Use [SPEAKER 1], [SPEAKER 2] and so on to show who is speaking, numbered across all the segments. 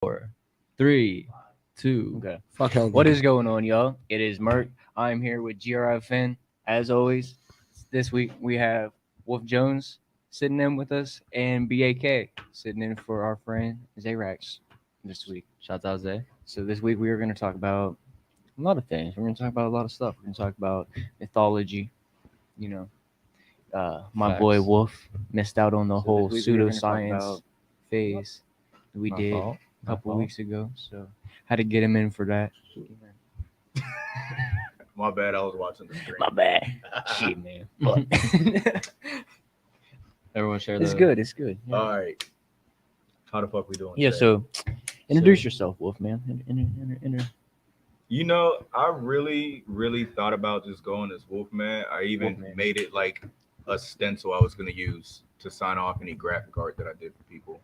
[SPEAKER 1] 4, 3, 2.
[SPEAKER 2] Okay.
[SPEAKER 3] Fuck hell.
[SPEAKER 2] What is going on, y'all? It is Merc. I'm here with GRFN. As always, this week we have Wolf Jones sitting in with us and BAK sitting in for our friend Zayrax this week.
[SPEAKER 1] Shouts out Zay.
[SPEAKER 2] So this week we are going to talk about a lot of things. We're going to talk about a lot of stuff. We're going to talk about mythology. My boy
[SPEAKER 1] Facts.
[SPEAKER 2] Wolf missed out on the
[SPEAKER 1] So
[SPEAKER 2] whole
[SPEAKER 1] this week we were gonna talk
[SPEAKER 2] pseudoscience
[SPEAKER 1] about-
[SPEAKER 2] phase that we
[SPEAKER 1] My
[SPEAKER 2] did
[SPEAKER 1] fault.
[SPEAKER 2] a couple
[SPEAKER 1] My fault.
[SPEAKER 2] weeks ago. So had to get him in for that.
[SPEAKER 4] My bad, I was watching the screen.
[SPEAKER 2] My bad. Shit, man. But
[SPEAKER 1] Everyone share
[SPEAKER 2] it's
[SPEAKER 1] the-
[SPEAKER 2] good. It's good. Yeah,
[SPEAKER 4] All right. How the fuck we doing?
[SPEAKER 2] Yeah,
[SPEAKER 4] today?
[SPEAKER 2] so introduce yourself, Wolf, man. Inter-
[SPEAKER 4] You know, I really thought about just going as Wolfman. I even
[SPEAKER 2] Wolfman.
[SPEAKER 4] made it like a stencil I was gonna use to sign off any graphic art that I did for people.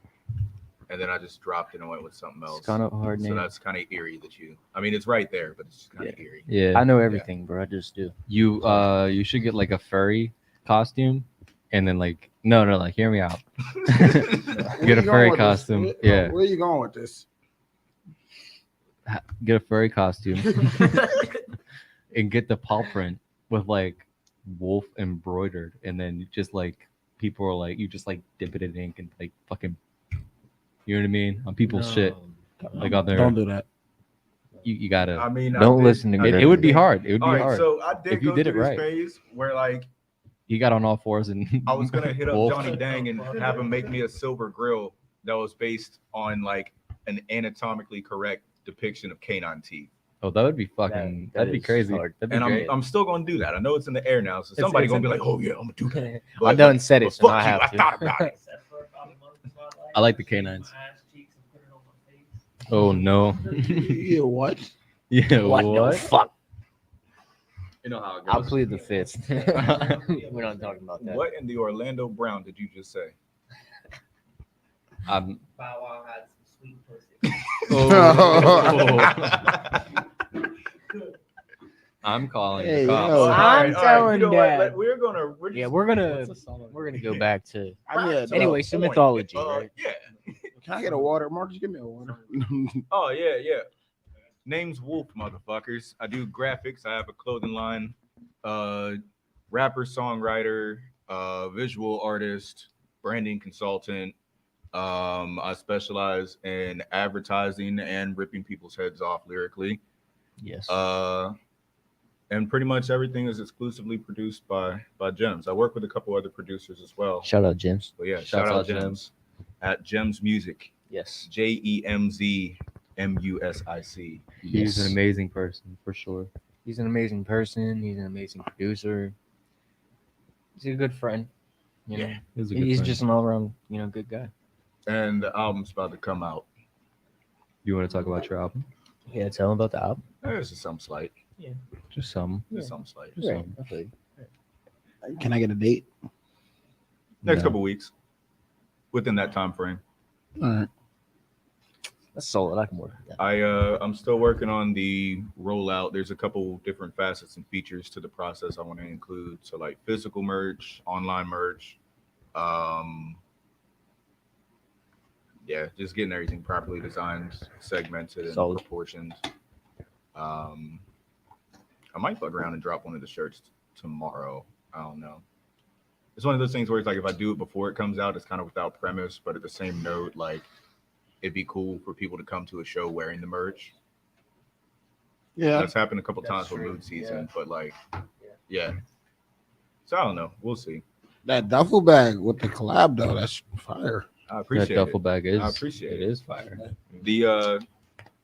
[SPEAKER 4] And then I just dropped it and went with something else.
[SPEAKER 2] It's kind of a hard
[SPEAKER 4] So
[SPEAKER 2] name.
[SPEAKER 4] that's kind of eerie that I mean, it's right there, but it's just kind of eerie.
[SPEAKER 1] Yeah.
[SPEAKER 2] I know everything, bro. I just do.
[SPEAKER 1] You should get like a furry costume and then like like hear me out.
[SPEAKER 3] Where
[SPEAKER 1] Get a
[SPEAKER 3] you
[SPEAKER 1] furry
[SPEAKER 3] going with this?
[SPEAKER 1] costume.
[SPEAKER 3] Where-
[SPEAKER 1] Yeah.
[SPEAKER 3] Where are you going with this?
[SPEAKER 1] Get a furry costume and get the paw print with like wolf embroidered and then you just like people are like you just like dip it in ink and like fucking you know what I mean? On people's shit. Like on their
[SPEAKER 3] Don't do that.
[SPEAKER 1] you gotta
[SPEAKER 4] I mean,
[SPEAKER 2] Don't listen to
[SPEAKER 4] I
[SPEAKER 2] me.
[SPEAKER 1] it,
[SPEAKER 4] did
[SPEAKER 1] it would be
[SPEAKER 4] think-
[SPEAKER 1] hard. It would be
[SPEAKER 4] All right,
[SPEAKER 1] hard.
[SPEAKER 4] so I did
[SPEAKER 1] If you
[SPEAKER 4] go
[SPEAKER 1] did
[SPEAKER 4] through
[SPEAKER 1] it
[SPEAKER 4] this
[SPEAKER 1] right.
[SPEAKER 4] phase where like
[SPEAKER 1] You got on all fours and
[SPEAKER 4] I was gonna hit up
[SPEAKER 1] wolf.
[SPEAKER 4] Johnny Dang and have him make me a silver grill that was based on like an anatomically correct depiction of canine teeth.
[SPEAKER 1] Oh, that would be fucking.
[SPEAKER 2] That
[SPEAKER 1] That'd be
[SPEAKER 2] is
[SPEAKER 1] crazy.
[SPEAKER 2] hard.
[SPEAKER 1] That'd be
[SPEAKER 4] And
[SPEAKER 1] great.
[SPEAKER 4] I'm still gonna do that. I know it's in the air now, so somebody
[SPEAKER 1] it's
[SPEAKER 4] gonna be
[SPEAKER 1] in
[SPEAKER 4] like, "Oh yeah, I'm gonna do that."
[SPEAKER 2] I done said it, so
[SPEAKER 4] fuck
[SPEAKER 2] now I
[SPEAKER 4] you,
[SPEAKER 2] have
[SPEAKER 4] I
[SPEAKER 2] to.
[SPEAKER 4] thought about it.
[SPEAKER 1] I like the canines. Oh no.
[SPEAKER 3] Yeah, what?
[SPEAKER 1] Yeah.
[SPEAKER 2] What
[SPEAKER 1] What?
[SPEAKER 2] the fuck?
[SPEAKER 4] You know how it
[SPEAKER 2] I'll
[SPEAKER 4] goes.
[SPEAKER 2] plead the fifth. We're not talking about that.
[SPEAKER 4] What in the Orlando Brown did you just say?
[SPEAKER 1] I'm.
[SPEAKER 5] Bow Wow had some sweet pussy.
[SPEAKER 1] I'm calling
[SPEAKER 3] Hey,
[SPEAKER 1] the cops.
[SPEAKER 3] yo.
[SPEAKER 2] I'm telling
[SPEAKER 4] you know what?
[SPEAKER 2] Dad.
[SPEAKER 4] We're
[SPEAKER 2] Yeah,
[SPEAKER 4] just,
[SPEAKER 2] we're gonna go back to
[SPEAKER 3] I need a,
[SPEAKER 2] anyway. So
[SPEAKER 4] point.
[SPEAKER 2] mythology, right?
[SPEAKER 4] Yeah.
[SPEAKER 3] Can I get a water? Marcus, give me a water.
[SPEAKER 4] Oh yeah. Name's Wolf, motherfuckers. I do graphics. I have a clothing line. Rapper, songwriter, visual artist, branding consultant. I specialize in advertising and ripping people's heads off lyrically.
[SPEAKER 2] Yes.
[SPEAKER 4] And pretty much everything is exclusively produced by Gems. I work with a couple other producers as well.
[SPEAKER 2] Shout out, James.
[SPEAKER 4] But yeah,
[SPEAKER 1] Shouts
[SPEAKER 4] shout out
[SPEAKER 1] out
[SPEAKER 4] Gems at Gems Music.
[SPEAKER 2] Yes.
[SPEAKER 4] JEMZMUSIC.
[SPEAKER 1] He's an amazing person for sure.
[SPEAKER 2] He's an amazing person. He's an amazing producer. He's a good friend. You know,
[SPEAKER 1] He's a good
[SPEAKER 2] he's
[SPEAKER 1] friend.
[SPEAKER 2] just an all-around, good guy.
[SPEAKER 4] And the album's about to come out.
[SPEAKER 1] You want to talk about your album?
[SPEAKER 2] Yeah, tell him about the album.
[SPEAKER 4] There's just some slight.
[SPEAKER 1] Just some.
[SPEAKER 4] Just some slight.
[SPEAKER 1] Just
[SPEAKER 2] Right.
[SPEAKER 1] some.
[SPEAKER 2] Okay.
[SPEAKER 3] Can I get a date?
[SPEAKER 4] Next
[SPEAKER 1] No.
[SPEAKER 4] couple weeks. Within that time frame.
[SPEAKER 3] All right.
[SPEAKER 2] That's solid. I can work with that.
[SPEAKER 4] I'm still working on the rollout. There's a couple different facets and features to the process I want to include. So like physical merch, online merch. Yeah, just getting everything properly designed, segmented, and
[SPEAKER 2] Solid.
[SPEAKER 4] proportioned. I might fuck around and drop one of the shirts tomorrow. I don't know. It's one of those things where it's like if I do it before it comes out, it's kind of without premise, but at the same note, like it'd be cool for people to come to a show wearing the merch.
[SPEAKER 3] Yeah.
[SPEAKER 4] That's happened a couple
[SPEAKER 5] That's
[SPEAKER 4] times with
[SPEAKER 5] true.
[SPEAKER 4] mood season,
[SPEAKER 5] Yeah.
[SPEAKER 4] but like, yeah. So I don't know. We'll see.
[SPEAKER 3] That duffel bag with the collab though, that's fire.
[SPEAKER 4] I
[SPEAKER 1] That
[SPEAKER 4] appreciate
[SPEAKER 1] duffel
[SPEAKER 4] it.
[SPEAKER 1] bag is.
[SPEAKER 4] I appreciate
[SPEAKER 1] it.
[SPEAKER 4] it.
[SPEAKER 1] Is fire.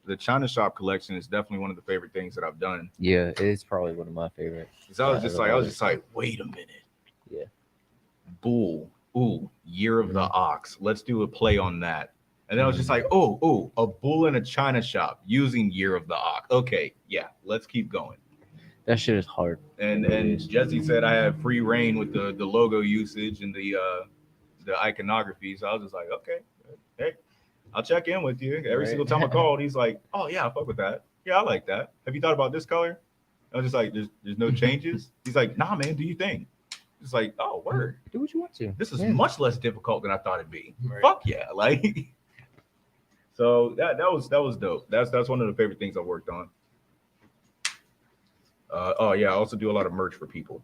[SPEAKER 4] The China Shop collection is definitely one of the favorite things that I've done.
[SPEAKER 2] Yeah, it's probably one of my favorite.
[SPEAKER 4] 'Cause I was just like, wait a minute.
[SPEAKER 2] Yeah.
[SPEAKER 4] Bull. Ooh, Year of the
[SPEAKER 1] Mm-hmm.
[SPEAKER 4] Ox. Let's do a play on that. And then I was just like, oh, a bull in a China shop using Year of the Ox. Okay, yeah, let's keep going.
[SPEAKER 2] That shit is hard.
[SPEAKER 4] And Jesse said I had free reign with the logo usage and the iconography. So I was just like, okay, hey, I'll check in with you. Every
[SPEAKER 2] Right.
[SPEAKER 4] single time I called, he's like, oh yeah, I fuck with that. Yeah, I like that. Have you thought about this color? I was just like, there's no changes. He's like, nah, man, do you think? It's like, oh, word.
[SPEAKER 2] Do what you want to.
[SPEAKER 4] This is
[SPEAKER 2] Yeah.
[SPEAKER 4] much less difficult than I thought it'd be.
[SPEAKER 2] Right.
[SPEAKER 4] Fuck yeah, like So that was dope. That's one of the favorite things I worked on. Oh yeah, I also do a lot of merch for people.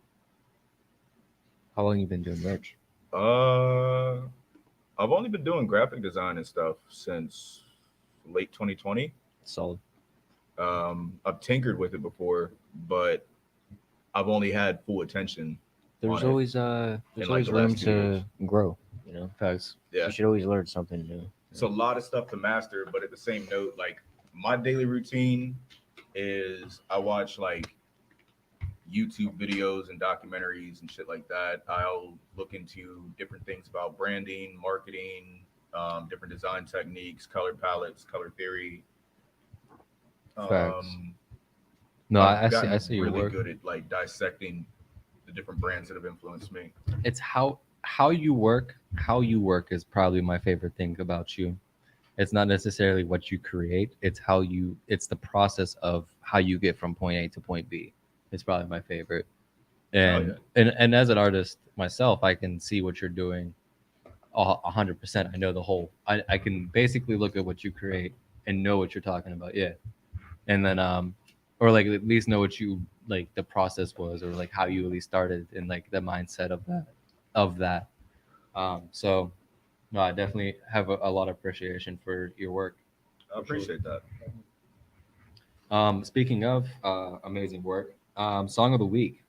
[SPEAKER 2] How long you been doing merch?
[SPEAKER 4] I've only been doing graphic design and stuff since late 2020.
[SPEAKER 2] Solid.
[SPEAKER 4] I've tinkered with it before, but I've only had full attention.
[SPEAKER 2] There's
[SPEAKER 4] on it
[SPEAKER 2] always
[SPEAKER 4] in,
[SPEAKER 2] room
[SPEAKER 4] the last 2
[SPEAKER 2] to
[SPEAKER 4] years.
[SPEAKER 2] grow. You know, facts.
[SPEAKER 4] Yeah.
[SPEAKER 2] You should always learn something new.
[SPEAKER 4] It's a lot of stuff to master, but at the same note, like my daily routine is I watch like YouTube videos and documentaries and shit like that. I'll look into different things about branding, marketing, different design techniques, color palettes, color theory.
[SPEAKER 1] Facts. No, I
[SPEAKER 4] I've
[SPEAKER 1] see.
[SPEAKER 4] gotten
[SPEAKER 1] I see your
[SPEAKER 4] really
[SPEAKER 1] work.
[SPEAKER 4] good at like dissecting the different brands that have influenced me.
[SPEAKER 1] It's how you work. How you work is probably my favorite thing about you. It's not necessarily what you create. It's how you. It's the process of how you get from point A to point B. It's probably my favorite. And and as an artist myself, I can see what you're doing 100%. I know the whole. I can basically look at what you create and know what you're talking about. Yeah, and then or like at least know what you like the process was, or like how you at least started and like the mindset of that. So no, I definitely have a lot of appreciation for your work.
[SPEAKER 4] I appreciate that.
[SPEAKER 1] Speaking of amazing work, song of the week.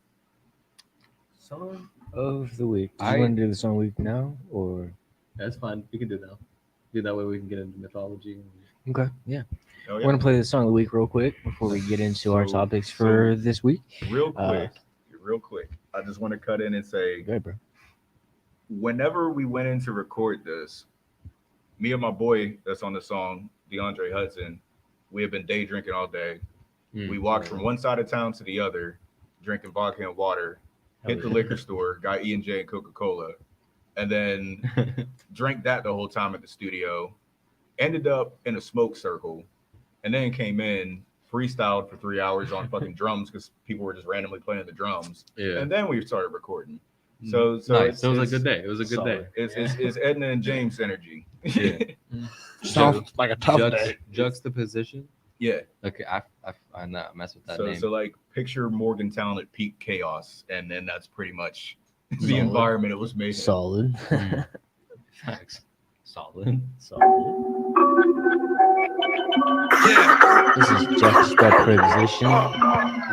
[SPEAKER 2] Song of the week. Do you
[SPEAKER 1] I-
[SPEAKER 2] want to do the song of the week now or?
[SPEAKER 1] That's fine. We can do that. Do that way we can get into mythology.
[SPEAKER 2] Okay, yeah.
[SPEAKER 4] Oh,
[SPEAKER 2] We're
[SPEAKER 4] yeah.
[SPEAKER 2] gonna play the song of the week real quick before we get into our
[SPEAKER 4] So-
[SPEAKER 2] topics for this week.
[SPEAKER 4] Real quick. I just want to cut in and say,
[SPEAKER 2] Good, bro.
[SPEAKER 4] whenever we went in to record this, me and my boy that's on the song, DeAndre Hudson, we have been day drinking all day. We walked from one side of town to the other, drinking vodka and water, hit the liquor store, got E&J and Coca-Cola, and then drank that the whole time at the studio, ended up in a smoke circle, and then came in, freestyled for 3 hours on fucking drums because people were just randomly playing the drums.
[SPEAKER 1] Yeah.
[SPEAKER 4] And then we started recording. So
[SPEAKER 1] Nice. It was a good day. It was a good day.
[SPEAKER 4] It's Edna and James energy.
[SPEAKER 1] Yeah.
[SPEAKER 3] Sounds like a tough day.
[SPEAKER 1] Juxtaposition.
[SPEAKER 4] Yeah.
[SPEAKER 1] Okay, I mess with that
[SPEAKER 4] So,
[SPEAKER 1] name.
[SPEAKER 4] so like picture Morgantown at peak chaos, and then that's pretty much the
[SPEAKER 2] Solid.
[SPEAKER 4] environment it was made in.
[SPEAKER 2] Solid.
[SPEAKER 1] Facts. Solid.
[SPEAKER 2] This is juxtaposition.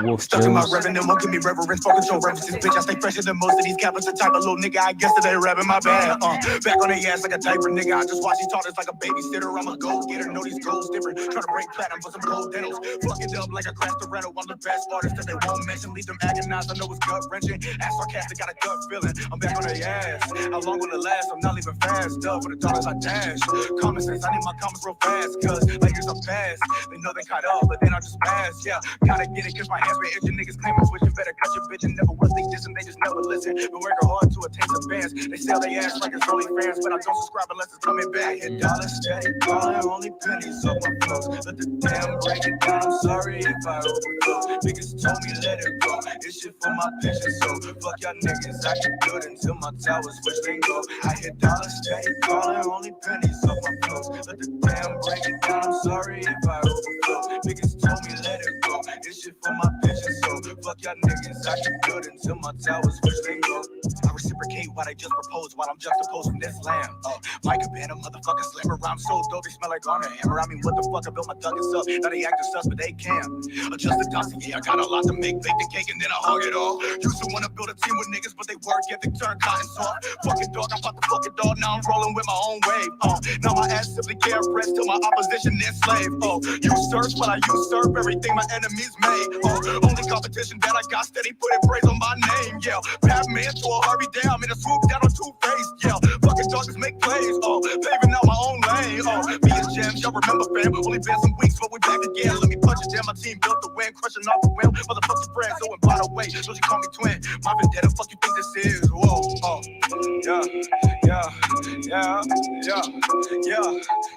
[SPEAKER 2] Wolf
[SPEAKER 6] Stuck to my
[SPEAKER 2] Jones.
[SPEAKER 6] revenue, won't give me reverence, focus on references, bitch. I stay fresher than most of these cappers. The type of little nigga I guess that they rapping my bad. Back on their ass like a diaper, nigga. I just watch these talkers like a babysitter. I'm a gold getter, know these goals different. Trying to break platinum for some gold dentals. Fuck it up like a crash to rental. I'm the best artist that they won't mention. Leave them agonized, I know it's gut wrenching. Ass sarcastic, got a gut feeling. I'm back on their ass. How long will it last? I'm not leaving fast up for the dollars I dash. Common sense, I need my comments real fast, cause like years I'm past. They know they caught up, but then I just pass. Yeah, gotta get it, cause my hands been itching. Niggas claiming switching, better cut your bitch and never once they dissing. They just never listen. But working hard to attain some bands. They sell their ass like it's only fans, but I don't subscribe unless it's coming back. Hit dollars steady, calling only pennies on my flows. Let the damn break it down. I'm sorry if I overflow. Niggas told me let it go. It's shit for my pension, so fuck y'all niggas. I can do it until my towers switch then go. I hit dollars steady, calling only pennies on my flows. Let the damn break it down. I'm sorry if I overflow. Niggas told me let it go. It's shit for my pension, so fuck y'all niggas. I can do it until my towers switch then go. I reciprocate what I just proposed while I'm juxtaposed from this lamb. Mike Cabana, motherfucker, slammer around so dope, they smell like honor hammer. I mean, what the fuck, I built my duckets up. Now they acting sus, but they can't. Adjust the dossier, I got a lot to make, bake the cake and then I hog it all. Used to wanna build a team with niggas, but they work ethic turn cotton soft. Fucking dog, I'm about to fuck it dog, now I'm rolling with my own wave. Now my ass simply can't rest till my opposition enslaved. You search, but I usurp everything my enemies made. Only competition that I got steady putting praise on my name. Yeah, Batman to a Harvey down, in a swoop down on Two-Face. Yeah, fucking dogs make plays. Paving out my own lane. Me and Gems, y'all remember, fam? Only been some weeks, but we back again. Let me punch it down. My team built the win, crushing off the wheel. Motherfucking friends. Oh, and by the way, so you call me twin. My vendetta, fuck you think this is? Whoa,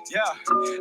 [SPEAKER 6] yeah.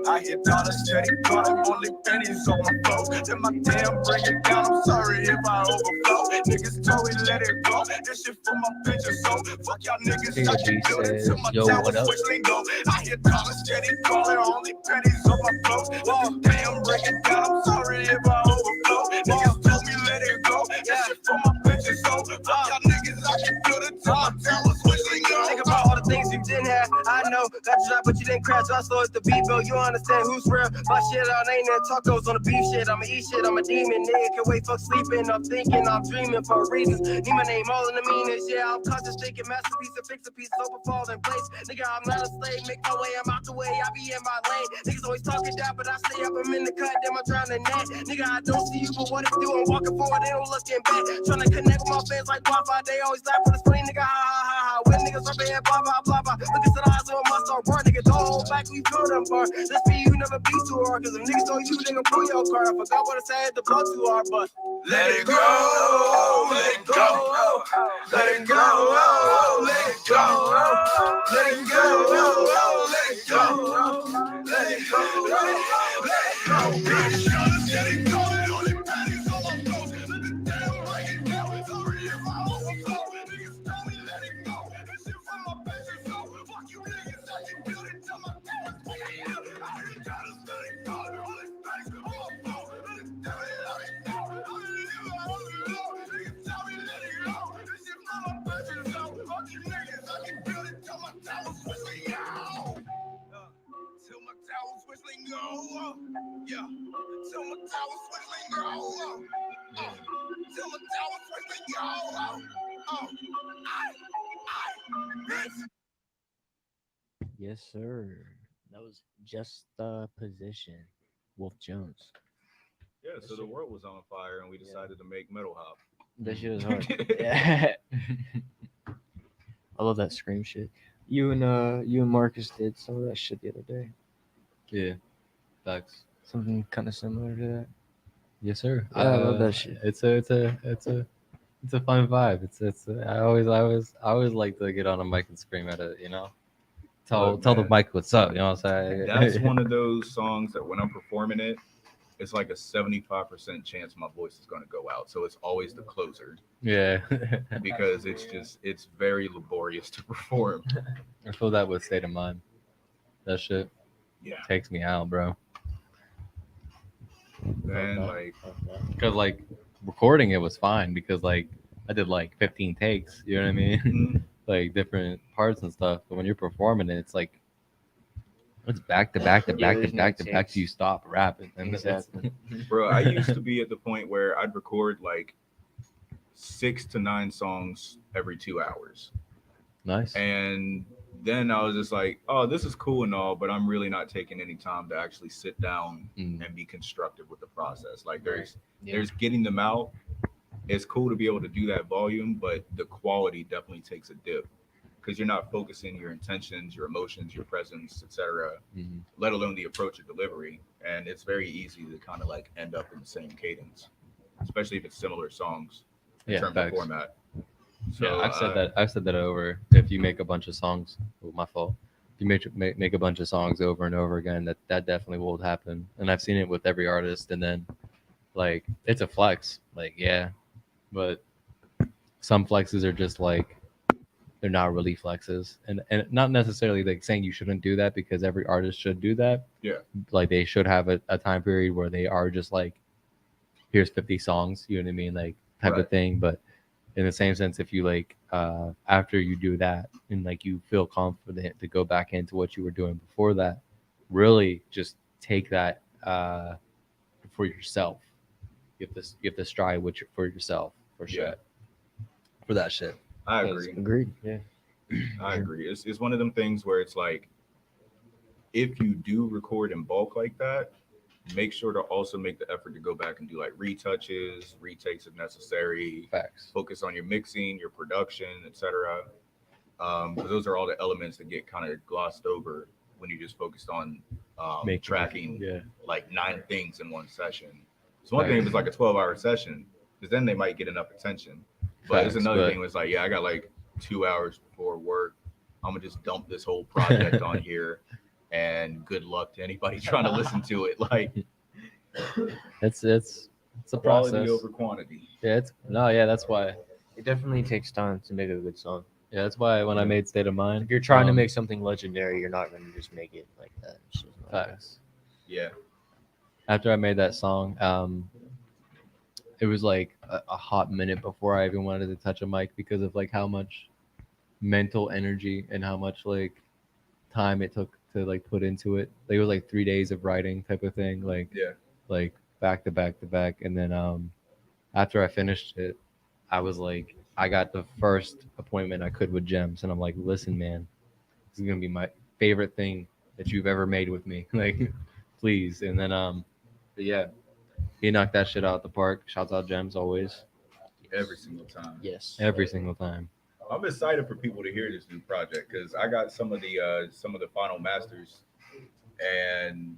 [SPEAKER 6] I hit dollars steady, calling only pennies on my flow. Then my damn bring it down. I'm sorry if I overflow. Niggas told me let it go. This shit for my bitches, so Fuck y'all niggas,
[SPEAKER 2] Here
[SPEAKER 6] I
[SPEAKER 2] he
[SPEAKER 6] can build it
[SPEAKER 2] says,
[SPEAKER 6] to my
[SPEAKER 2] yo,
[SPEAKER 6] tower
[SPEAKER 2] what up?
[SPEAKER 6] switch lingo. I hear dollars steady calling, only pennies on my flow. Oh, damn, break it down, I'm sorry if I overflow. Niggas told me let it go, that shit for my bitches, so fuck y'all niggas, I can build it to my tower switch lingo.
[SPEAKER 7] Think about all the things you didn't have. I know, got you out, but you didn't crash. I slow as the beat, though. You understand who's real. My shit out ain't there. Tacos on the beef shit. I'ma eat shit. I'm a demon. Nigga can wait for sleeping. I'm thinking, I'm dreaming for reasons. Need my name all in the meanest. Yeah, I'm conscious thinking masterpiece and fix a piece. Over fall in place. Nigga, I'm not a slave. Make my way. I'm out the way. I be in my lane. Niggas always talking down, but I stay up. I'm in the cut. Then I'm drowning net. Nigga, I don't see you, but what it do? I'm walking forward. They don't looking back. Trying to connect with my fans like Wi-Fi. They always laugh for the screen. Nigga, ha ha ha ha. When niggas up here, blah blah blah blah. Look at the eyes of a mustard bar, nigga. Don't hold back, we feel them bar. Let's be you, never be too hard. Cause if niggas told you, they gon' pull your car. I forgot what I said, the blow too hard, but
[SPEAKER 6] Let it go, let it go, let it go, let it go, let it go, let it go, let it go, let it go. Bitch, let it go, it only matters on my toes. Let the damn break it down, sorry if I overflow. Niggas tell me let it go, this shit from my bitches, so fuck you niggas, I can build it till my tower's fucking out. I ain't gotta let it go, all this space on my phone. Let it tell me let it go, niggas tell me let it go, this shit from my bitches, so fuck you niggas, I can build it till my tower's whistling out. Till my tower's whistling go, yeah, till my tower's whistling go, till my tower's whistling go, bitch.
[SPEAKER 2] Yes, sir. That was just the position. Wolf Jones.
[SPEAKER 4] Yeah, so the world was on fire and we decided to make metal hop.
[SPEAKER 2] That shit was hard. Yeah. I love that scream shit. You and Marcus did some of that shit the other day.
[SPEAKER 1] Yeah, facts.
[SPEAKER 2] Something kind of similar to that.
[SPEAKER 1] Yes, sir.
[SPEAKER 2] Yeah, I love that shit.
[SPEAKER 1] It's a fun vibe. I always like to get on a mic and scream at it. You know, tell
[SPEAKER 4] Look,
[SPEAKER 1] the
[SPEAKER 4] man,
[SPEAKER 1] mic what's up. You know what I'm saying?
[SPEAKER 4] That's one of those songs that when I'm performing it, it's like a 75% chance my voice is going to go out. So it's always the closer
[SPEAKER 1] Yeah.
[SPEAKER 4] because it's very laborious to perform.
[SPEAKER 1] I feel that with State of Mind. That shit
[SPEAKER 4] Yeah,
[SPEAKER 1] takes me out, bro.
[SPEAKER 4] man, like
[SPEAKER 1] Because like recording it was fine because like I did like 15 takes. You know what I mean?
[SPEAKER 4] mhm.
[SPEAKER 1] Like different parts and stuff. But when you're performing it, it's like it's back to back to
[SPEAKER 2] Yeah,
[SPEAKER 1] back to
[SPEAKER 2] there's no
[SPEAKER 1] back to back
[SPEAKER 2] takes.
[SPEAKER 1] till you stop rapping. And
[SPEAKER 2] Exactly.
[SPEAKER 4] Bro, I used to be at the point where I'd record like 6 to 9 songs every 2 hours.
[SPEAKER 1] Nice.
[SPEAKER 4] And then I was just like, oh, this is cool and all, but I'm really not taking any time to actually sit down
[SPEAKER 1] Mm.
[SPEAKER 4] and be constructive with the process. Like
[SPEAKER 2] Yeah.
[SPEAKER 4] there's getting them out. It's cool to be able to do that volume, but the quality definitely takes a dip because you're not focusing your intentions, your emotions, your presence, etc.,
[SPEAKER 1] Mhm.
[SPEAKER 4] let alone the approach of delivery. And it's very easy to kind of like end up in the same cadence, especially if it's similar songs in
[SPEAKER 1] Yeah,
[SPEAKER 4] terms
[SPEAKER 1] facts.
[SPEAKER 4] of format. So
[SPEAKER 1] Yeah, I've said that over. If you make a bunch of songs, my fault. If you make a bunch of songs over and over again, that definitely will happen. And I've seen it with every artist. And then, like, it's a flex. Like, yeah, but some flexes are just like they're not really flexes, and not necessarily like saying you shouldn't do that because every artist should do that.
[SPEAKER 4] Yeah.
[SPEAKER 1] Like they should have a time period where they are just like, here's 50 songs. You know what I mean, like type
[SPEAKER 4] Right.
[SPEAKER 1] of thing, but. In the same sense, if you like after you do that and like you feel confident to go back into what you were doing before that, really just take that for yourself. You have to strive for yourself for
[SPEAKER 4] Yeah.
[SPEAKER 1] shit. For that shit.
[SPEAKER 4] I agree.
[SPEAKER 2] Agreed. Yeah.
[SPEAKER 4] I agree. It's one of them things where it's like, if you do record in bulk like that, make sure to also make the effort to go back and do like retouches, retakes if necessary.
[SPEAKER 1] Facts.
[SPEAKER 4] Focus on your mixing, your production, etc. Because those are all the elements that get kind of glossed over when you just focused on
[SPEAKER 1] Making it,
[SPEAKER 4] tracking
[SPEAKER 1] yeah.
[SPEAKER 4] like 9 things in one session. So one thing if it's like a 12-hour session, because then they might get enough attention. But it's
[SPEAKER 1] Facts,
[SPEAKER 4] another
[SPEAKER 1] but-
[SPEAKER 4] thing was like, yeah, I got like 2 hours before work. I'm gonna just dump this whole project on here, and good luck to anybody trying to listen to it. Like,
[SPEAKER 1] It's a
[SPEAKER 4] quality
[SPEAKER 1] process.
[SPEAKER 4] over quantity.
[SPEAKER 1] Yeah, that's why
[SPEAKER 2] It definitely takes time to make a good song.
[SPEAKER 1] Yeah, that's why when I made State of Mind,
[SPEAKER 2] If you're trying to make something legendary, you're not going to just make it like that. It's just not
[SPEAKER 1] facts.
[SPEAKER 4] Yeah.
[SPEAKER 1] After I made that song, it was like a hot minute before I even wanted to touch a mic because of like how much mental energy and how much like time it took to like put into it. Like it was like 3 days of writing type of thing, like
[SPEAKER 4] Yeah.
[SPEAKER 1] like back to back to back. And then after I finished it, I was like, I got the first appointment I could with Gems, and I'm like, listen, man, this is gonna be my favorite thing that you've ever made with me. Like, please. And then but yeah, he knocked that shit out of the park. Shouts out Gems always,
[SPEAKER 4] Every single time.
[SPEAKER 2] Yes.
[SPEAKER 1] every single time.
[SPEAKER 4] I'm excited for people to hear this new project because I got some of the final masters, and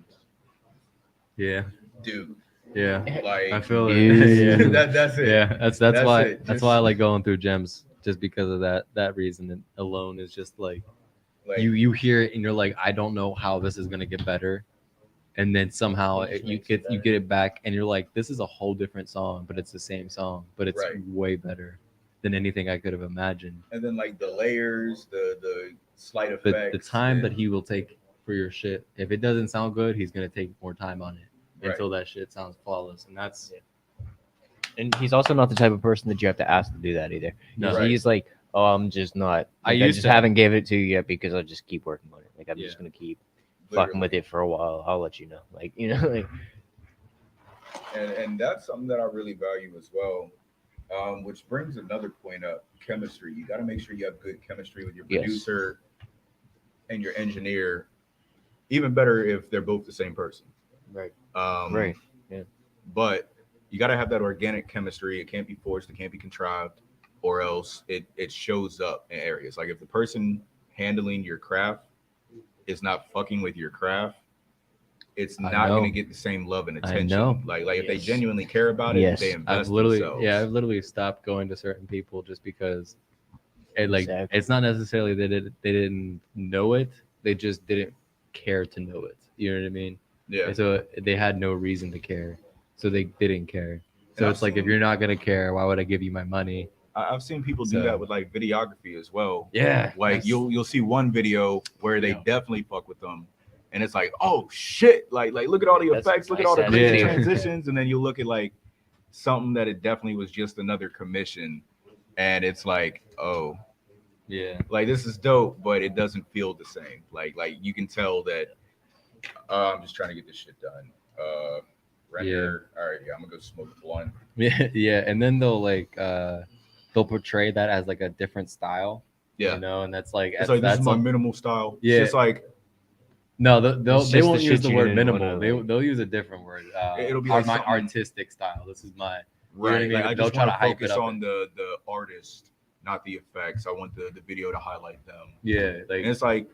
[SPEAKER 1] Yeah,
[SPEAKER 4] dude,
[SPEAKER 1] yeah.
[SPEAKER 4] like
[SPEAKER 1] I feel it.
[SPEAKER 2] Dude.
[SPEAKER 1] yeah.
[SPEAKER 4] that's it.
[SPEAKER 1] Yeah, that's
[SPEAKER 4] That's
[SPEAKER 1] why
[SPEAKER 4] it.
[SPEAKER 1] that's
[SPEAKER 4] Just-
[SPEAKER 1] why I like going through Gems, just because of that reason and alone is just like
[SPEAKER 4] Like,
[SPEAKER 1] you hear it and you're like, I don't know how this is gonna get better, and then somehow
[SPEAKER 2] It just
[SPEAKER 1] you
[SPEAKER 2] makes it
[SPEAKER 1] get it back and you're like, this is a whole different song, but it's the same song, but it's
[SPEAKER 4] Right.
[SPEAKER 1] way better than anything I could have imagined.
[SPEAKER 4] and then like the layers, the slight
[SPEAKER 1] But
[SPEAKER 4] effects,
[SPEAKER 1] the time
[SPEAKER 4] and-
[SPEAKER 1] that he will take for your shit, if it doesn't sound good, he's gonna take more time on it
[SPEAKER 4] Right.
[SPEAKER 1] until that shit sounds flawless, and that's
[SPEAKER 2] And he's also not the type of person that you have to ask to do that either.
[SPEAKER 1] No.
[SPEAKER 4] Right.
[SPEAKER 2] He's like, oh, I'm just not.
[SPEAKER 1] I
[SPEAKER 2] Like,
[SPEAKER 1] used
[SPEAKER 2] just
[SPEAKER 1] to-
[SPEAKER 2] haven't gave it to you yet because I'll just keep working on it. Like I'm
[SPEAKER 1] Yeah.
[SPEAKER 2] just gonna keep
[SPEAKER 4] literally.
[SPEAKER 2] fucking with it for a while. I'll let you know. Like like
[SPEAKER 4] and that's something that I really value as well. Which brings another point up: chemistry. You got to make sure you have good chemistry with your
[SPEAKER 2] Yes.
[SPEAKER 4] producer and your engineer. Even better if they're both the same person.
[SPEAKER 2] right,
[SPEAKER 4] Right. But you got to have that organic chemistry. It can't be forced. It can't be contrived, or else it shows up in areas. Like if the person handling your craft is not fucking with your craft, it's
[SPEAKER 1] I
[SPEAKER 4] not
[SPEAKER 1] know.
[SPEAKER 4] going to get the same love and
[SPEAKER 1] I
[SPEAKER 4] attention.
[SPEAKER 1] know.
[SPEAKER 4] Like if they
[SPEAKER 2] Yes.
[SPEAKER 4] genuinely care about it,
[SPEAKER 2] Yes.
[SPEAKER 4] they
[SPEAKER 1] I've
[SPEAKER 4] invest
[SPEAKER 1] literally
[SPEAKER 4] themselves.
[SPEAKER 1] I've literally stopped going to certain people just because it like
[SPEAKER 2] Exactly.
[SPEAKER 1] it's not necessarily that they didn't know it, they just didn't care to know it. You know what I mean?
[SPEAKER 4] Yeah.
[SPEAKER 1] And so they had no reason to care, so they didn't care. So
[SPEAKER 4] And
[SPEAKER 1] it's
[SPEAKER 4] I've
[SPEAKER 1] like, if
[SPEAKER 4] seen-
[SPEAKER 1] you're not gonna care, why would I give you my money?
[SPEAKER 4] I've seen people do
[SPEAKER 1] So-
[SPEAKER 4] that with like videography as well.
[SPEAKER 1] Yeah,
[SPEAKER 4] Like
[SPEAKER 1] that's-
[SPEAKER 4] you'll see one video where they
[SPEAKER 1] Yeah.
[SPEAKER 4] definitely fuck with them, and it's like, oh shit, like look at all the
[SPEAKER 2] That's
[SPEAKER 4] effects, look at
[SPEAKER 2] nice
[SPEAKER 4] all the
[SPEAKER 2] ass
[SPEAKER 4] crazy
[SPEAKER 1] video.
[SPEAKER 4] transitions, and then you look at like something that it definitely was just another commission, and it's like, oh,
[SPEAKER 1] yeah.
[SPEAKER 4] like this is dope, but it doesn't feel the same. Like you can tell that I'm just trying to get this shit done. Render. All right, yeah, I'm gonna go smoke a blunt.
[SPEAKER 1] Yeah, yeah, and then they'll portray that as like a different style.
[SPEAKER 4] Yeah.
[SPEAKER 1] You know, and that's like
[SPEAKER 4] It's like this
[SPEAKER 1] that's
[SPEAKER 4] is my
[SPEAKER 1] some-
[SPEAKER 4] minimal style.
[SPEAKER 1] Yeah.
[SPEAKER 4] It's just like
[SPEAKER 1] no,
[SPEAKER 2] It's
[SPEAKER 1] they
[SPEAKER 2] just
[SPEAKER 1] won't
[SPEAKER 2] the
[SPEAKER 1] use
[SPEAKER 2] shit
[SPEAKER 1] the
[SPEAKER 2] you
[SPEAKER 1] word
[SPEAKER 2] didn't
[SPEAKER 1] minimal.
[SPEAKER 2] wanna,
[SPEAKER 1] They'll use a different word.
[SPEAKER 4] It'll be
[SPEAKER 1] or
[SPEAKER 4] like
[SPEAKER 1] my
[SPEAKER 4] something-
[SPEAKER 1] artistic style. This is my
[SPEAKER 4] right.
[SPEAKER 1] I mean?
[SPEAKER 4] Like, I
[SPEAKER 1] They'll
[SPEAKER 4] just
[SPEAKER 1] try
[SPEAKER 4] want
[SPEAKER 1] to
[SPEAKER 4] to
[SPEAKER 1] hype it
[SPEAKER 4] focus
[SPEAKER 1] up
[SPEAKER 4] on the artist, not the effects. I want the video to highlight them.
[SPEAKER 1] yeah, like
[SPEAKER 4] And it's like,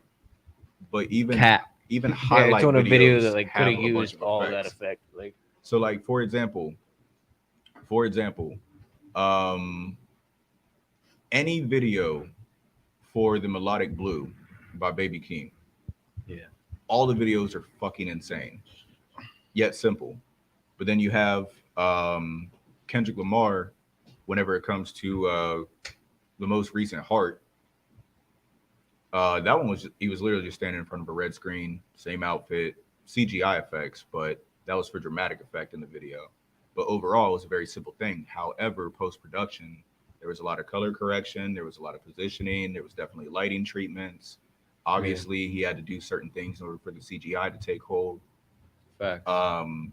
[SPEAKER 4] but even
[SPEAKER 1] cat.
[SPEAKER 4] even
[SPEAKER 2] yeah,
[SPEAKER 4] highlight
[SPEAKER 2] it's on a video
[SPEAKER 4] videos
[SPEAKER 2] that like
[SPEAKER 4] have
[SPEAKER 2] could
[SPEAKER 4] a
[SPEAKER 2] have
[SPEAKER 4] bunch
[SPEAKER 2] used
[SPEAKER 4] of
[SPEAKER 2] all that
[SPEAKER 4] effects.
[SPEAKER 2] effect. Like
[SPEAKER 4] So like for example, any video for the Melodic Blue by Baby Keem.
[SPEAKER 1] Yeah.
[SPEAKER 4] All the videos are fucking insane, yet simple. But then you have Kendrick Lamar, whenever it comes to the most recent Heart. That one he was literally just standing in front of a red screen, same outfit, CGI effects, but that was for dramatic effect in the video. But overall, it was a very simple thing. However, post-production, there was a lot of color correction, there was a lot of positioning, there was definitely lighting treatments. Obviously, he had to do certain things in order for the CGI to take hold.
[SPEAKER 1] Fact.
[SPEAKER 4] And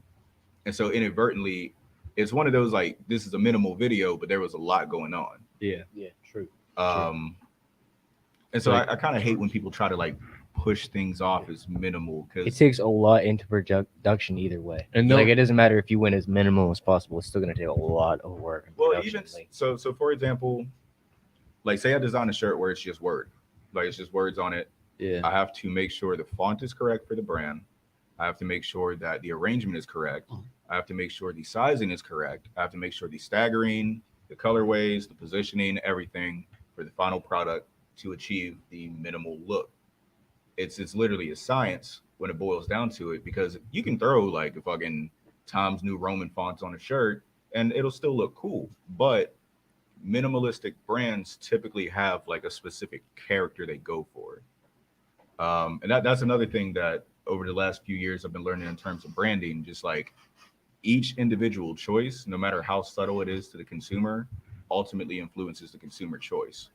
[SPEAKER 4] so inadvertently, it's one of those like, this is a minimal video, but there was a lot going on.
[SPEAKER 1] Yeah.
[SPEAKER 2] yeah, true.
[SPEAKER 4] And so
[SPEAKER 1] Like-
[SPEAKER 4] I kind of hate when people try to like push things off as minimal
[SPEAKER 2] It
[SPEAKER 4] because
[SPEAKER 2] takes a lot into production either way.
[SPEAKER 1] And
[SPEAKER 2] Like
[SPEAKER 1] they'll-
[SPEAKER 2] it doesn't matter if you went as minimal as possible. It's still gonna take a lot of work. And
[SPEAKER 4] well,
[SPEAKER 2] production.
[SPEAKER 4] even
[SPEAKER 2] like,
[SPEAKER 4] so for example, like say I design a shirt where it's just word, like it's just words on it.
[SPEAKER 1] Yeah.
[SPEAKER 4] I have to make sure the font is correct for the brand. I have to make sure that the arrangement is correct. I have to make sure the sizing is correct. I have to make sure the staggering, the colorways, the positioning, everything for the final product to achieve the minimal look. It's literally a science when it boils down to it, because you can throw like a fucking Times New Roman fonts on a shirt and it'll still look cool. But minimalistic brands typically have like a specific character they go for. And that's another thing that over the last few years I've been learning in terms of branding, just like each individual choice, no matter how subtle it is to the consumer, ultimately influences the consumer choice.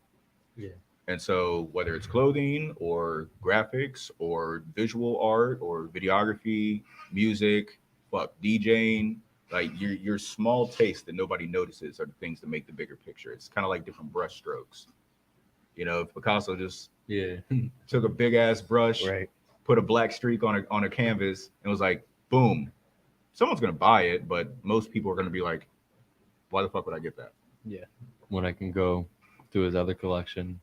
[SPEAKER 1] Yeah.
[SPEAKER 4] And so whether it's clothing or graphics or visual art or videography, music, DJing, like your small taste that nobody notices are the things that make the bigger picture. It's kind of like different brush strokes. You know, if Picasso just took a big ass brush,
[SPEAKER 2] Right.
[SPEAKER 4] put a black streak on a canvas and was like, boom, someone's gonna buy it, but most people are gonna be like, why the fuck would I get that?
[SPEAKER 2] Yeah.
[SPEAKER 1] When I can go to his other collection,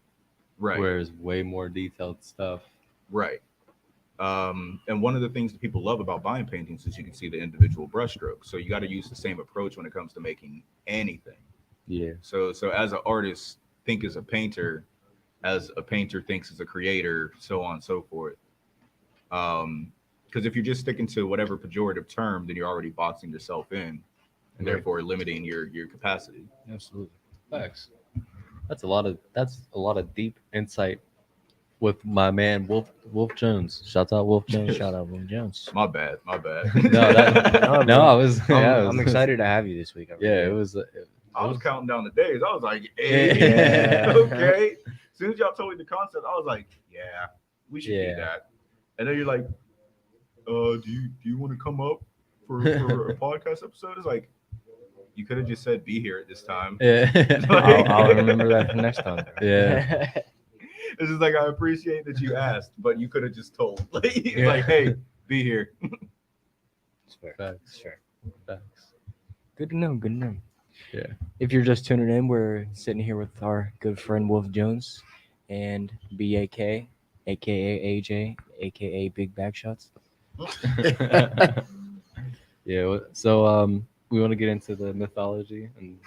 [SPEAKER 4] Right.
[SPEAKER 1] where there's way more detailed stuff.
[SPEAKER 4] Right. And one of the things that people love about buying paintings is you can see the individual brushstrokes. So you got to use the same approach when it comes to making anything.
[SPEAKER 1] Yeah.
[SPEAKER 4] So as an artist, think as a painter, as a painter thinks as a creator, so on and so forth. Because if you're just sticking to whatever pejorative term, then you're already boxing yourself in, and therefore limiting your capacity.
[SPEAKER 2] Absolutely.
[SPEAKER 1] Facts. That's a lot of deep insight with my man Wolf Jones. Shout out Wolf Jones.
[SPEAKER 2] Shout out Will Jones.
[SPEAKER 4] My bad.
[SPEAKER 1] No, I was.
[SPEAKER 2] I'm excited to have you this week.
[SPEAKER 1] Yeah, it was.
[SPEAKER 4] I was counting down the days. I was like, hey,
[SPEAKER 2] Yeah.
[SPEAKER 4] okay. As soon as y'all told me the concept, I was like, yeah, we should do that. And then you're like, do you want to come up for a podcast episode? It's like, you could have just said be here at this time.
[SPEAKER 1] Yeah.
[SPEAKER 2] I'll remember that for next time.
[SPEAKER 1] Yeah.
[SPEAKER 4] It's just like, I appreciate that you asked, but you could have just told. Like, hey, be here.
[SPEAKER 2] It's fair.
[SPEAKER 1] Facts.
[SPEAKER 2] It's fair.
[SPEAKER 1] Facts.
[SPEAKER 2] Good to know. Good to know.
[SPEAKER 1] Yeah.
[SPEAKER 2] If you're just tuning in, we're sitting here with our good friend Wolf Jones and BAK, aka AJ, aka Big Bag Shots.
[SPEAKER 1] Yeah. So we want to get into the mythology and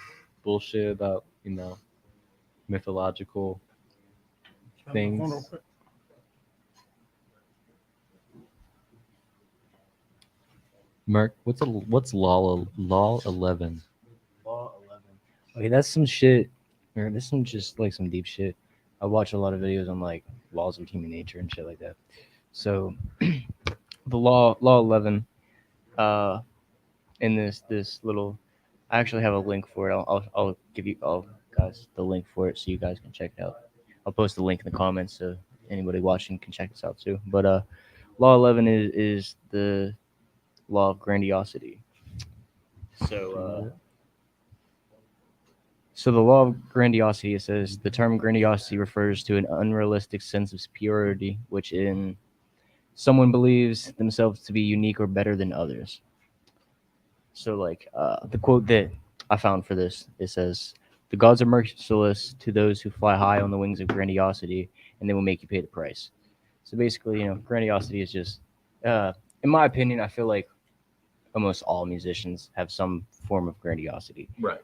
[SPEAKER 1] bullshit about mythological things. Merc, what's law 11?
[SPEAKER 2] Law 11. Okay, that's some shit. Or this is just like some deep shit. I watch a lot of videos on like laws of human nature and shit like that. So the law 11, in this little, I actually have a link for it. I'll give you all guys the link for it so you guys can check it out. I'll post the link in the comments so anybody watching can check this out too. But law 11 is the law of grandiosity. So the law of grandiosity, it says the term grandiosity refers to an unrealistic sense of superiority, which in someone believes themselves to be unique or better than others. So like the quote that I found for this, it says, "The gods are merciless to those who fly high on the wings of grandiosity, and they will make you pay the price." So basically, grandiosity is just, in my opinion, I feel like almost all musicians have some form of grandiosity.
[SPEAKER 4] Right.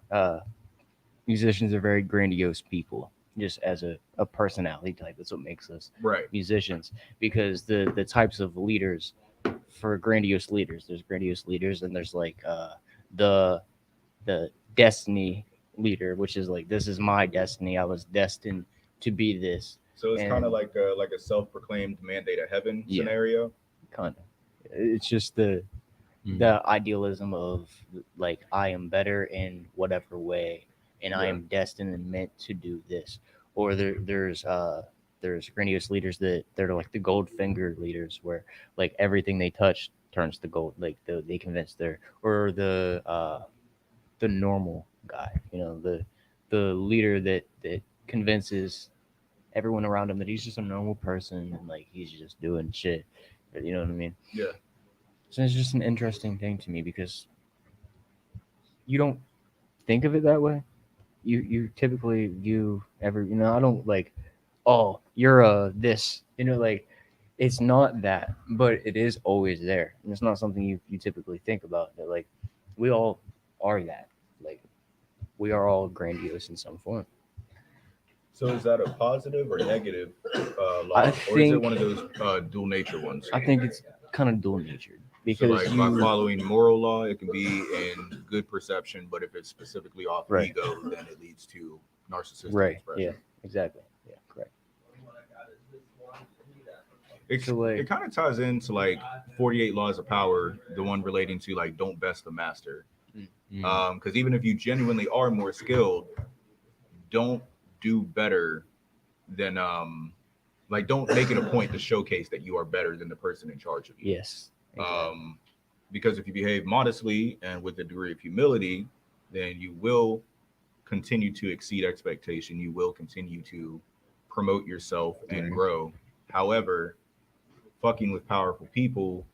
[SPEAKER 2] Musicians are very grandiose people, just as a personality type. That's what makes us musicians, because the types of leaders, for grandiose leaders, there's grandiose leaders, and there's like the destiny leader, which is like, this is my destiny. I was destined to be this.
[SPEAKER 4] So it's kind of like a self-proclaimed mandate of heaven scenario.
[SPEAKER 2] Kind of. It's just the idealism of like, I am better in whatever way, and I am destined and meant to do this. Or there's grandiose leaders that they're like the Goldfinger leaders, where like everything they touch turns to gold. Like they convince or the normal guy, the leader that convinces everyone around him that he's just a normal person and like he's just doing shit. You know what I mean?
[SPEAKER 4] Yeah.
[SPEAKER 2] So it's just an interesting thing to me, because you don't think of it that way. You typically view I don't like, oh, you're this, like, it's not that, but it is always there. And it's not something you typically think about, that like we all are that. Like, we are all grandiose in some form.
[SPEAKER 4] So is that a positive or negative law? Or is it one of those dual nature ones?
[SPEAKER 2] I think it's kind of dual natured. because
[SPEAKER 4] so like by following moral law, it can be in good perception, but if it's specifically off
[SPEAKER 2] Right.
[SPEAKER 4] ego, then it leads to narcissistic
[SPEAKER 2] right,
[SPEAKER 4] expression.
[SPEAKER 2] yeah, exactly, yeah, correct.
[SPEAKER 4] It, it kind of ties into like 48 laws of power, the one relating to like don't best the master. Because even if you genuinely are more skilled, don't do better than like don't make it a point to showcase that you are better than the person in charge of you.
[SPEAKER 2] Yes, exactly.
[SPEAKER 4] Because if you behave modestly and with a degree of humility, then you will continue to exceed expectation. You will continue to promote yourself and grow. However, fucking with powerful people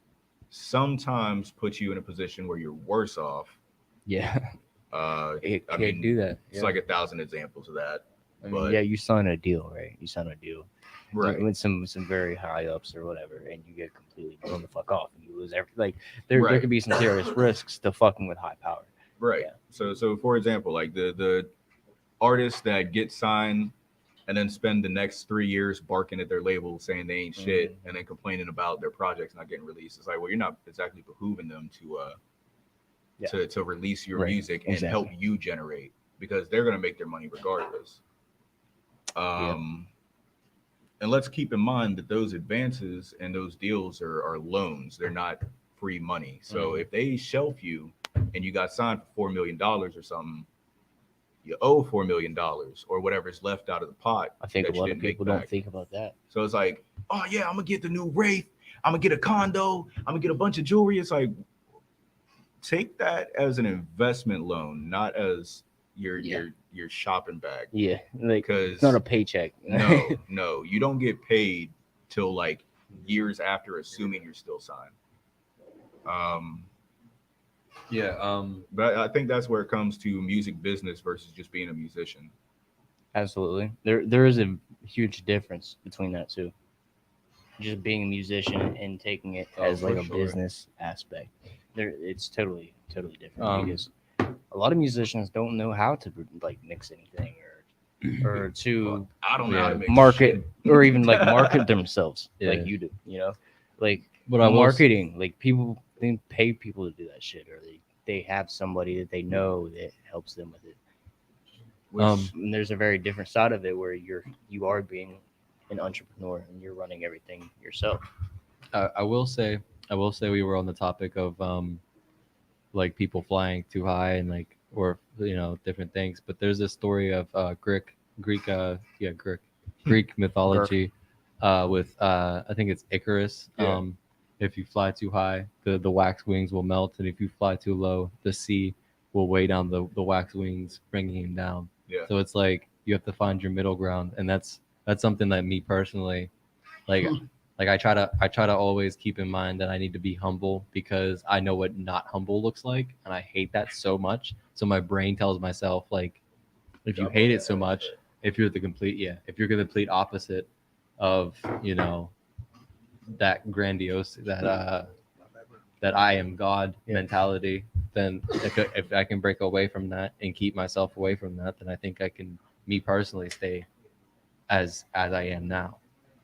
[SPEAKER 4] sometimes puts you in a position where you're worse off.
[SPEAKER 2] Yeah, it
[SPEAKER 4] I
[SPEAKER 2] can't
[SPEAKER 4] mean,
[SPEAKER 2] do that.
[SPEAKER 4] it's like 1,000 examples of that.
[SPEAKER 2] I mean,
[SPEAKER 4] but-
[SPEAKER 2] yeah, you sign a deal, right? You sign a deal
[SPEAKER 4] Right.
[SPEAKER 2] with some very high ups or whatever, and you get completely blown the fuck off, and you lose everything. Like there
[SPEAKER 4] Right.
[SPEAKER 2] could be some serious risks to fucking with high power.
[SPEAKER 4] Right.
[SPEAKER 2] Yeah.
[SPEAKER 4] So for example, like the artists that get signed and then spend the next 3 years barking at their label saying they ain't shit and then complaining about their projects not getting released. It's like, well, you're not exactly behooving them to release your
[SPEAKER 2] Right.
[SPEAKER 4] music and help
[SPEAKER 2] Exactly.
[SPEAKER 4] you generate, because they're gonna make their money regardless. And let's keep in mind that those advances and those deals are loans. They're not free money. So if they shelf you and you got signed for $4 million or something, you owe $4 million or whatever's left out of the pot.
[SPEAKER 2] I think a
[SPEAKER 4] that you
[SPEAKER 2] lot of
[SPEAKER 4] didn't make
[SPEAKER 2] people don't
[SPEAKER 4] back.
[SPEAKER 2] think about that.
[SPEAKER 4] So it's like, oh yeah, I'm gonna get the new Wraith. I'm gonna get a condo. I'm gonna get a bunch of jewelry. It's like, take that as an investment loan, not as your shopping bag.
[SPEAKER 2] Yeah, like
[SPEAKER 4] Because
[SPEAKER 2] it's not a paycheck.
[SPEAKER 4] no, you don't get paid till like years after, assuming you're still signed. But I think that's where it comes to music business versus just being a musician.
[SPEAKER 2] Absolutely. There is a huge difference between that too. Just being a musician and taking it as like
[SPEAKER 4] for
[SPEAKER 2] a
[SPEAKER 4] sure.
[SPEAKER 2] business aspect. It's totally different because a lot of musicians don't know how to like mix anything or to
[SPEAKER 4] I don't know how to make
[SPEAKER 2] market
[SPEAKER 4] shit.
[SPEAKER 2] or even like market themselves
[SPEAKER 1] Yeah.
[SPEAKER 2] like you do, you know? Like
[SPEAKER 1] But I will
[SPEAKER 2] marketing, like people they pay people to do that shit, or they have somebody that they know that helps them with it. And there's a very different side of it where you are being an entrepreneur and you're running everything yourself.
[SPEAKER 1] I will say we were on the topic of like people flying too high and like, or different things. But there's a story of Greek mythology with I think it's Icarus.
[SPEAKER 4] Yeah.
[SPEAKER 1] If you fly too high, the wax wings will melt, and if you fly too low, the sea will weigh down the wax wings, bringing him down.
[SPEAKER 4] Yeah.
[SPEAKER 1] So it's like you have to find your middle ground, and that's something that me personally, like I try to always keep in mind that I need to be humble, because I know what not humble looks like, and I hate that so much. So my brain tells myself, like, if you hate it so much, if you're the complete opposite of that grandiosity, that I am God mentality, then if I can break away from that and keep myself away from that, then I think I can, me personally, stay as I am now.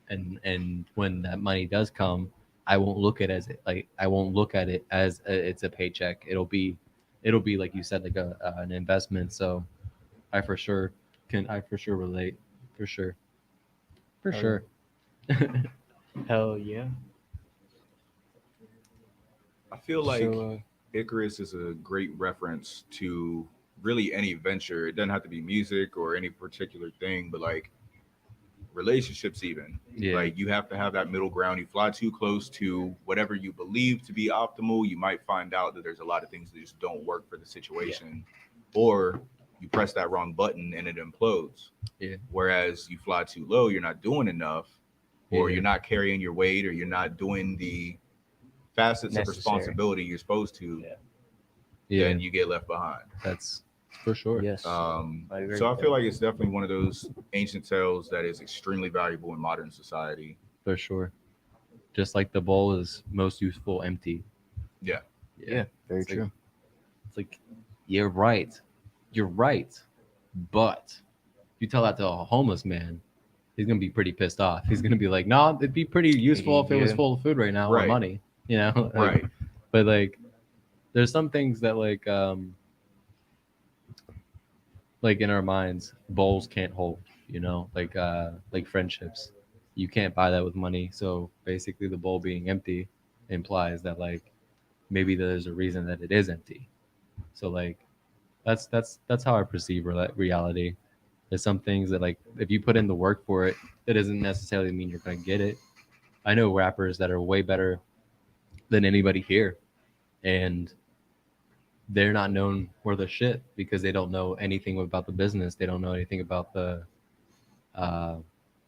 [SPEAKER 1] And when that money does come, I won't look at it as it's a paycheck. It'll be like you said, like an investment. So I for sure relate, for sure.
[SPEAKER 2] Hell yeah.
[SPEAKER 4] I feel like
[SPEAKER 2] So,
[SPEAKER 4] Icarus is a great reference to really any venture. It doesn't have to be music or any particular thing, but like relationships even.
[SPEAKER 1] Yeah.
[SPEAKER 4] Like you have to have that middle ground. You fly too close to whatever you believe to be optimal, you might find out that there's a lot of things that just don't work for the situation. Or you press that wrong button and it implodes.
[SPEAKER 1] Yeah.
[SPEAKER 4] Whereas you fly too low, you're not doing enough, or
[SPEAKER 1] Yeah.
[SPEAKER 4] you're not carrying your weight, or you're not doing the facets of
[SPEAKER 2] Necessary.
[SPEAKER 4] responsibility you're supposed to,
[SPEAKER 1] Yeah,
[SPEAKER 4] then you get left behind.
[SPEAKER 1] that's for sure.
[SPEAKER 2] yes. I agree
[SPEAKER 4] So I
[SPEAKER 2] with
[SPEAKER 4] feel
[SPEAKER 2] that.
[SPEAKER 4] like it's definitely one of those ancient tales that is extremely valuable in modern society.
[SPEAKER 1] For sure. Just like the bowl is most useful empty.
[SPEAKER 4] Yeah.
[SPEAKER 2] Yeah, very
[SPEAKER 1] It's like-
[SPEAKER 2] true.
[SPEAKER 1] It's like, you're right. But you tell that to a homeless man, he's gonna be pretty pissed off. He's gonna be like, "No, it'd be pretty useful if it was
[SPEAKER 2] Yeah.
[SPEAKER 1] full of food right now or
[SPEAKER 4] Right.
[SPEAKER 1] money." Like,
[SPEAKER 4] Right.
[SPEAKER 1] But like, there's some things that like in our minds, bowls can't hold. You know, like friendships, you can't buy that with money. So basically, the bowl being empty implies that like maybe there's a reason that it is empty. So like that's how I perceive reality. There's some things that like if you put in the work for it, that doesn't necessarily mean you're gonna get it. I know rappers that are way better than anybody here, and they're not known for the shit because they don't know anything about the business. They don't know anything about the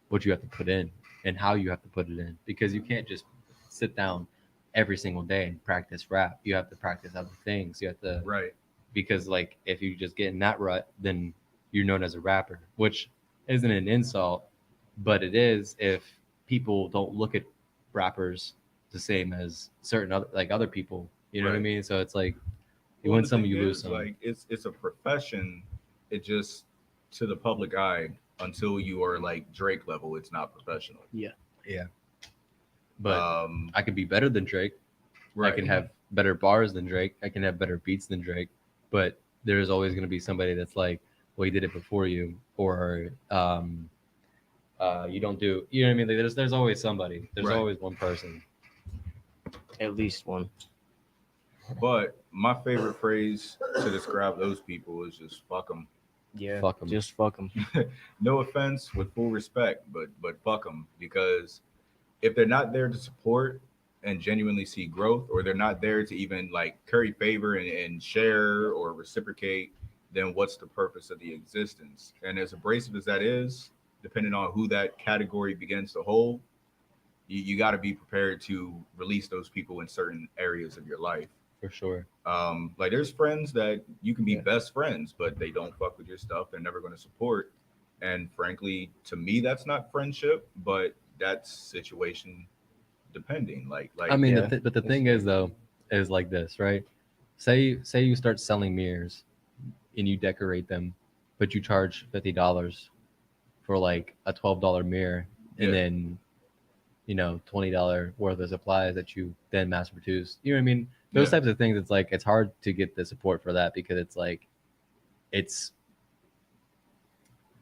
[SPEAKER 1] what you have to put in and how you have to put it in, because you can't just sit down every single day and practice rap. You have to practice other things. You have to
[SPEAKER 4] Right.
[SPEAKER 1] because like if you just get in that rut, then you're known as a rapper, which isn't an insult, but it is if people don't look at rappers the same as certain other people. You know what I
[SPEAKER 4] Right.
[SPEAKER 1] mean? So it's like you
[SPEAKER 4] Well,
[SPEAKER 1] win
[SPEAKER 4] the
[SPEAKER 1] some,
[SPEAKER 4] thing
[SPEAKER 1] you lose
[SPEAKER 4] is,
[SPEAKER 1] some.
[SPEAKER 4] like it's a profession. It just to the public eye until you are like Drake level, it's not professional.
[SPEAKER 1] Yeah. But I could be better than Drake.
[SPEAKER 4] right.
[SPEAKER 1] I can have better bars than Drake. I can have better beats than Drake. But there's always going to be somebody that's like, well, he did it before you, or you don't do. You know what I mean? Like, there's always somebody. There's
[SPEAKER 4] Right.
[SPEAKER 1] always one person.
[SPEAKER 2] At least one.
[SPEAKER 4] But my favorite phrase to describe those people is just fuck them.
[SPEAKER 2] Yeah.
[SPEAKER 1] Fuck 'em.
[SPEAKER 2] Just fuck them.
[SPEAKER 4] No offense, with full respect, but fuck them, because if they're not there to support and genuinely see growth, or they're not there to even like curry favor and share or reciprocate, then what's the purpose of the existence? And as abrasive as that is, depending on who that category begins to hold, you got to be prepared to release those people in certain areas of your life.
[SPEAKER 1] For sure.
[SPEAKER 4] Like there's friends that you can be
[SPEAKER 2] Yeah.
[SPEAKER 4] best friends, but they don't fuck with your stuff. They're never going to support. And frankly, to me, that's not friendship, but that's situation depending. Like
[SPEAKER 1] I mean,
[SPEAKER 2] Yeah.
[SPEAKER 1] but the thing is though, is like this, right? Say you start selling mirrors, and you decorate them, but you charge $50 for like a $12 mirror, and
[SPEAKER 4] Yeah.
[SPEAKER 1] then $20 worth of supplies that you then mass produce. You know what I mean? Those
[SPEAKER 4] Yeah.
[SPEAKER 1] types of things. It's like it's hard to get the support for that because it's like it's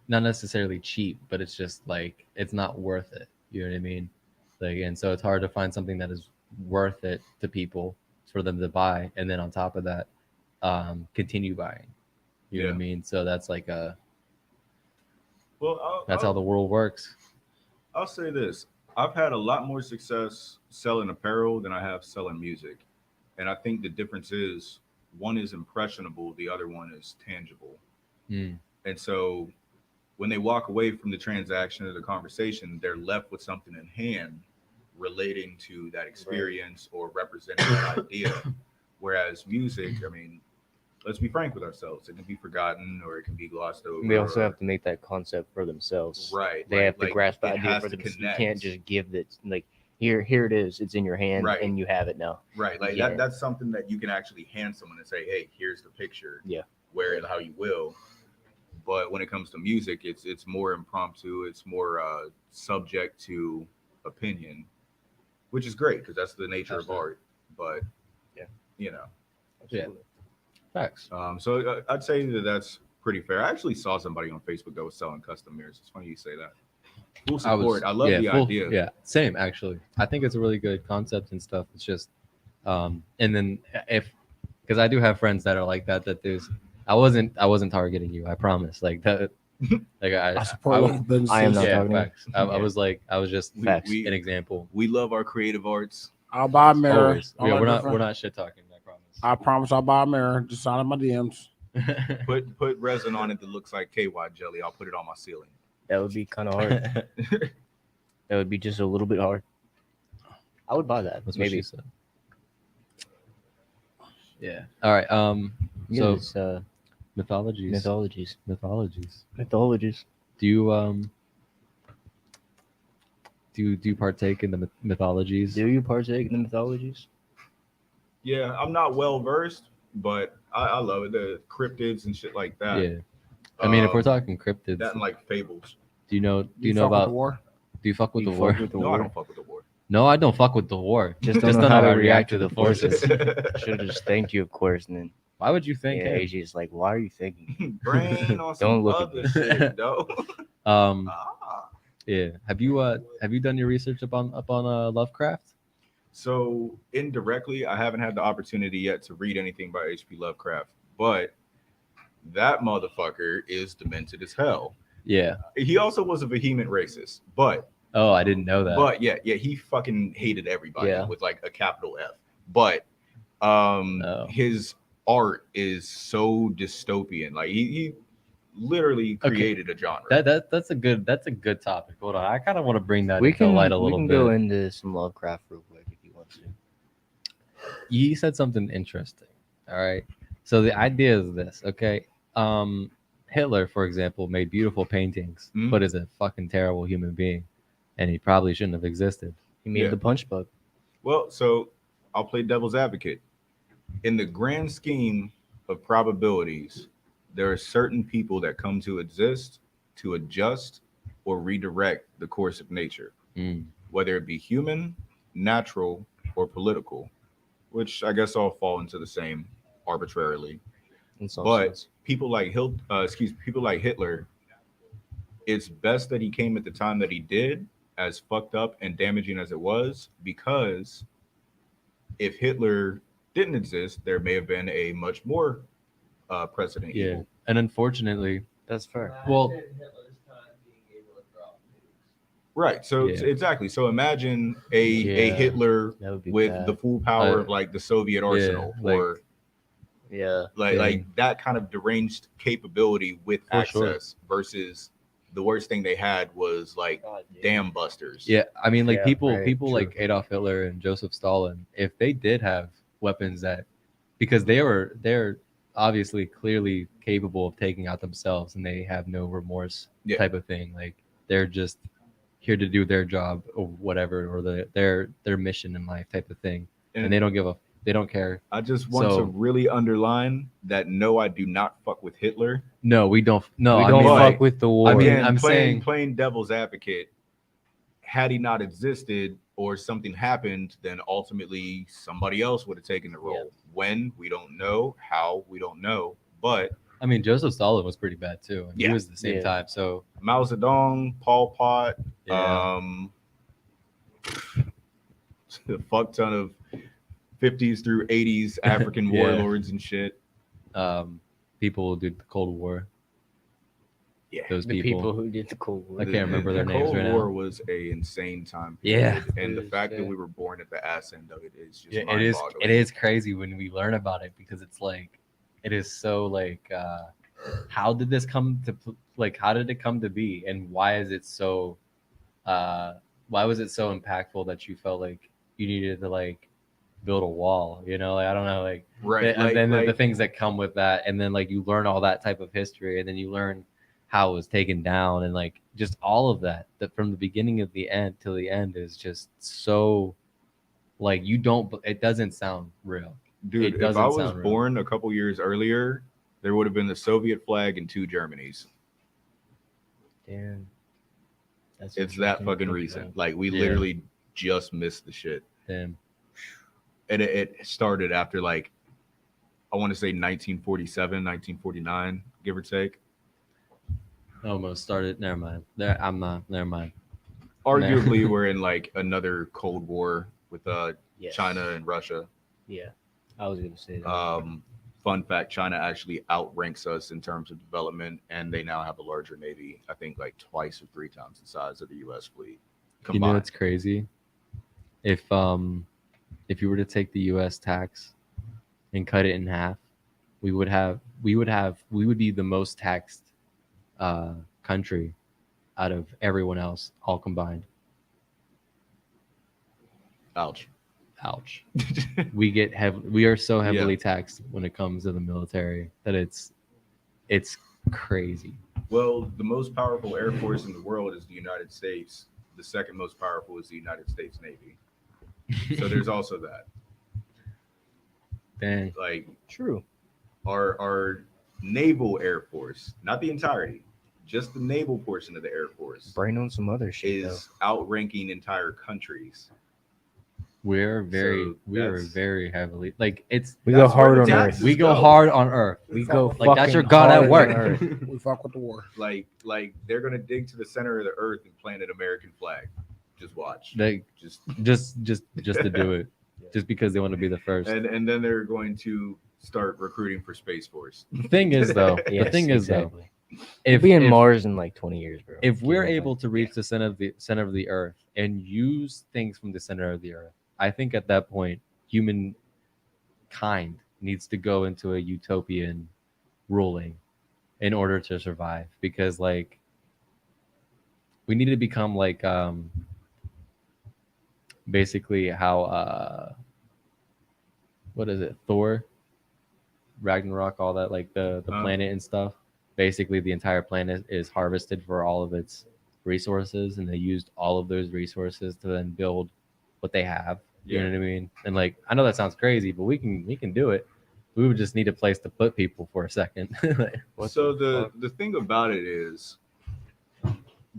[SPEAKER 1] not necessarily cheap, but it's just like it's not worth it. You know what I mean? Like, and so it's hard to find something that is worth it to people for them to buy, and then on top of that, continue buying. You know what I
[SPEAKER 4] Yeah.
[SPEAKER 1] mean? So that's like
[SPEAKER 4] well,
[SPEAKER 1] that's how the world works.
[SPEAKER 4] I'll say this. I've had a lot more success selling apparel than I have selling music. And I think the difference is one is impressionable, the other one is tangible.
[SPEAKER 1] Mm.
[SPEAKER 4] And so when they walk away from the transaction or the conversation, they're left with something in hand relating to that experience or representing that idea. Whereas music, I mean, let's be frank with ourselves. It can be forgotten or it can be glossed over.
[SPEAKER 2] They also
[SPEAKER 4] or-
[SPEAKER 2] have to make that concept for themselves.
[SPEAKER 4] right.
[SPEAKER 2] They
[SPEAKER 4] right,
[SPEAKER 2] have to
[SPEAKER 4] like,
[SPEAKER 2] grasp the
[SPEAKER 4] it
[SPEAKER 2] idea
[SPEAKER 4] has
[SPEAKER 2] for
[SPEAKER 4] to
[SPEAKER 2] themselves. You
[SPEAKER 4] connect.
[SPEAKER 2] can't just give it like here it is. It's in your hand
[SPEAKER 4] Right.
[SPEAKER 2] and you have it now.
[SPEAKER 4] Right, like
[SPEAKER 2] Yeah.
[SPEAKER 4] that's something that you can actually hand someone and say, "Hey, here's the picture.
[SPEAKER 2] Yeah.
[SPEAKER 4] Wear it how you will." But when it comes to music, it's more impromptu. It's more subject to opinion, which is great because that's the nature
[SPEAKER 1] Absolutely.
[SPEAKER 4] of art. But
[SPEAKER 2] Yeah.
[SPEAKER 4] you know,
[SPEAKER 1] Yeah. Facts.
[SPEAKER 4] so I'd say that that's pretty fair. I actually saw somebody on Facebook that was selling custom mirrors. It's funny you say that. Full support. I love the idea.
[SPEAKER 1] Yeah, same actually. I think it's a really good concept and stuff. It's just, and then because I do have friends that are like that. That there's, I wasn't targeting you. I promise. Like that. Like
[SPEAKER 3] I support
[SPEAKER 1] I
[SPEAKER 3] local businesses.
[SPEAKER 2] I am not
[SPEAKER 1] yeah,
[SPEAKER 2] talking to you.
[SPEAKER 1] facts. I was like, I was just
[SPEAKER 2] Facts.
[SPEAKER 4] We-
[SPEAKER 1] an example.
[SPEAKER 4] We love our creative arts.
[SPEAKER 3] I'll buy a mirror.
[SPEAKER 1] Always.
[SPEAKER 3] All
[SPEAKER 1] Yeah,
[SPEAKER 3] that
[SPEAKER 1] we're
[SPEAKER 3] different.
[SPEAKER 1] not shit talking. I promise.
[SPEAKER 3] I promise I'll buy a mirror. Just sign in my DMs.
[SPEAKER 4] Put resin on it that looks like KY jelly. I'll put it on my ceiling.
[SPEAKER 2] That would be kind of hard. That would be just a little bit hard. I would buy that.
[SPEAKER 1] That's what
[SPEAKER 2] maybe.
[SPEAKER 1] she said. Yeah. All right.
[SPEAKER 2] Yeah,
[SPEAKER 1] So
[SPEAKER 2] it's,
[SPEAKER 1] mythologies.
[SPEAKER 2] mythologies.
[SPEAKER 1] Do you do you partake in the mythologies?
[SPEAKER 2] Do you partake in the mythologies?
[SPEAKER 4] Yeah, I'm not well versed, but I love it. The cryptids and shit like that.
[SPEAKER 1] Yeah. I mean, if we're
[SPEAKER 4] Um,
[SPEAKER 1] talking cryptids,
[SPEAKER 4] that and like fables.
[SPEAKER 1] do you know
[SPEAKER 3] You
[SPEAKER 1] about
[SPEAKER 3] fuck with the war?
[SPEAKER 1] do you fuck with
[SPEAKER 2] You
[SPEAKER 1] the
[SPEAKER 2] fuck
[SPEAKER 1] war?
[SPEAKER 2] with the
[SPEAKER 4] No, I
[SPEAKER 2] war?
[SPEAKER 4] don't fuck with the war.
[SPEAKER 1] No, I don't fuck with the war.
[SPEAKER 2] Just don't know how to react to the forces. Should have just thanked you, of course, and then
[SPEAKER 1] Why would you think
[SPEAKER 2] yeah,
[SPEAKER 1] him?
[SPEAKER 2] AJ is like, why are you thinking?
[SPEAKER 4] Brain on some
[SPEAKER 2] Don't look at
[SPEAKER 4] other
[SPEAKER 2] me.
[SPEAKER 4] shit, though.
[SPEAKER 1] Yeah. Have you done your research upon Lovecraft?
[SPEAKER 4] So indirectly, I haven't had the opportunity yet to read anything by H.P. Lovecraft, but that motherfucker is demented as hell.
[SPEAKER 1] Yeah.
[SPEAKER 4] He also was a vehement racist, but
[SPEAKER 1] Oh, I didn't know that.
[SPEAKER 4] yeah, he fucking hated everybody
[SPEAKER 2] Yeah.
[SPEAKER 4] with like a capital F. But his art is so dystopian. Like he literally created a genre.
[SPEAKER 1] That's a good topic. Hold on, I kind of want to bring that
[SPEAKER 2] We
[SPEAKER 1] into
[SPEAKER 2] can
[SPEAKER 1] light a little bit.
[SPEAKER 2] go into some Lovecraft real quick if you want to.
[SPEAKER 1] You said something interesting. All right. So the idea is this, okay? Hitler, for example, made beautiful paintings,
[SPEAKER 4] Mhm.
[SPEAKER 1] but is a fucking terrible human being, and he probably shouldn't have existed.
[SPEAKER 2] He made
[SPEAKER 4] Yeah.
[SPEAKER 2] the punch bug.
[SPEAKER 4] Well, so I'll play devil's advocate. In the grand scheme of probabilities, there are certain people that come to exist to adjust or redirect the course of nature, whether it be human, natural, or political, which I guess all fall into the same arbitrarily.
[SPEAKER 2] In some
[SPEAKER 4] But
[SPEAKER 2] sense.
[SPEAKER 4] people like people like Hitler, it's best that he came at the time that he did, as fucked up and damaging as it was, because if Hitler didn't exist, there may have been a much more precedent
[SPEAKER 1] Yeah,
[SPEAKER 4] evil.
[SPEAKER 1] and unfortunately,
[SPEAKER 2] That's fair.
[SPEAKER 1] Well-
[SPEAKER 5] Imagine Hitler's time being able to drop nukes.
[SPEAKER 4] Right. So
[SPEAKER 1] Yeah.
[SPEAKER 4] exactly. So imagine a
[SPEAKER 2] Yeah,
[SPEAKER 4] Hitler
[SPEAKER 2] That would be
[SPEAKER 4] with
[SPEAKER 2] bad.
[SPEAKER 4] the full power
[SPEAKER 1] Uh,
[SPEAKER 4] of like the Soviet arsenal,
[SPEAKER 1] like-
[SPEAKER 4] or
[SPEAKER 2] Yeah.
[SPEAKER 4] like that kind of deranged capability with
[SPEAKER 1] For sure.
[SPEAKER 4] access versus the worst thing they had was like dam busters.
[SPEAKER 1] yeah, I mean, like
[SPEAKER 2] Yeah,
[SPEAKER 1] people
[SPEAKER 2] right, true.
[SPEAKER 1] like Adolf Hitler and Joseph Stalin, if they did have weapons that, because they're obviously clearly capable of taking out themselves, and they have no remorse
[SPEAKER 4] Yeah.
[SPEAKER 1] type of thing. Like they're just here to do their job or whatever, or their mission in life type of thing, and they don't care.
[SPEAKER 4] I just want
[SPEAKER 1] So-
[SPEAKER 4] to really underline that no, I do not fuck with Hitler.
[SPEAKER 1] No, we don't. No,
[SPEAKER 2] we
[SPEAKER 1] I
[SPEAKER 2] don't
[SPEAKER 1] mean,
[SPEAKER 2] fuck
[SPEAKER 1] like,
[SPEAKER 2] with the war.
[SPEAKER 1] I mean,
[SPEAKER 4] Again,
[SPEAKER 1] I'm saying-
[SPEAKER 4] playing devil's advocate. Had he not existed or something happened, then ultimately somebody else would have taken the role.
[SPEAKER 2] Yeah.
[SPEAKER 4] When, we don't know. How, we don't know. But
[SPEAKER 1] I mean, Joseph Stalin was pretty bad too. And
[SPEAKER 4] Yeah.
[SPEAKER 1] He was at the same
[SPEAKER 2] Yeah.
[SPEAKER 1] time. So
[SPEAKER 4] Mao Zedong, Pol Pot,
[SPEAKER 1] yeah,
[SPEAKER 4] a fuck ton of 50s through 80s African
[SPEAKER 1] Yeah.
[SPEAKER 4] warlords and shit.
[SPEAKER 1] People who did the Cold War.
[SPEAKER 4] Yeah.
[SPEAKER 1] Those
[SPEAKER 2] the people
[SPEAKER 1] people.
[SPEAKER 2] who did the Cold War.
[SPEAKER 1] I can't remember their
[SPEAKER 4] the
[SPEAKER 1] names
[SPEAKER 4] Cold
[SPEAKER 1] right now.
[SPEAKER 4] War was a insane time
[SPEAKER 1] Yeah.
[SPEAKER 4] period, and the
[SPEAKER 2] It
[SPEAKER 4] fact
[SPEAKER 2] was,
[SPEAKER 4] that
[SPEAKER 2] yeah.
[SPEAKER 4] we were born at the ass end of it is just
[SPEAKER 1] Yeah, it
[SPEAKER 4] mind-boggling.
[SPEAKER 1] is crazy when we learn about it, because it's like it is so like how did this come to like how did it come to be, and why is it so why was it so impactful that you felt like you needed to like build a wall, you know? Like I don't know, like
[SPEAKER 4] Right.
[SPEAKER 1] and then the things that come with that, and then like you learn all that type of history, and then you learn how it was taken down, and like just all of that from the beginning of the end till the end is just so like it doesn't sound real.
[SPEAKER 4] Dude,
[SPEAKER 1] it
[SPEAKER 4] if
[SPEAKER 1] doesn't
[SPEAKER 4] I was
[SPEAKER 1] sound real.
[SPEAKER 4] born a couple years earlier, there would have been the Soviet flag and 2 Germanys.
[SPEAKER 2] Damn. That's
[SPEAKER 4] It's that
[SPEAKER 2] interesting to
[SPEAKER 4] fucking
[SPEAKER 2] think
[SPEAKER 4] recent.
[SPEAKER 2] about.
[SPEAKER 4] Like we
[SPEAKER 1] Yeah.
[SPEAKER 4] literally just missed the shit.
[SPEAKER 1] Damn.
[SPEAKER 4] And it started after like I want to say 1947, 1949, give or take.
[SPEAKER 1] Almost started. Never mind. There, I'm not. Never mind.
[SPEAKER 4] Arguably, we're in like another Cold War with
[SPEAKER 2] Yes.
[SPEAKER 4] China and Russia.
[SPEAKER 2] Yeah. I was gonna say that.
[SPEAKER 4] Fun fact: China actually outranks us in terms of development, and they now have a larger navy. I think like twice or 3 times the size of the U.S. fleet
[SPEAKER 1] You know
[SPEAKER 4] combined.
[SPEAKER 1] what's crazy? If you were to take the U.S. tax and cut it in half, we would be the most taxed country out of everyone else, all combined.
[SPEAKER 4] Ouch.
[SPEAKER 1] Ouch. We are so heavily
[SPEAKER 4] Yeah.
[SPEAKER 1] taxed when it comes to the military that it's crazy.
[SPEAKER 4] Well, the most powerful air force in the world is the United States. The second most powerful is the United States Navy. So there's also that.
[SPEAKER 1] Dang.
[SPEAKER 4] Like
[SPEAKER 2] True.
[SPEAKER 4] our naval air force, not the entirety, just the naval portion of the air force
[SPEAKER 2] Brain on some other shit though.
[SPEAKER 4] is outranking entire countries
[SPEAKER 1] we are
[SPEAKER 4] that's-
[SPEAKER 1] very heavily like it's
[SPEAKER 2] We go
[SPEAKER 4] That's where
[SPEAKER 2] hard
[SPEAKER 4] the
[SPEAKER 2] on
[SPEAKER 4] taxes
[SPEAKER 2] Earth.
[SPEAKER 1] we go
[SPEAKER 4] go.
[SPEAKER 1] hard on Earth.
[SPEAKER 2] We go
[SPEAKER 1] Like that's your
[SPEAKER 2] fucking
[SPEAKER 1] God
[SPEAKER 2] hard
[SPEAKER 1] at work.
[SPEAKER 2] on Earth.
[SPEAKER 3] We fuck with the war.
[SPEAKER 4] like they're gonna dig to the center of the earth and plant an American flag. Just watch.
[SPEAKER 1] Like
[SPEAKER 4] Just
[SPEAKER 1] just to do it, just because they want to be the first.
[SPEAKER 4] and then they're going to start recruiting for Space Force.
[SPEAKER 1] The thing is though,
[SPEAKER 2] Yes,
[SPEAKER 1] the thing is though,
[SPEAKER 2] exactly. We'll
[SPEAKER 1] if
[SPEAKER 2] be in
[SPEAKER 1] if,
[SPEAKER 2] Mars in like 20 years, bro.
[SPEAKER 1] if we're
[SPEAKER 2] Can't
[SPEAKER 1] able to reach the center of the Earth and use things from the center of the Earth, I think at that point, humankind needs to go into a utopian ruling in order to survive. Because like we need to become like basically how what is it, Thor, Ragnarok, all that, like the planet and stuff. Basically, the entire planet is harvested for all of its resources, and they used all of those resources to then build what they have. You know what I mean? And like, I know that sounds crazy, but we can do it. We would just need a place to put people for a second.
[SPEAKER 4] So the thing about it is,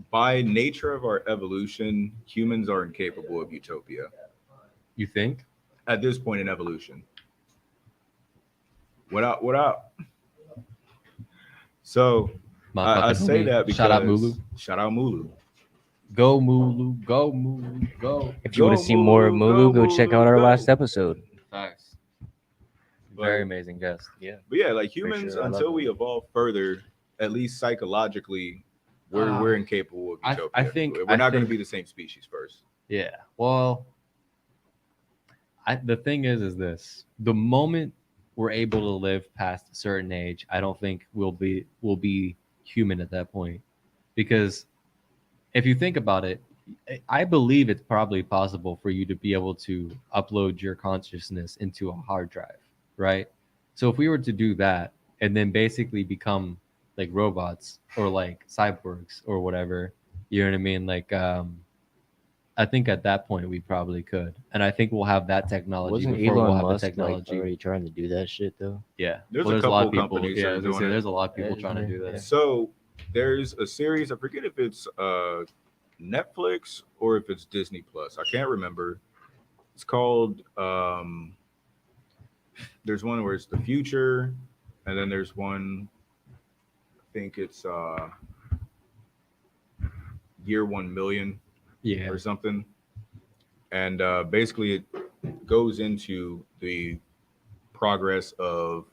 [SPEAKER 4] by nature of our evolution, humans are incapable of utopia
[SPEAKER 1] You think?
[SPEAKER 4] at this point in evolution. What up? So I
[SPEAKER 1] Motherfucker,
[SPEAKER 4] say
[SPEAKER 1] homie.
[SPEAKER 4] that because
[SPEAKER 1] Shout out Mulu.
[SPEAKER 4] Shout out Mulu.
[SPEAKER 1] Go Mulu. Go Mulu. Go.
[SPEAKER 2] If you want to see more of Mulu, go check out our last episode.
[SPEAKER 1] Facts.
[SPEAKER 4] But-
[SPEAKER 1] Very amazing guest.
[SPEAKER 2] Yeah.
[SPEAKER 4] But yeah, like humans,
[SPEAKER 2] sure, I love
[SPEAKER 4] until
[SPEAKER 2] it.
[SPEAKER 4] we evolve further, at least psychologically, we're incapable of
[SPEAKER 1] I
[SPEAKER 4] utopia.
[SPEAKER 1] think-
[SPEAKER 4] we're
[SPEAKER 1] I
[SPEAKER 4] not going to
[SPEAKER 1] think-
[SPEAKER 4] be the same species first.
[SPEAKER 1] Yeah. Well, the thing is this: the moment we're able to live past a certain age, I don't think we'll be human at that point. Because if you think about it, I believe it's probably possible for you to be able to upload your consciousness into a hard drive, right? So if we were to do that and then basically become like robots or like cyborgs or whatever, you know what I mean? Like, I think at that point we probably could, and I think we'll have that technology
[SPEAKER 2] Wasn't
[SPEAKER 1] before
[SPEAKER 2] Elon
[SPEAKER 1] we'll have
[SPEAKER 2] Musk
[SPEAKER 1] the
[SPEAKER 2] like
[SPEAKER 1] technology.
[SPEAKER 2] already trying to do that shit though?
[SPEAKER 1] Yeah,
[SPEAKER 4] There's
[SPEAKER 1] well,
[SPEAKER 4] a
[SPEAKER 1] there's a lot of
[SPEAKER 4] couple
[SPEAKER 1] people.
[SPEAKER 4] companies that
[SPEAKER 1] Yeah,
[SPEAKER 4] are
[SPEAKER 1] I was gonna say,
[SPEAKER 4] doing it.
[SPEAKER 1] there's a lot of people
[SPEAKER 2] Yeah,
[SPEAKER 1] trying to do
[SPEAKER 2] yeah.
[SPEAKER 1] that.
[SPEAKER 4] So there's a series. I forget if it's Netflix or if it's Disney Plus. I can't remember. It's called. There's one where it's the future, and then there's one. I think it's Year 1,000,000
[SPEAKER 1] Yeah,
[SPEAKER 4] or something. And basically, it goes into the progress of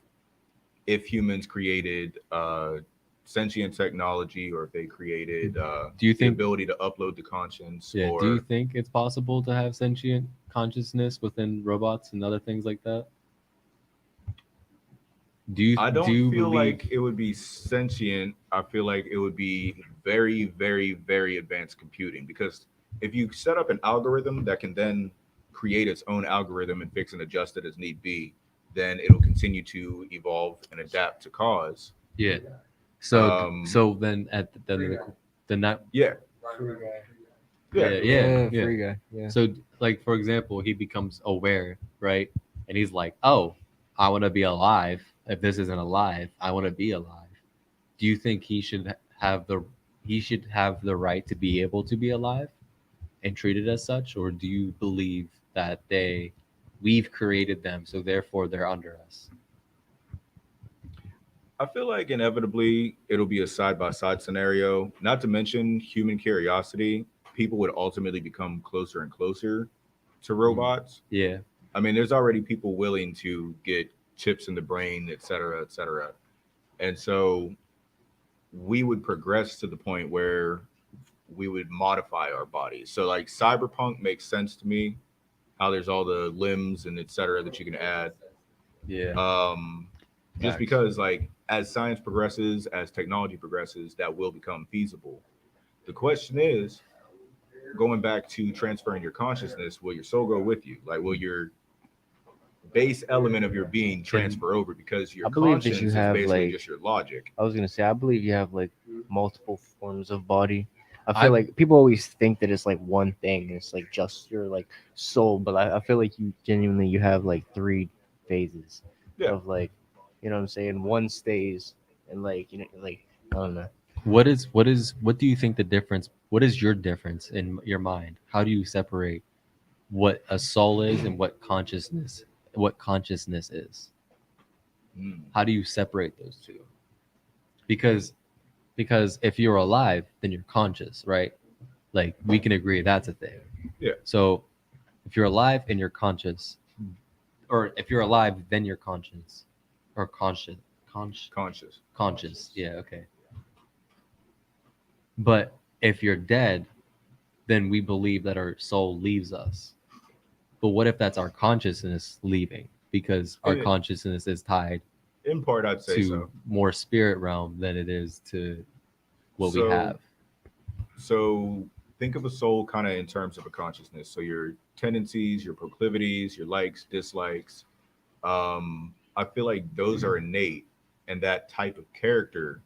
[SPEAKER 4] if humans created sentient technology, or if they created
[SPEAKER 1] do you
[SPEAKER 4] the
[SPEAKER 1] think?
[SPEAKER 4] ability to upload the conscience.
[SPEAKER 1] Yeah,
[SPEAKER 4] or
[SPEAKER 1] do you think it's possible to have sentient consciousness within robots and other things like that? Do you?
[SPEAKER 4] I don't
[SPEAKER 1] do you
[SPEAKER 4] feel
[SPEAKER 1] believe,
[SPEAKER 4] like it would be sentient. I feel like it would be very, very, very advanced computing, because if you set up an algorithm that can then create its own algorithm and fix and adjust it as need be, then it'll continue to evolve and adapt to cause.
[SPEAKER 1] Yeah. So
[SPEAKER 4] Um,
[SPEAKER 1] then at the not
[SPEAKER 4] Yeah.
[SPEAKER 1] yeah.
[SPEAKER 2] Free guy. Yeah.
[SPEAKER 1] So, like, for example, he becomes aware, right? And he's like, oh, I want to be alive. If this isn't alive, I want to be alive. Do you think he should have the right to be able to be alive and treated as such? Or do you believe that we've created them, so therefore they're under us?
[SPEAKER 4] I feel like inevitably it'll be a side-by-side scenario. Not to mention human curiosity. People would ultimately become closer and closer to robots.
[SPEAKER 1] Yeah.
[SPEAKER 4] I mean, there's already people willing to get chips in the brain, et cetera, et cetera. And so we would progress to the point where we would modify our bodies. So like cyberpunk makes sense to me, how there's all the limbs and et cetera that you can add.
[SPEAKER 1] Yeah.
[SPEAKER 4] Just
[SPEAKER 1] Facts.
[SPEAKER 4] because like as science progresses, as technology progresses, that will become feasible. The question is, going back to transferring your consciousness, will your soul go with you? Like, will your base element of your being transfer over? Because your
[SPEAKER 2] I believe that
[SPEAKER 4] conscience
[SPEAKER 2] you
[SPEAKER 4] is
[SPEAKER 2] have,
[SPEAKER 4] basically
[SPEAKER 2] like-
[SPEAKER 4] just your logic.
[SPEAKER 2] I was gonna say I believe you have like multiple forms of body. I
[SPEAKER 1] I-
[SPEAKER 2] feel like people always think that it's like one thing. It's like just your like soul, but I feel like you genuinely you have like 3 phases
[SPEAKER 4] Yeah.
[SPEAKER 2] of like, you know what I'm saying? One stays and like, you know, like I don't know.
[SPEAKER 1] What do you think the difference? What is your difference in your mind? How do you separate what a soul is and what consciousness is.
[SPEAKER 4] Mm.
[SPEAKER 1] How do you separate those two? Because if you're alive, then you're conscious, right? Like we can agree that's a thing.
[SPEAKER 4] Yeah.
[SPEAKER 1] So if you're alive and you're conscious, or if you're alive, then you're conscious, or conscious. Yeah, okay. But if you're dead, then we believe that our soul leaves us. But what if that's our consciousness leaving? Because our
[SPEAKER 4] Yeah.
[SPEAKER 1] consciousness is tied
[SPEAKER 4] In part, I'd say
[SPEAKER 1] to
[SPEAKER 4] so.
[SPEAKER 1] more spirit realm than it is to what we
[SPEAKER 4] So-
[SPEAKER 1] have.
[SPEAKER 4] So think of a soul kind of in terms of a consciousness. So your tendencies, your proclivities, your likes, dislikes. I feel like those are innate, and that type of character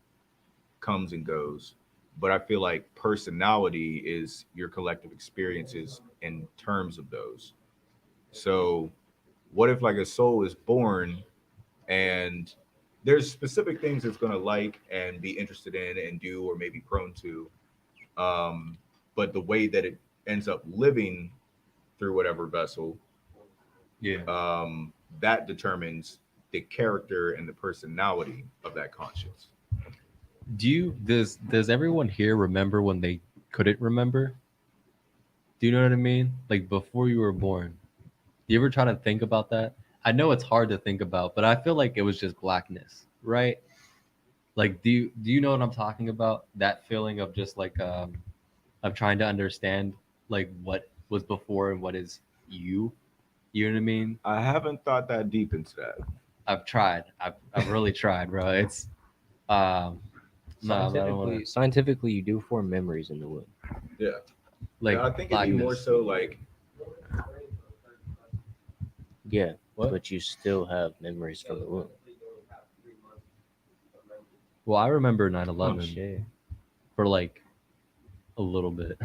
[SPEAKER 4] comes and goes. But I feel like personality is your collective experiences in terms of those. So what if like a soul is born and there's specific things it's going to like and be interested in and do or maybe prone to, but the way that it ends up living through whatever vessel,
[SPEAKER 1] Yeah.
[SPEAKER 4] that determines the character and the personality of that conscience.
[SPEAKER 1] Does everyone here remember when they couldn't remember? Do you know what I mean? Like before you were born. Do you ever try to think about that? I know it's hard to think about, but I feel like it was just blackness, right? Like do you know what I'm talking about? That feeling of just like of trying to understand like what was before and what is you. You know what I mean?
[SPEAKER 4] I haven't thought that deep into that.
[SPEAKER 1] I've tried. I've really tried, bro. It's no, I don't wanna,
[SPEAKER 2] Scientifically, you do form memories in the womb.
[SPEAKER 4] Yeah.
[SPEAKER 1] like
[SPEAKER 4] I think it'd be more
[SPEAKER 1] blackness.
[SPEAKER 4] so like,
[SPEAKER 2] Yeah,
[SPEAKER 1] What?
[SPEAKER 2] but you still have memories from the womb.
[SPEAKER 1] Well, I remember
[SPEAKER 2] Oh
[SPEAKER 1] 9/11
[SPEAKER 2] shit!
[SPEAKER 1] for like a little bit.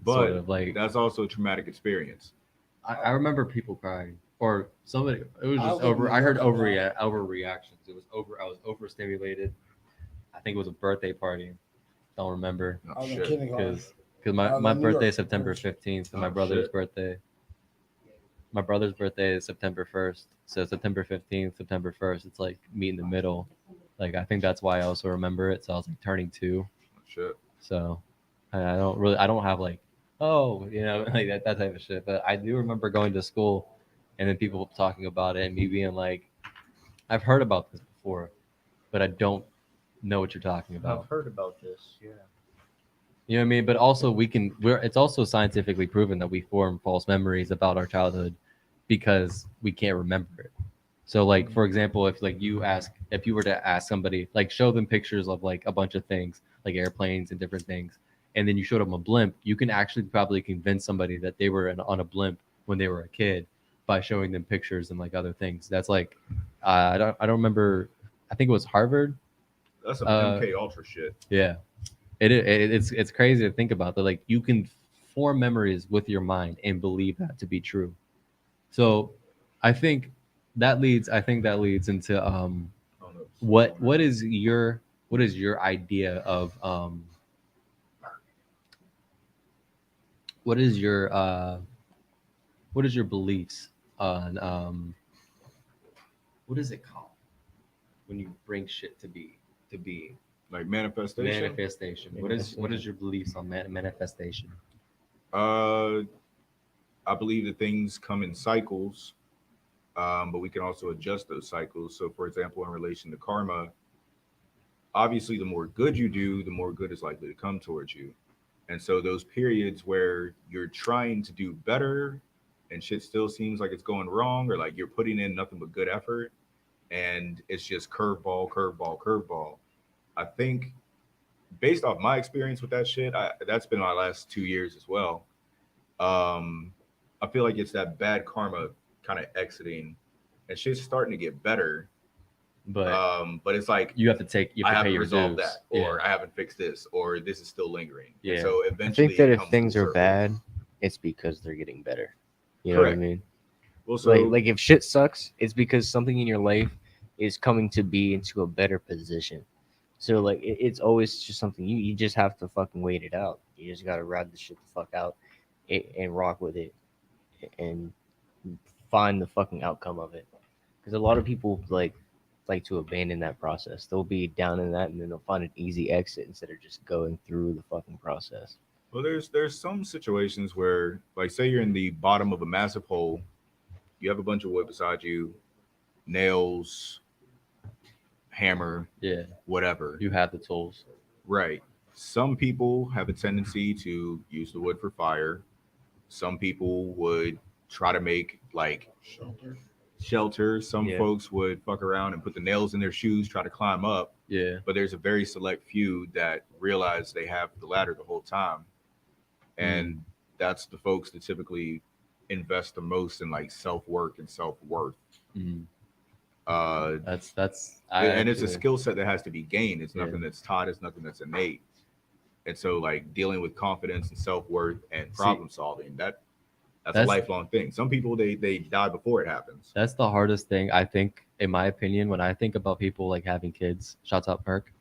[SPEAKER 4] but
[SPEAKER 1] sort of like
[SPEAKER 4] that's also a traumatic experience.
[SPEAKER 1] I remember people crying or somebody. It was
[SPEAKER 3] I
[SPEAKER 1] just
[SPEAKER 3] wouldn't
[SPEAKER 1] over. I heard
[SPEAKER 3] remember
[SPEAKER 1] overreactions. It was over. I was overstimulated. I think it was a birthday party. Don't remember
[SPEAKER 4] No,
[SPEAKER 3] I was in
[SPEAKER 4] shit.
[SPEAKER 3] kindergarten.
[SPEAKER 1] because
[SPEAKER 3] I was
[SPEAKER 1] my
[SPEAKER 3] in New York
[SPEAKER 1] birthday is September
[SPEAKER 3] first.
[SPEAKER 1] 15th and my
[SPEAKER 4] Oh,
[SPEAKER 1] brother's
[SPEAKER 4] shit.
[SPEAKER 1] birthday. My brother's birthday is September 1st. So September 15th, September 1st. It's like meet in the middle. Like I think that's why I also remember it. So I was like turning 2.
[SPEAKER 4] Oh, shit.
[SPEAKER 1] So I don't have like, oh, you know, like that type of shit. But I do remember going to school and then people talking about it and me being like, I've heard about this before, but I don't know what you're talking about.
[SPEAKER 2] heard about this. Yeah.
[SPEAKER 1] You know what I mean? But also it's also scientifically proven that we form false memories about our childhood because we can't remember it. So like for example, if you were to ask somebody, like show them pictures of like a bunch of things, like airplanes and different things, and then you showed them a blimp, you can actually probably convince somebody that they were on a blimp when they were a kid by showing them pictures and like other things. That's like I don't remember. I think it was Harvard.
[SPEAKER 4] That's some MK Ultra shit.
[SPEAKER 1] Yeah, it's crazy to think about that. Like you can form memories with your mind and believe that to be true. So I think that leads into
[SPEAKER 4] I don't know.
[SPEAKER 1] what is your idea of what is your beliefs on what is it called when you bring shit to be
[SPEAKER 4] Like manifestation.
[SPEAKER 1] manifestation? What is your beliefs on manifestation?
[SPEAKER 4] I believe that things come in cycles, but we can also adjust those cycles. So, for example, in relation to karma, obviously, the more good you do, the more good is likely to come towards you. And so, those periods where you're trying to do better and shit still seems like it's going wrong, or like you're putting in nothing but good effort, and it's just curveball, curveball, curveball. I think, based off my experience with that shit, that's been my last 2 years as well. I feel like it's that bad karma kind of exiting, and shit's starting to get better.
[SPEAKER 1] But
[SPEAKER 4] But it's like
[SPEAKER 1] you have to
[SPEAKER 4] I
[SPEAKER 1] pay
[SPEAKER 4] haven't
[SPEAKER 1] your
[SPEAKER 4] resolved
[SPEAKER 1] dues.
[SPEAKER 4] that, or I haven't fixed this, or this is still lingering. And
[SPEAKER 1] Yeah.
[SPEAKER 4] so
[SPEAKER 2] I
[SPEAKER 4] eventually,
[SPEAKER 2] think that
[SPEAKER 4] it
[SPEAKER 2] if
[SPEAKER 4] comes
[SPEAKER 2] things
[SPEAKER 4] full
[SPEAKER 2] are
[SPEAKER 4] circle.
[SPEAKER 2] bad, it's because they're getting better. You know
[SPEAKER 4] Correct.
[SPEAKER 2] what I mean?
[SPEAKER 4] Well, so
[SPEAKER 2] Like if shit sucks, it's because something in your life is coming to be into a better position. So like it's always just something you just have to fucking wait it out. You just gotta ride the shit the fuck out and rock with it. and find the fucking outcome of it. Because a lot of people like to abandon that process. They'll be down in that, and then they'll find an easy exit instead of just going through the fucking process.
[SPEAKER 4] Well, there's some situations where, like, say you're in the bottom of a massive hole, you have a bunch of wood beside you, nails, hammer,
[SPEAKER 1] Yeah,
[SPEAKER 4] whatever.
[SPEAKER 1] you have the tools.
[SPEAKER 4] Right. Some people have a tendency to use the wood for fire. Some people would try to make like shelter. Some
[SPEAKER 2] Yeah.
[SPEAKER 4] folks would fuck around and put the nails in their shoes, try to climb up.
[SPEAKER 1] Yeah,
[SPEAKER 4] But there's a very select few that realize they have the ladder the whole time. And that's the folks that typically invest the most in like self-work and self-worth.
[SPEAKER 1] Mhm.
[SPEAKER 4] Uh,
[SPEAKER 1] that's
[SPEAKER 4] and it's a
[SPEAKER 1] actually-
[SPEAKER 4] skill set that has to be gained. It's
[SPEAKER 1] Yeah.
[SPEAKER 4] nothing that's taught. It's nothing that's innate. And so, like, dealing with confidence and self-worth and problem solving, that's a
[SPEAKER 1] That's-
[SPEAKER 4] lifelong thing. Some people they die before it happens.
[SPEAKER 1] That's the hardest thing, I think, in my opinion, when I think about people like having kids. Shouts out Perk.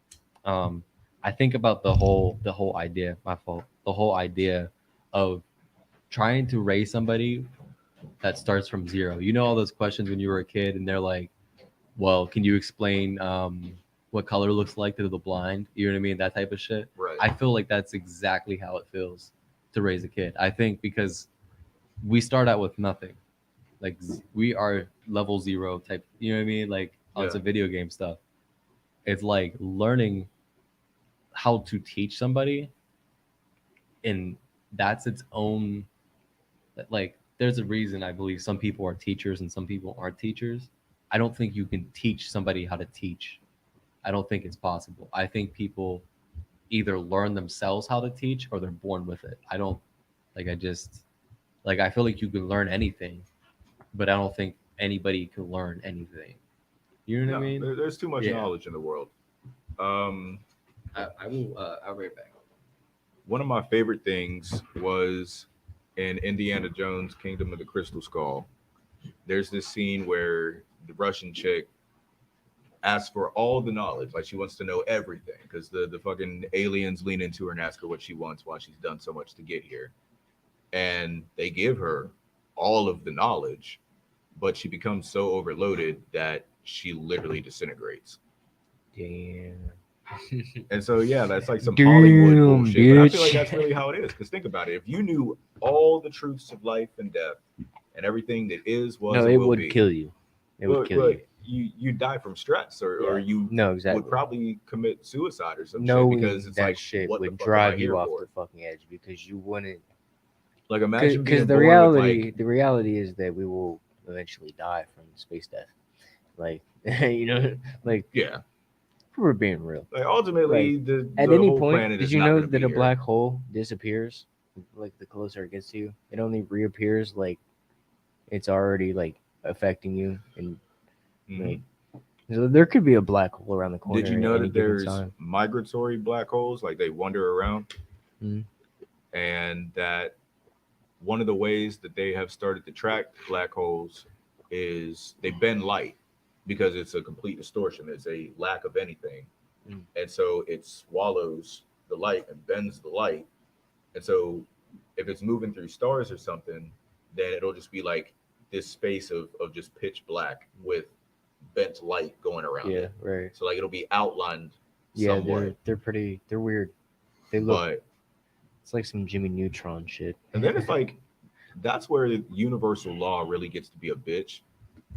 [SPEAKER 1] I think about the whole idea. My fault. The whole idea of trying to raise somebody that starts from zero. You know all those questions when you were a kid, and they're like, "Well, can you explain what color looks like to the blind?" You know what I mean? That type of shit.
[SPEAKER 4] Right.
[SPEAKER 1] I feel like that's exactly how it feels to raise a kid. I think because we start out with nothing. Like we are level zero type, you know what I mean? Like on
[SPEAKER 4] Yeah.
[SPEAKER 1] some video game stuff. It's like learning how to teach somebody, and that's its own, like there's a reason I believe some people are teachers and some people aren't teachers. I don't think you can teach somebody how to teach. I don't think it's possible. I think people either learn themselves how to teach or they're born with it. I don't like I feel like you can learn anything, but I don't think anybody can learn anything. You know what I
[SPEAKER 4] No,
[SPEAKER 1] mean?
[SPEAKER 4] there's too much
[SPEAKER 1] Yeah.
[SPEAKER 4] knowledge in the world.
[SPEAKER 1] I will. I'll be right back.
[SPEAKER 4] One of my favorite things was in Indiana Jones' Kingdom of the Crystal Skull. There's this scene where the Russian chick asks for all the knowledge, like she wants to know everything, because the fucking aliens lean into her and ask her what she wants while she's done so much to get here. And they give her all of the knowledge, but she becomes so overloaded that she literally disintegrates.
[SPEAKER 2] Damn.
[SPEAKER 4] And so, yeah, that's like some
[SPEAKER 2] Damn,
[SPEAKER 4] Hollywood bullshit. But I feel
[SPEAKER 2] bitch.
[SPEAKER 4] like that's really how it is. Because think about it. If you knew all the truths of life and death and everything that is, was,
[SPEAKER 2] No,
[SPEAKER 4] and
[SPEAKER 2] it
[SPEAKER 4] will
[SPEAKER 2] would
[SPEAKER 4] be,
[SPEAKER 2] kill you. It would kill you.
[SPEAKER 4] you die from stress, or you
[SPEAKER 2] No, exactly.
[SPEAKER 4] would probably commit suicide or something.
[SPEAKER 2] Knowing
[SPEAKER 4] Because it's
[SPEAKER 2] that
[SPEAKER 4] like,
[SPEAKER 2] shit
[SPEAKER 4] what the
[SPEAKER 2] would
[SPEAKER 4] fuck am I
[SPEAKER 2] drive
[SPEAKER 4] here
[SPEAKER 2] you off
[SPEAKER 4] for?
[SPEAKER 2] the fucking edge because you wouldn't.
[SPEAKER 4] Like, imagine
[SPEAKER 2] Because
[SPEAKER 4] being
[SPEAKER 2] the
[SPEAKER 4] born
[SPEAKER 2] reality,
[SPEAKER 4] with,
[SPEAKER 2] the reality is that we will eventually die from space death. Like, you know, like
[SPEAKER 4] yeah,
[SPEAKER 2] we're being real.
[SPEAKER 4] like ultimately, the
[SPEAKER 2] At
[SPEAKER 4] the
[SPEAKER 2] any
[SPEAKER 4] whole
[SPEAKER 2] point,
[SPEAKER 4] planet
[SPEAKER 2] did
[SPEAKER 4] is
[SPEAKER 2] you
[SPEAKER 4] not
[SPEAKER 2] know
[SPEAKER 4] gonna
[SPEAKER 2] that
[SPEAKER 4] be
[SPEAKER 2] a
[SPEAKER 4] here.
[SPEAKER 2] black hole disappears? Like the closer it gets to you, it only reappears like it's already like affecting you, and
[SPEAKER 4] Mhm.
[SPEAKER 2] like so there could be a black hole around the corner.
[SPEAKER 4] Did you
[SPEAKER 2] at
[SPEAKER 4] know
[SPEAKER 2] any
[SPEAKER 4] that
[SPEAKER 2] given
[SPEAKER 4] there's
[SPEAKER 2] time.
[SPEAKER 4] migratory black holes? Like they wander around,
[SPEAKER 2] Mhm.
[SPEAKER 4] and that one of the ways that they have started to track black holes is they bend light because it's a complete distortion. It's a lack of anything, and so it swallows the light and bends the light. And so if it's moving through stars or something, then it'll just be like this space of just pitch black with bent light going around
[SPEAKER 2] Yeah,
[SPEAKER 4] it.
[SPEAKER 2] right.
[SPEAKER 4] So like it'll be outlined
[SPEAKER 2] Yeah,
[SPEAKER 4] somewhat.
[SPEAKER 2] they're weird. They look.
[SPEAKER 4] But
[SPEAKER 2] It's like some Jimmy Neutron shit.
[SPEAKER 4] and then it's like that's where the universal law really gets to be a bitch,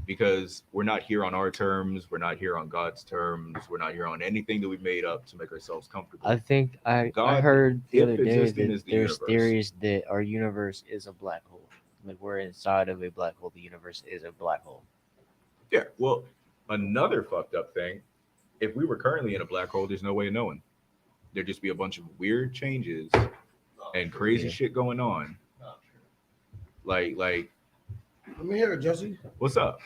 [SPEAKER 4] because we're not here on our terms, we're not here on God's terms, we're not here on anything that we've made up to make ourselves comfortable.
[SPEAKER 2] I think I
[SPEAKER 4] God,
[SPEAKER 2] heard the
[SPEAKER 4] if
[SPEAKER 2] other day
[SPEAKER 4] existing,
[SPEAKER 2] that
[SPEAKER 4] is the
[SPEAKER 2] there's
[SPEAKER 4] universe.
[SPEAKER 2] theories that our universe is a black hole. Like we're inside of a black hole. The universe is a black hole.
[SPEAKER 4] Yeah. Well, another fucked up thing, if we were currently in a black hole, there's no way of knowing. There'd just be a bunch of weird changes and crazy
[SPEAKER 2] Yeah.
[SPEAKER 4] shit going on. Like,
[SPEAKER 3] Let me hear it, Jesse.
[SPEAKER 4] what's up?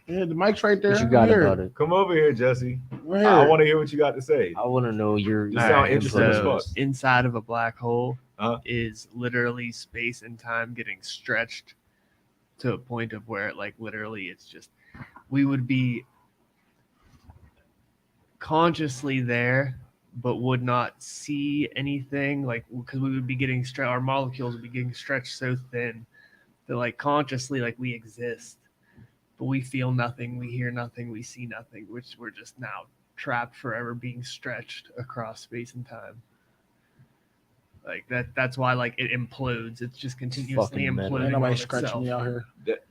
[SPEAKER 3] Yeah, the mic's right there.
[SPEAKER 2] What you got
[SPEAKER 3] We're
[SPEAKER 2] about
[SPEAKER 3] here.
[SPEAKER 2] it?
[SPEAKER 4] Come over here, Jesse.
[SPEAKER 3] We're here.
[SPEAKER 4] I want to hear what you got to say.
[SPEAKER 2] I want to know your.
[SPEAKER 4] You sound interesting as
[SPEAKER 8] So
[SPEAKER 4] fuck.
[SPEAKER 8] inside of a black hole
[SPEAKER 4] Huh?
[SPEAKER 8] is literally space and time getting stretched to a point of where, like, literally, it's just we would be consciously there, but would not see anything, like because we would be getting our molecules would be getting stretched so thin that like consciously like we exist, but we feel nothing, we hear nothing, we see nothing, which we're just now trapped forever being stretched across space and time. Like that's why like it implodes. It's just continuously
[SPEAKER 1] Fucking metal.
[SPEAKER 8] imploding.
[SPEAKER 3] Ain't nobody
[SPEAKER 8] on
[SPEAKER 3] scratching
[SPEAKER 8] itself.
[SPEAKER 3] me out here.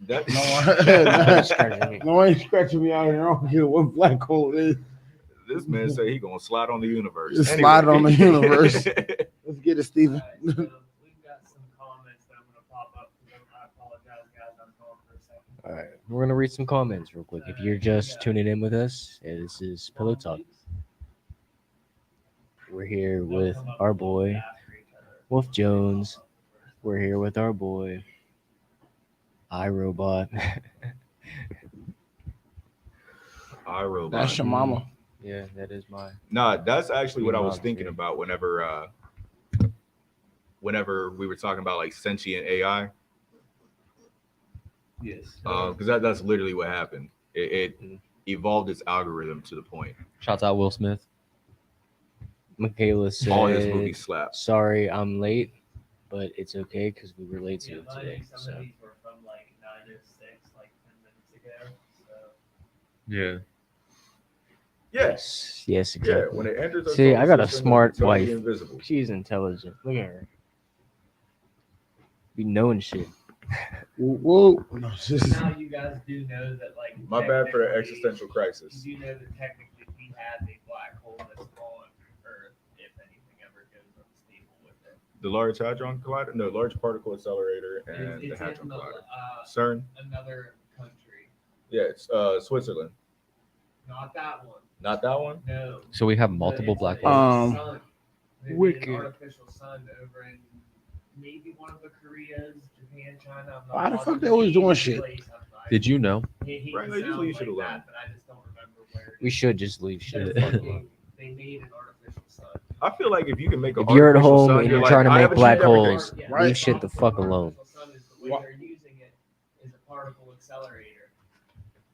[SPEAKER 4] That
[SPEAKER 3] No one ain't scratching me out here. I don't care what black hole it is.
[SPEAKER 4] this man say he gonna slide on the universe.
[SPEAKER 3] Just slide on the universe.
[SPEAKER 4] universe.
[SPEAKER 3] Let's get it, Steven.
[SPEAKER 8] Alright, so we've got some comments that I'm gonna pop up. I apologize, guys. I'm gone for a second.
[SPEAKER 2] All right, we're gonna read some comments real quick. If you're just tuning in with us, this is Pillow Talk. We're here with our boy Wolf Jones. We're here with our boy iRobot.
[SPEAKER 4] iRobot.
[SPEAKER 3] That's your mama.
[SPEAKER 2] Yeah, that is my.
[SPEAKER 4] Nah, that's actually what I was
[SPEAKER 2] Mom,
[SPEAKER 4] thinking
[SPEAKER 2] too.
[SPEAKER 4] about whenever we were talking about like sentient AI.
[SPEAKER 8] Yes.
[SPEAKER 4] Because that's literally what happened. It evolved its algorithm to the point.
[SPEAKER 1] Shouts out Will Smith.
[SPEAKER 2] Michaela said,
[SPEAKER 4] All his movies slap.
[SPEAKER 2] "Sorry, I'm late, but it's okay because we were late to it today."
[SPEAKER 5] Some
[SPEAKER 2] So
[SPEAKER 5] of these were from like 9:06, like 10 minutes ago. So
[SPEAKER 1] Yeah.
[SPEAKER 4] Yes.
[SPEAKER 2] yes,
[SPEAKER 4] Yeah.
[SPEAKER 2] exactly.
[SPEAKER 4] When it enters our
[SPEAKER 2] See,
[SPEAKER 4] solar
[SPEAKER 2] I got a
[SPEAKER 4] system,
[SPEAKER 2] smart
[SPEAKER 4] it's totally
[SPEAKER 2] wife.
[SPEAKER 4] Invisible.
[SPEAKER 2] She's intelligent. Look at her. Be knowing shit.
[SPEAKER 3] Whoa. No, it's just-
[SPEAKER 5] now you guys do know that, like,
[SPEAKER 4] My bad for the
[SPEAKER 5] technically-
[SPEAKER 4] existential crisis.
[SPEAKER 5] You do know that technically we have a black hole that's on Earth if anything ever goes unstable with it.
[SPEAKER 4] The Large Hadron Collider, no, Large Particle Accelerator,
[SPEAKER 5] It's,
[SPEAKER 4] and the
[SPEAKER 5] it's
[SPEAKER 4] Hadron
[SPEAKER 5] in the,
[SPEAKER 4] Collider. CERN.
[SPEAKER 5] another country.
[SPEAKER 4] Yeah, it's Switzerland.
[SPEAKER 5] Not that one.
[SPEAKER 4] Not that one.
[SPEAKER 5] No.
[SPEAKER 1] So we have multiple
[SPEAKER 5] It's
[SPEAKER 1] black
[SPEAKER 5] a
[SPEAKER 1] holes.
[SPEAKER 5] sun. There'd be
[SPEAKER 2] Wicked.
[SPEAKER 5] an artificial sun over in maybe one of the Koreas, Japan, China. I'm not
[SPEAKER 3] Why the fuck
[SPEAKER 5] positive.
[SPEAKER 3] they always doing
[SPEAKER 5] Any
[SPEAKER 3] shit?
[SPEAKER 5] place, I'm not-
[SPEAKER 1] Did you know?
[SPEAKER 5] He
[SPEAKER 4] Right,
[SPEAKER 5] sounds
[SPEAKER 4] usually you
[SPEAKER 5] like
[SPEAKER 4] should have
[SPEAKER 5] that,
[SPEAKER 4] learned.
[SPEAKER 5] but I just don't remember where. it
[SPEAKER 2] We
[SPEAKER 5] is.
[SPEAKER 2] should just leave shit. the fuck alone.
[SPEAKER 5] They made an artificial sun.
[SPEAKER 4] I feel like if you can make an
[SPEAKER 2] If you're at
[SPEAKER 4] artificial
[SPEAKER 2] home
[SPEAKER 4] sun,
[SPEAKER 2] and you're
[SPEAKER 4] like,
[SPEAKER 2] trying to
[SPEAKER 4] I
[SPEAKER 2] make
[SPEAKER 4] have achieved
[SPEAKER 2] black
[SPEAKER 4] everything.
[SPEAKER 2] holes,
[SPEAKER 5] Yeah,
[SPEAKER 3] Right.
[SPEAKER 2] leave shit the fuck alone.
[SPEAKER 5] Artificial sun is the way
[SPEAKER 3] What?
[SPEAKER 5] they're using it is a particle accelerator.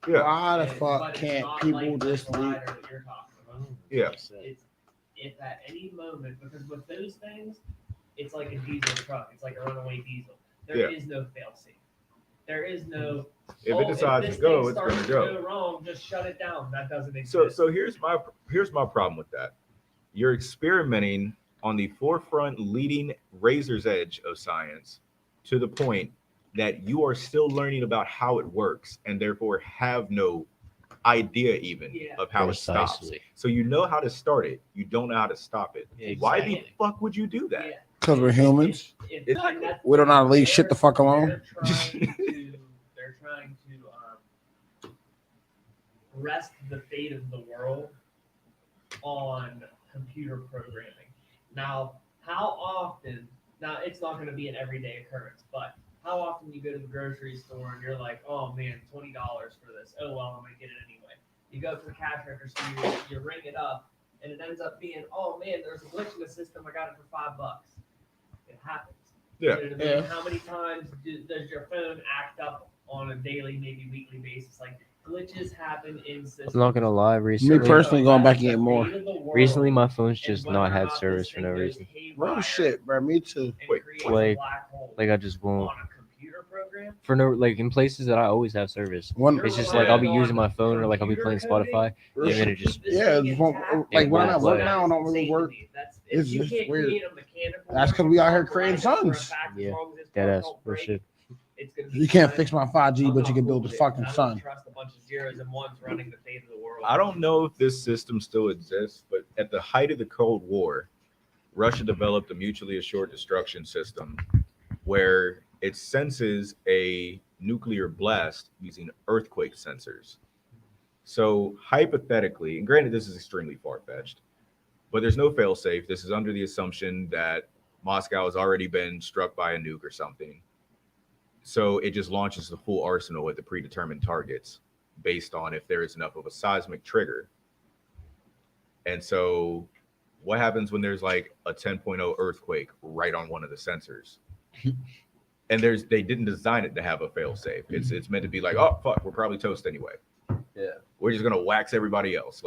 [SPEAKER 4] Yeah,
[SPEAKER 3] Why the
[SPEAKER 5] And-
[SPEAKER 3] fuck
[SPEAKER 5] but it's
[SPEAKER 3] can't
[SPEAKER 5] not
[SPEAKER 3] people
[SPEAKER 5] like the
[SPEAKER 3] just leave?
[SPEAKER 5] collider that you're talking about.
[SPEAKER 4] yeah.
[SPEAKER 5] It's if at any moment, because with those things, it's like a diesel truck. It's like a runaway diesel. There is no fail-safe. There is no.
[SPEAKER 4] If
[SPEAKER 5] "Oh,
[SPEAKER 4] it decides
[SPEAKER 5] this
[SPEAKER 4] to go,
[SPEAKER 5] thing
[SPEAKER 4] it's
[SPEAKER 5] starts
[SPEAKER 4] gonna
[SPEAKER 5] to
[SPEAKER 4] go.
[SPEAKER 5] wrong. Just shut it down. That doesn't
[SPEAKER 4] So
[SPEAKER 5] exist.
[SPEAKER 4] so here's my problem with that. You're experimenting on the forefront, leading razor's edge of science to the point that you are still learning about how it works and therefore have no idea even
[SPEAKER 5] Yeah.
[SPEAKER 4] of how it stops.
[SPEAKER 2] Precisely.
[SPEAKER 4] So you know how to start it, you don't know how to stop it. Why the
[SPEAKER 2] Exactly.
[SPEAKER 4] fuck would you do that?
[SPEAKER 5] Yeah.
[SPEAKER 3] Because we're humans.
[SPEAKER 5] And that's-
[SPEAKER 3] We don't know how to leave shit the fuck alone.
[SPEAKER 5] They're trying to rest the fate of the world on computer programming. Now, how often? Now, it's not going to be an everyday occurrence, but how often you go to the grocery store and you're like, "Oh man, $20 for this. Oh well, I'm gonna get it anyway." You go to the cash register, you ring it up, and it ends up being, "Oh man, there's a glitch in the system. I got it for $5." It happens.
[SPEAKER 4] Yeah.
[SPEAKER 5] You know what I mean? How many times does your phone act up on a daily, maybe weekly basis? Like glitches happen in systems.
[SPEAKER 2] I'm not gonna lie. Recently,
[SPEAKER 3] Me personally going back and getting more.
[SPEAKER 2] recently my phone's just not had service for no reason.
[SPEAKER 3] Real shit, bro. Me too.
[SPEAKER 4] Wait,
[SPEAKER 2] like I just won't
[SPEAKER 5] on a computer program.
[SPEAKER 2] for no like in places that I always have service.
[SPEAKER 3] One,
[SPEAKER 2] It's just like I'll be using my phone or like I'll be playing Spotify and then it just
[SPEAKER 3] Yeah, it's one- like
[SPEAKER 2] when I'm at work now,
[SPEAKER 3] I don't really work. It's just weird. That's 'cause we out here creating suns.
[SPEAKER 2] Yeah, deadass, real shit.
[SPEAKER 3] You can't fix my 5G, but you can build the fucking sun.
[SPEAKER 5] Trust a bunch of zeros and ones running the fate of the world.
[SPEAKER 4] I don't know if this system still exists, but at the height of the Cold War, Russia developed a mutually assured destruction system where it senses a nuclear blast using earthquake sensors. So hypothetically, and granted this is extremely far-fetched, but there's no fail-safe. This is under the assumption that Moscow has already been struck by a nuke or something. So it just launches the full arsenal at the predetermined targets based on if there is enough of a seismic trigger. And so what happens when there's like a 10.0 earthquake right on one of the sensors? And they didn't design it to have a fail safe. It's meant to be like, oh fuck, we're probably toast anyway.
[SPEAKER 1] Yeah.
[SPEAKER 4] We're just gonna wax everybody else.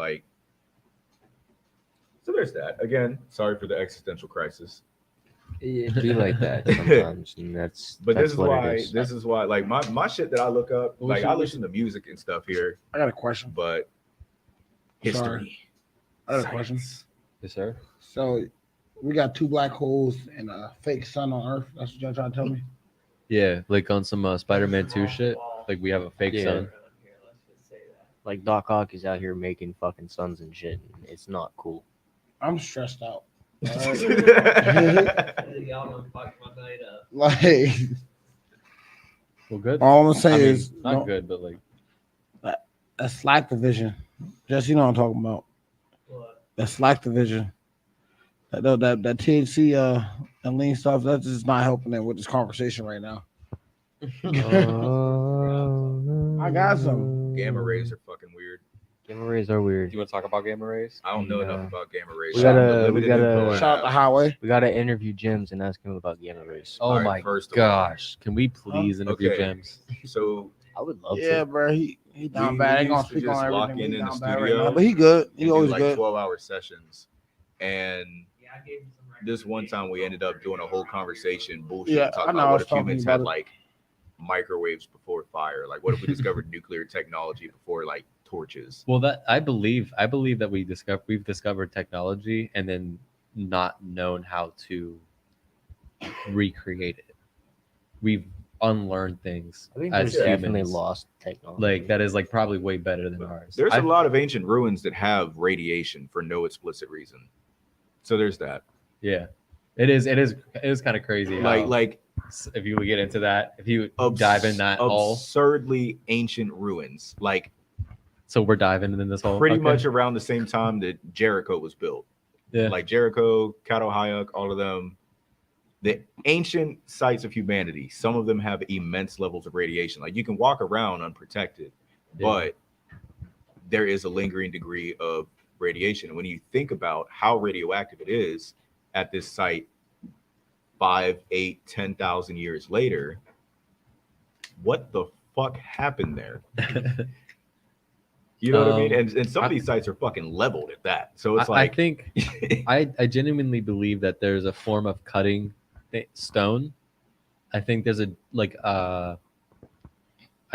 [SPEAKER 4] So there's that. Again, sorry for the existential crisis.
[SPEAKER 2] It be like that sometimes, and that's.
[SPEAKER 4] But
[SPEAKER 2] that's
[SPEAKER 4] this is
[SPEAKER 2] what
[SPEAKER 4] why.
[SPEAKER 2] It is.
[SPEAKER 4] This is why. Like my shit that I look up.
[SPEAKER 3] Well,
[SPEAKER 4] Like
[SPEAKER 3] we
[SPEAKER 4] I
[SPEAKER 3] should-
[SPEAKER 4] listen to music and stuff here,
[SPEAKER 3] I got a question.
[SPEAKER 4] but history.
[SPEAKER 3] Sorry. I got a question.
[SPEAKER 4] science.
[SPEAKER 1] Yes, sir.
[SPEAKER 3] So we got 2 black holes and a fake sun on Earth. That's what y'all trying to tell me?
[SPEAKER 1] Yeah, like on some Spider-Man 2 shit. Like we have a fake
[SPEAKER 2] Yeah.
[SPEAKER 1] sun.
[SPEAKER 2] Like Doc Ock is out here making fucking suns and shit. And it's not cool.
[SPEAKER 3] I'm stressed out.
[SPEAKER 5] Y'all done fucked my night up.
[SPEAKER 3] Like,
[SPEAKER 1] Well, good.
[SPEAKER 3] all I'm
[SPEAKER 1] I
[SPEAKER 3] saying
[SPEAKER 1] mean,
[SPEAKER 3] is,
[SPEAKER 1] not
[SPEAKER 3] don't-
[SPEAKER 1] good, but like
[SPEAKER 3] that's Slack division. Just you know what I'm talking about.
[SPEAKER 5] What?
[SPEAKER 3] That Slack division. That THC and lean stuff. That's just not helping them with this conversation right now. I got some.
[SPEAKER 4] Gamma rays are fucking weird.
[SPEAKER 2] Gamma rays are weird.
[SPEAKER 1] you want to talk about gamma rays?
[SPEAKER 4] I don't know
[SPEAKER 2] No.
[SPEAKER 4] enough about gamma rays.
[SPEAKER 2] We
[SPEAKER 4] Shout out
[SPEAKER 2] gotta-
[SPEAKER 4] to
[SPEAKER 2] we
[SPEAKER 4] Limited
[SPEAKER 2] gotta-
[SPEAKER 4] Info I
[SPEAKER 3] Shout out to
[SPEAKER 4] have.
[SPEAKER 3] Highway.
[SPEAKER 2] We gotta interview Jims and ask him about gamma rays.
[SPEAKER 1] Oh
[SPEAKER 4] All right,
[SPEAKER 1] my
[SPEAKER 4] first of all.
[SPEAKER 1] gosh. Can we please interview
[SPEAKER 4] Okay.
[SPEAKER 1] James?
[SPEAKER 4] So
[SPEAKER 2] I would love
[SPEAKER 3] Yeah,
[SPEAKER 2] to.
[SPEAKER 3] bro. He down
[SPEAKER 4] We-
[SPEAKER 3] bad. I
[SPEAKER 4] we
[SPEAKER 3] ain't gonna
[SPEAKER 4] used to
[SPEAKER 3] speak
[SPEAKER 4] just
[SPEAKER 3] on
[SPEAKER 4] lock
[SPEAKER 3] everything.
[SPEAKER 4] in
[SPEAKER 3] He
[SPEAKER 4] in the
[SPEAKER 3] down bad right
[SPEAKER 4] studio
[SPEAKER 3] now. But he good. He
[SPEAKER 4] we do
[SPEAKER 3] always
[SPEAKER 4] like
[SPEAKER 3] good.
[SPEAKER 4] 12-hour sessions, and
[SPEAKER 5] Yeah, I gave him some
[SPEAKER 4] this one time we ended up doing a whole conversation bullshit,
[SPEAKER 3] Yeah,
[SPEAKER 4] talking
[SPEAKER 3] I know,
[SPEAKER 4] about
[SPEAKER 3] I
[SPEAKER 4] what
[SPEAKER 3] was
[SPEAKER 4] if
[SPEAKER 3] talking
[SPEAKER 4] humans
[SPEAKER 3] about
[SPEAKER 4] had
[SPEAKER 3] it.
[SPEAKER 4] like microwaves before fire, like what if we discovered nuclear technology before like torches.
[SPEAKER 1] Well, that I believe that we've discovered technology and then not known how to recreate it. We've unlearned things
[SPEAKER 2] I think
[SPEAKER 1] as
[SPEAKER 2] there's definitely
[SPEAKER 1] humans.
[SPEAKER 2] lost technology.
[SPEAKER 1] Like that is like probably way better than ours.
[SPEAKER 4] There's
[SPEAKER 1] a
[SPEAKER 4] a lot of ancient ruins that have radiation for no explicit reason. So there's that.
[SPEAKER 1] Yeah, it is kind of crazy. how,
[SPEAKER 4] Like
[SPEAKER 1] if you would get into that, if you dive in that hole,
[SPEAKER 4] absurdly ancient ruins. Like
[SPEAKER 1] so we're diving in this hole.
[SPEAKER 4] pretty
[SPEAKER 1] Okay.
[SPEAKER 4] much around the same time that Jericho was built.
[SPEAKER 1] Yeah.
[SPEAKER 4] Like Jericho, Catalhoyuk, all of them. The ancient sites of humanity, some of them have immense levels of radiation. Like you can walk around unprotected,
[SPEAKER 1] Yeah.
[SPEAKER 4] but there is a lingering degree of radiation. And when you think about how radioactive it is at this site 5, 8, 10,000 years later, what the fuck happened there? You know what I mean? And some of these sites are fucking leveled at that. So it's
[SPEAKER 1] I think I genuinely believe that there's a form of cutting stone. I think there's I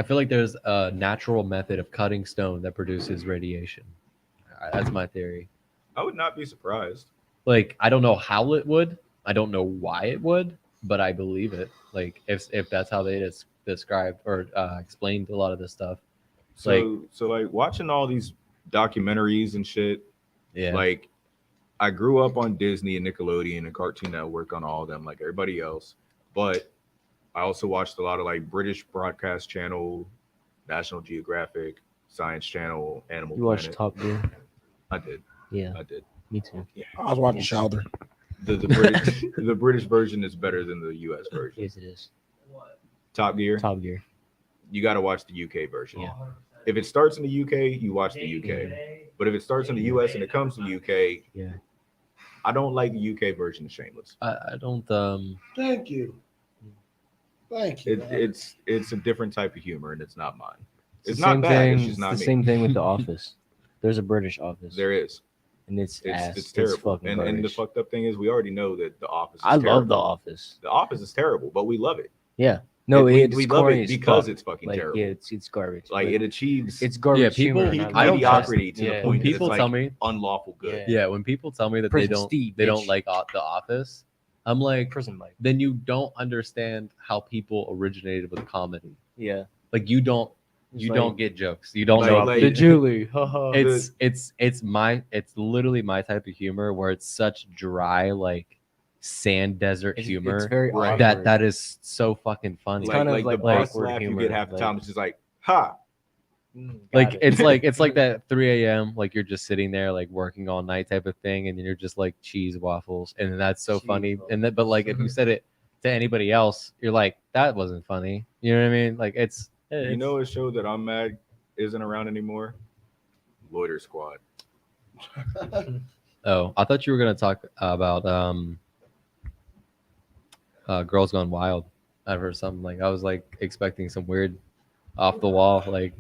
[SPEAKER 1] feel like there's a natural method of cutting stone that produces radiation. That's my theory.
[SPEAKER 4] I would not be surprised.
[SPEAKER 1] Like I don't know how it would. I don't know why it would, but I believe it. Like if that's how they described or explained a lot of this stuff.
[SPEAKER 4] So like watching all these documentaries and shit,
[SPEAKER 1] Yeah.
[SPEAKER 4] like I grew up on Disney and Nickelodeon and Cartoon Network on all of them, like everybody else. But I also watched a lot of like British Broadcast Channel, National Geographic, Science Channel, Animal
[SPEAKER 2] You watched
[SPEAKER 4] Planet.
[SPEAKER 2] Top Gear?
[SPEAKER 4] I did.
[SPEAKER 2] Yeah,
[SPEAKER 4] I did.
[SPEAKER 2] me too.
[SPEAKER 3] I was watching Shoulder.
[SPEAKER 4] The British the British version is better than the US version.
[SPEAKER 2] Yes, it is.
[SPEAKER 5] What?
[SPEAKER 4] Top Gear,
[SPEAKER 2] Top Gear.
[SPEAKER 4] you got to watch the UK version.
[SPEAKER 2] Yeah.
[SPEAKER 5] 100%.
[SPEAKER 4] If it starts in the UK, you watch the UK.
[SPEAKER 5] Today,
[SPEAKER 4] But if it starts in the US and it comes to the UK,
[SPEAKER 2] Yeah.
[SPEAKER 4] I don't like the UK version of Shameless.
[SPEAKER 1] I don't
[SPEAKER 3] Thank you. Thank you.
[SPEAKER 4] It's a different type of humor and it's not mine.
[SPEAKER 2] It's
[SPEAKER 4] It's
[SPEAKER 2] the
[SPEAKER 4] not
[SPEAKER 2] same
[SPEAKER 4] bad.
[SPEAKER 2] thing.
[SPEAKER 4] It's
[SPEAKER 2] It's
[SPEAKER 4] just
[SPEAKER 2] the
[SPEAKER 4] not me.
[SPEAKER 2] same thing with The Office. There's a British Office.
[SPEAKER 4] There is.
[SPEAKER 2] and it's ass.
[SPEAKER 4] It's terrible.
[SPEAKER 2] fucking
[SPEAKER 4] And the
[SPEAKER 2] garbage.
[SPEAKER 4] fucked up thing is we already know that The Office is
[SPEAKER 2] I love
[SPEAKER 4] terrible.
[SPEAKER 2] The Office.
[SPEAKER 4] The Office is terrible, but we love it.
[SPEAKER 2] Yeah. No,
[SPEAKER 4] we
[SPEAKER 2] it's
[SPEAKER 4] love
[SPEAKER 2] corny
[SPEAKER 4] it
[SPEAKER 2] as
[SPEAKER 4] because
[SPEAKER 2] fuck.
[SPEAKER 4] it's fucking
[SPEAKER 2] like,
[SPEAKER 4] terrible.
[SPEAKER 2] Yeah, it's garbage.
[SPEAKER 4] Like
[SPEAKER 2] but
[SPEAKER 4] it achieves
[SPEAKER 2] it's garbage.
[SPEAKER 1] Yeah, people-
[SPEAKER 2] humor,
[SPEAKER 4] peak
[SPEAKER 2] not like-
[SPEAKER 4] mediocrity to
[SPEAKER 2] Yeah.
[SPEAKER 4] the
[SPEAKER 1] when
[SPEAKER 4] point that
[SPEAKER 1] people
[SPEAKER 4] it's
[SPEAKER 1] tell
[SPEAKER 4] like
[SPEAKER 1] me
[SPEAKER 4] unlawful good.
[SPEAKER 2] Yeah.
[SPEAKER 1] when people tell me that
[SPEAKER 2] Prison
[SPEAKER 1] they don't
[SPEAKER 2] Steve,
[SPEAKER 1] they don't
[SPEAKER 2] bitch.
[SPEAKER 1] like The Office, I'm like,
[SPEAKER 2] Prison Life.
[SPEAKER 1] then you don't understand how people originated with comedy.
[SPEAKER 2] Yeah.
[SPEAKER 1] Like you don't get jokes. You don't
[SPEAKER 4] Like-
[SPEAKER 1] know
[SPEAKER 4] like-
[SPEAKER 2] the Julie. Haha.
[SPEAKER 1] it's literally my type of humor where it's such dry like sand desert
[SPEAKER 2] It's
[SPEAKER 1] humor
[SPEAKER 2] very
[SPEAKER 4] Right.
[SPEAKER 2] awkward.
[SPEAKER 1] that is so fucking funny.
[SPEAKER 2] It's
[SPEAKER 4] Like,
[SPEAKER 2] kind of
[SPEAKER 4] like the
[SPEAKER 2] like
[SPEAKER 4] best
[SPEAKER 2] awkward
[SPEAKER 4] laugh
[SPEAKER 2] humor,
[SPEAKER 4] you get half the
[SPEAKER 2] like-
[SPEAKER 4] time is just like, ha.
[SPEAKER 2] Got
[SPEAKER 1] Like
[SPEAKER 2] it.
[SPEAKER 1] it's like that 3 a.m. like you're just sitting there like working all night type of thing, and then you're just like cheese waffles, and that's so
[SPEAKER 2] Cheese
[SPEAKER 1] funny.
[SPEAKER 2] waffles.
[SPEAKER 1] And then but like if you said it to anybody else, you're like that wasn't funny. You know what I mean? Like it's
[SPEAKER 4] You know a show that I'm mad isn't around anymore? Loiter Squad.
[SPEAKER 1] Oh, I thought you were gonna talk about Girls Gone Wild. I've heard something like I was like expecting some weird off the wall. Like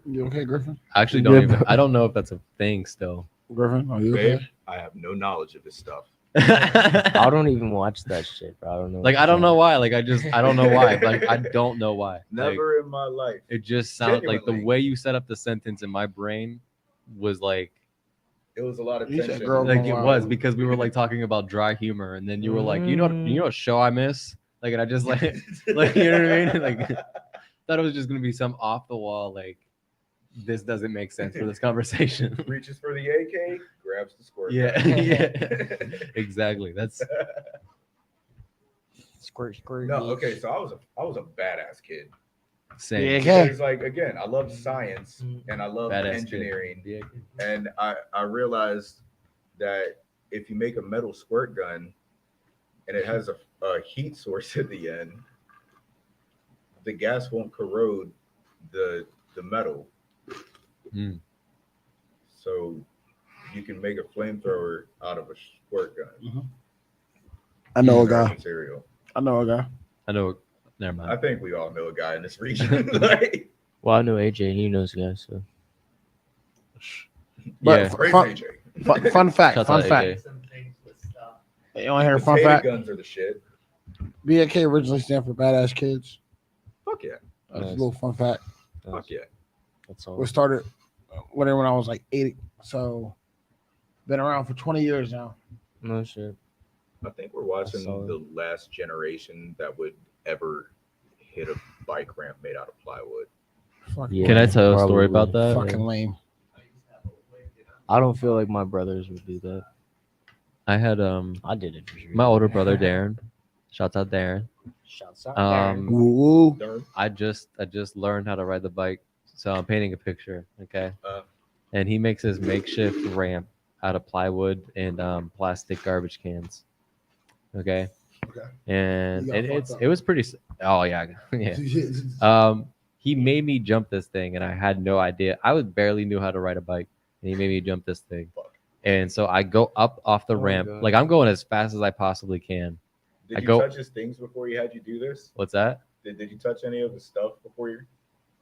[SPEAKER 3] You okay, Griffin?
[SPEAKER 1] I actually don't
[SPEAKER 3] Yeah,
[SPEAKER 1] even.
[SPEAKER 3] but-
[SPEAKER 1] I don't know if that's a thing still.
[SPEAKER 3] Griffin, are you
[SPEAKER 4] Babe,
[SPEAKER 3] okay?
[SPEAKER 4] I have no knowledge of this stuff.
[SPEAKER 2] I don't even watch that shit, bro. I don't know.
[SPEAKER 1] Like I don't know why. Like I don't know why. Like I don't know why. Like,
[SPEAKER 4] Never in my life.
[SPEAKER 1] it just sounds like the
[SPEAKER 4] Genuinely.
[SPEAKER 1] way you set up the sentence in my brain was like
[SPEAKER 4] It was a lot of
[SPEAKER 3] You said
[SPEAKER 4] tension.
[SPEAKER 3] girl
[SPEAKER 1] like
[SPEAKER 3] going
[SPEAKER 1] it
[SPEAKER 3] wild.
[SPEAKER 1] was because we were like talking about dry humor, and then you were like, you know what show I miss? Like, and I just like you know what I mean? Like thought it was just gonna be some off the wall like this doesn't make sense for this conversation.
[SPEAKER 4] Reaches for the AK, grabs the squirt.
[SPEAKER 1] Yeah,
[SPEAKER 4] gun.
[SPEAKER 1] yeah, exactly. That's
[SPEAKER 2] Squirt, squirt.
[SPEAKER 4] No, okay. So I was a badass kid.
[SPEAKER 1] same.
[SPEAKER 3] Yeah, okay.
[SPEAKER 4] Because like again, I love science and I love
[SPEAKER 1] Badass kid.
[SPEAKER 4] engineering,
[SPEAKER 1] Yeah.
[SPEAKER 4] and I realized that if you make a metal squirt gun and it has a heat source at the end, the gas won't corrode the metal.
[SPEAKER 1] Mm.
[SPEAKER 4] So you can make a flamethrower out of a squirt gun.
[SPEAKER 3] I know a
[SPEAKER 4] Using our
[SPEAKER 3] guy.
[SPEAKER 4] material.
[SPEAKER 3] I know a guy.
[SPEAKER 1] I know. Never
[SPEAKER 4] I
[SPEAKER 1] mind.
[SPEAKER 4] think we all know a guy in this region. Like,
[SPEAKER 2] Well, I know AJ. He knows guys. So
[SPEAKER 3] But
[SPEAKER 1] Yeah.
[SPEAKER 4] praise
[SPEAKER 3] fun,
[SPEAKER 4] AJ.
[SPEAKER 3] fun fact.
[SPEAKER 1] Shouts
[SPEAKER 3] Fun
[SPEAKER 1] out
[SPEAKER 3] fact.
[SPEAKER 1] AJ.
[SPEAKER 5] Some things with stuff.
[SPEAKER 3] You want to hear a fun
[SPEAKER 4] Potato
[SPEAKER 3] fact?
[SPEAKER 4] guns are the shit.
[SPEAKER 3] BAK originally stand for Badass Kids.
[SPEAKER 4] Fuck yeah.
[SPEAKER 3] That's
[SPEAKER 2] Nice.
[SPEAKER 3] a little fun fact.
[SPEAKER 4] Fuck yeah.
[SPEAKER 2] that's all.
[SPEAKER 3] We started when I was like 8, so been around for 20 years now.
[SPEAKER 2] No shit.
[SPEAKER 4] I think we're watching
[SPEAKER 2] solid.
[SPEAKER 4] the last generation that would ever hit a bike ramp made out of plywood.
[SPEAKER 3] Fucking,
[SPEAKER 2] Yeah.
[SPEAKER 1] Can I tell a story
[SPEAKER 2] probably.
[SPEAKER 1] about that?
[SPEAKER 3] fucking lame.
[SPEAKER 2] I don't feel like my brothers would do that.
[SPEAKER 1] I had
[SPEAKER 2] I did it for sure.
[SPEAKER 1] my older brother Darren. Shouts out Darren.
[SPEAKER 2] Shouts out.
[SPEAKER 3] Woo woo.
[SPEAKER 4] Darn.
[SPEAKER 1] I just learned how to ride the bike, so I'm painting a picture. Okay,
[SPEAKER 4] Uh.
[SPEAKER 1] and he makes his makeshift ramp out of plywood and plastic garbage cans. Okay,
[SPEAKER 3] Okay.
[SPEAKER 1] and
[SPEAKER 3] You got fucked up.
[SPEAKER 1] it was pretty. Oh yeah, yeah. He made me jump this thing, and I had no idea. I barely knew how to ride a bike, and he made me jump this thing.
[SPEAKER 4] Fuck.
[SPEAKER 1] And so I go up off the
[SPEAKER 2] Oh my
[SPEAKER 1] ramp,
[SPEAKER 2] God.
[SPEAKER 1] like I'm going as fast as I possibly can.
[SPEAKER 4] Did
[SPEAKER 1] I
[SPEAKER 4] you
[SPEAKER 1] go-
[SPEAKER 4] touch his things before he had you do this?
[SPEAKER 1] What's that?
[SPEAKER 4] Did you touch any of his stuff before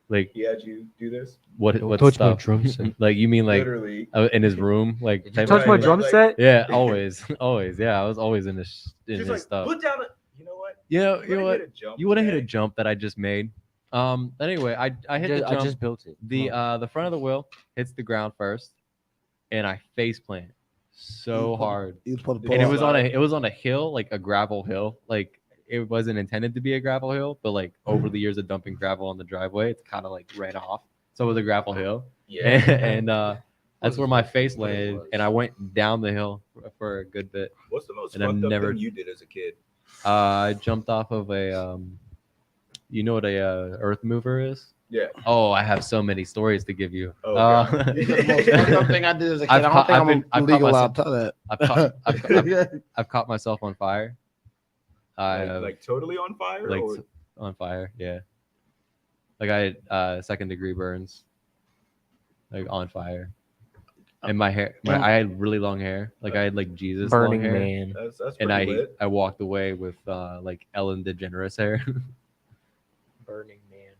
[SPEAKER 1] Like
[SPEAKER 4] he had you do this?
[SPEAKER 1] what?
[SPEAKER 2] Don't
[SPEAKER 1] What
[SPEAKER 2] touch my
[SPEAKER 1] stuff?
[SPEAKER 2] drum set.
[SPEAKER 1] Like you mean like
[SPEAKER 4] Literally.
[SPEAKER 1] in his room? Like
[SPEAKER 2] Did you
[SPEAKER 1] type
[SPEAKER 2] touch
[SPEAKER 1] of
[SPEAKER 2] my
[SPEAKER 1] thing?
[SPEAKER 2] drum
[SPEAKER 4] Like-
[SPEAKER 2] set?
[SPEAKER 1] Yeah, always, always. Yeah, I was always in his
[SPEAKER 4] She's like,
[SPEAKER 1] stuff.
[SPEAKER 4] put down a. You know what?
[SPEAKER 1] You know
[SPEAKER 4] wanna
[SPEAKER 1] what?
[SPEAKER 4] hit a jump
[SPEAKER 1] You want to hit a
[SPEAKER 4] today?
[SPEAKER 1] jump that I just made? Anyway, I hit the
[SPEAKER 2] I
[SPEAKER 1] jump.
[SPEAKER 2] just built it.
[SPEAKER 1] The front of the wheel hits the ground first, and I face plant so hard.
[SPEAKER 3] You put
[SPEAKER 1] And it was
[SPEAKER 4] up.
[SPEAKER 1] on a hill, like a gravel hill. Like it wasn't intended to be a gravel hill, but like over the years of dumping gravel on the driveway, it's kind of like ran off. So it was a gravel hill,
[SPEAKER 4] Yeah.
[SPEAKER 1] and that's where my face landed, and I went down the hill for a good bit.
[SPEAKER 4] What's the most
[SPEAKER 1] And I've
[SPEAKER 4] fucked up
[SPEAKER 1] never-
[SPEAKER 4] thing you did as a kid?
[SPEAKER 1] I jumped off of a, you know what a earth mover is?
[SPEAKER 4] Yeah.
[SPEAKER 1] Oh, I have so many stories to give you.
[SPEAKER 4] Oh, God.
[SPEAKER 3] The most fucked up thing I did as a kid.
[SPEAKER 1] I've
[SPEAKER 3] I don't
[SPEAKER 1] caught-
[SPEAKER 3] think
[SPEAKER 1] I've been- I've
[SPEAKER 3] I'm
[SPEAKER 1] caught
[SPEAKER 3] legal
[SPEAKER 1] myself-
[SPEAKER 3] out to tell that.
[SPEAKER 1] I've caught myself on fire. I
[SPEAKER 4] Like,
[SPEAKER 1] have,
[SPEAKER 4] like totally on fire?
[SPEAKER 1] like
[SPEAKER 4] or?
[SPEAKER 1] on fire, yeah. Like I had second degree burns, like on fire. And my hair, I had really long hair. Like I had like Jesus
[SPEAKER 2] Burning
[SPEAKER 1] long hair.
[SPEAKER 2] Man.
[SPEAKER 4] That's
[SPEAKER 1] And
[SPEAKER 4] pretty lit.
[SPEAKER 1] I walked away with like Ellen DeGeneres hair.
[SPEAKER 2] Burning Man.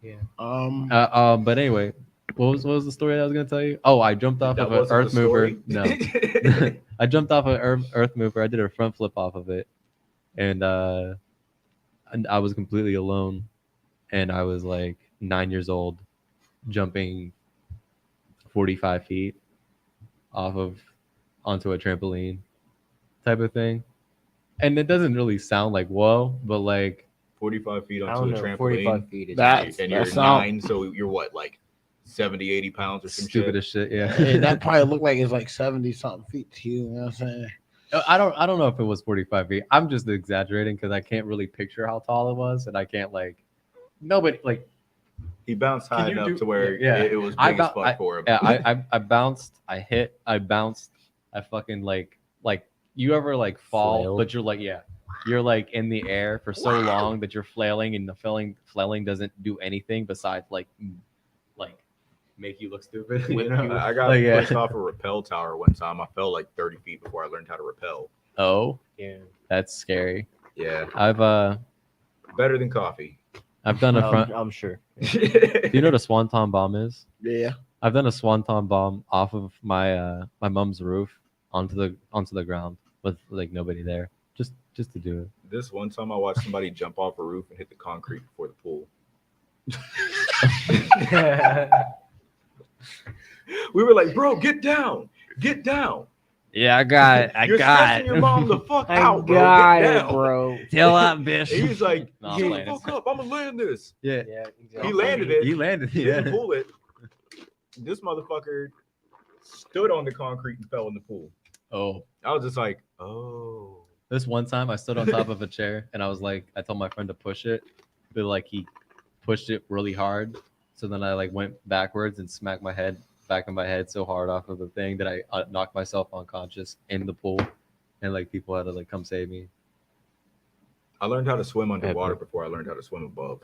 [SPEAKER 1] Yeah.
[SPEAKER 3] Um,
[SPEAKER 1] But anyway, what was the story that I was gonna tell you? Oh, I jumped off
[SPEAKER 4] That
[SPEAKER 1] of an
[SPEAKER 4] wasn't
[SPEAKER 1] earth
[SPEAKER 4] the
[SPEAKER 1] mover.
[SPEAKER 4] story?
[SPEAKER 1] No, I jumped off an earth mover. I did a front flip off of it, and I was completely alone, and I was like 9 years old, jumping 45 feet onto a trampoline, type of thing. And it doesn't really sound like whoa, but like
[SPEAKER 4] 45 feet
[SPEAKER 2] I
[SPEAKER 4] onto
[SPEAKER 2] don't
[SPEAKER 4] a
[SPEAKER 2] know.
[SPEAKER 4] trampoline.
[SPEAKER 2] 45 feet is
[SPEAKER 3] That-
[SPEAKER 4] And you're
[SPEAKER 3] That's not-
[SPEAKER 4] 9, so you're what, like 70, 80 pounds or some
[SPEAKER 1] stupid
[SPEAKER 4] shit?
[SPEAKER 1] as shit. Yeah.
[SPEAKER 3] hey, that probably looked like it's like 70 something feet to you. You know what I'm saying?
[SPEAKER 1] I don't know if it was 45 feet. I'm just exaggerating because I can't really picture how tall it was, and I can't like nobody like
[SPEAKER 4] He bounced high
[SPEAKER 1] Can you
[SPEAKER 4] enough
[SPEAKER 1] do-
[SPEAKER 4] to where
[SPEAKER 1] yeah.
[SPEAKER 4] it was
[SPEAKER 1] I
[SPEAKER 4] big as
[SPEAKER 1] bou-
[SPEAKER 4] fuck for him.
[SPEAKER 1] yeah, I bounced, I hit, I bounced, I fucking like you ever like fall,
[SPEAKER 2] Flailed.
[SPEAKER 1] but you're like you're like in the air for so long that you're flailing, and the flailing doesn't do anything besides like make you look stupid. You know?
[SPEAKER 4] I got
[SPEAKER 1] Like, yeah.
[SPEAKER 4] pushed off a rappel tower one time. I fell like 30 feet before I learned how to rappel.
[SPEAKER 1] Oh,
[SPEAKER 2] Yeah.
[SPEAKER 1] that's scary.
[SPEAKER 4] Yeah,
[SPEAKER 1] I've
[SPEAKER 4] better than coffee.
[SPEAKER 1] done a front.
[SPEAKER 2] I'm sure.
[SPEAKER 1] Do you know what a swanton bomb is?
[SPEAKER 3] Yeah.
[SPEAKER 1] I've done a swanton bomb off of my my mom's roof, onto the ground with like nobody there, just to do it.
[SPEAKER 4] This one time I watched somebody jump off a roof and hit the concrete before the pool. We were like, bro, get down.
[SPEAKER 2] Yeah, I got
[SPEAKER 4] You're stressing your mom the fuck out, bro.
[SPEAKER 2] got
[SPEAKER 4] Get
[SPEAKER 2] it,
[SPEAKER 4] down.
[SPEAKER 2] bro.
[SPEAKER 1] Tell that bitch.
[SPEAKER 4] And he's like,
[SPEAKER 1] No, I'm
[SPEAKER 4] shut
[SPEAKER 1] playing.
[SPEAKER 4] the fuck up. I'm gonna land this.
[SPEAKER 1] Yeah,
[SPEAKER 2] Yeah,
[SPEAKER 4] He landed it.
[SPEAKER 1] he landed.
[SPEAKER 4] He didn't
[SPEAKER 1] Yeah.
[SPEAKER 4] pull it. This motherfucker stood on the concrete and fell in the pool.
[SPEAKER 1] Oh,
[SPEAKER 4] I was just like, oh.
[SPEAKER 1] this one time I stood on top of a chair and I was like, I told my friend to push it, but like he pushed it really hard. So then I like went backwards and smacked my head back in my head so hard off of the thing that I knocked myself unconscious in the pool, and like people had to like come save me.
[SPEAKER 4] I learned how to swim underwater
[SPEAKER 1] Epic.
[SPEAKER 4] before I learned how to swim above.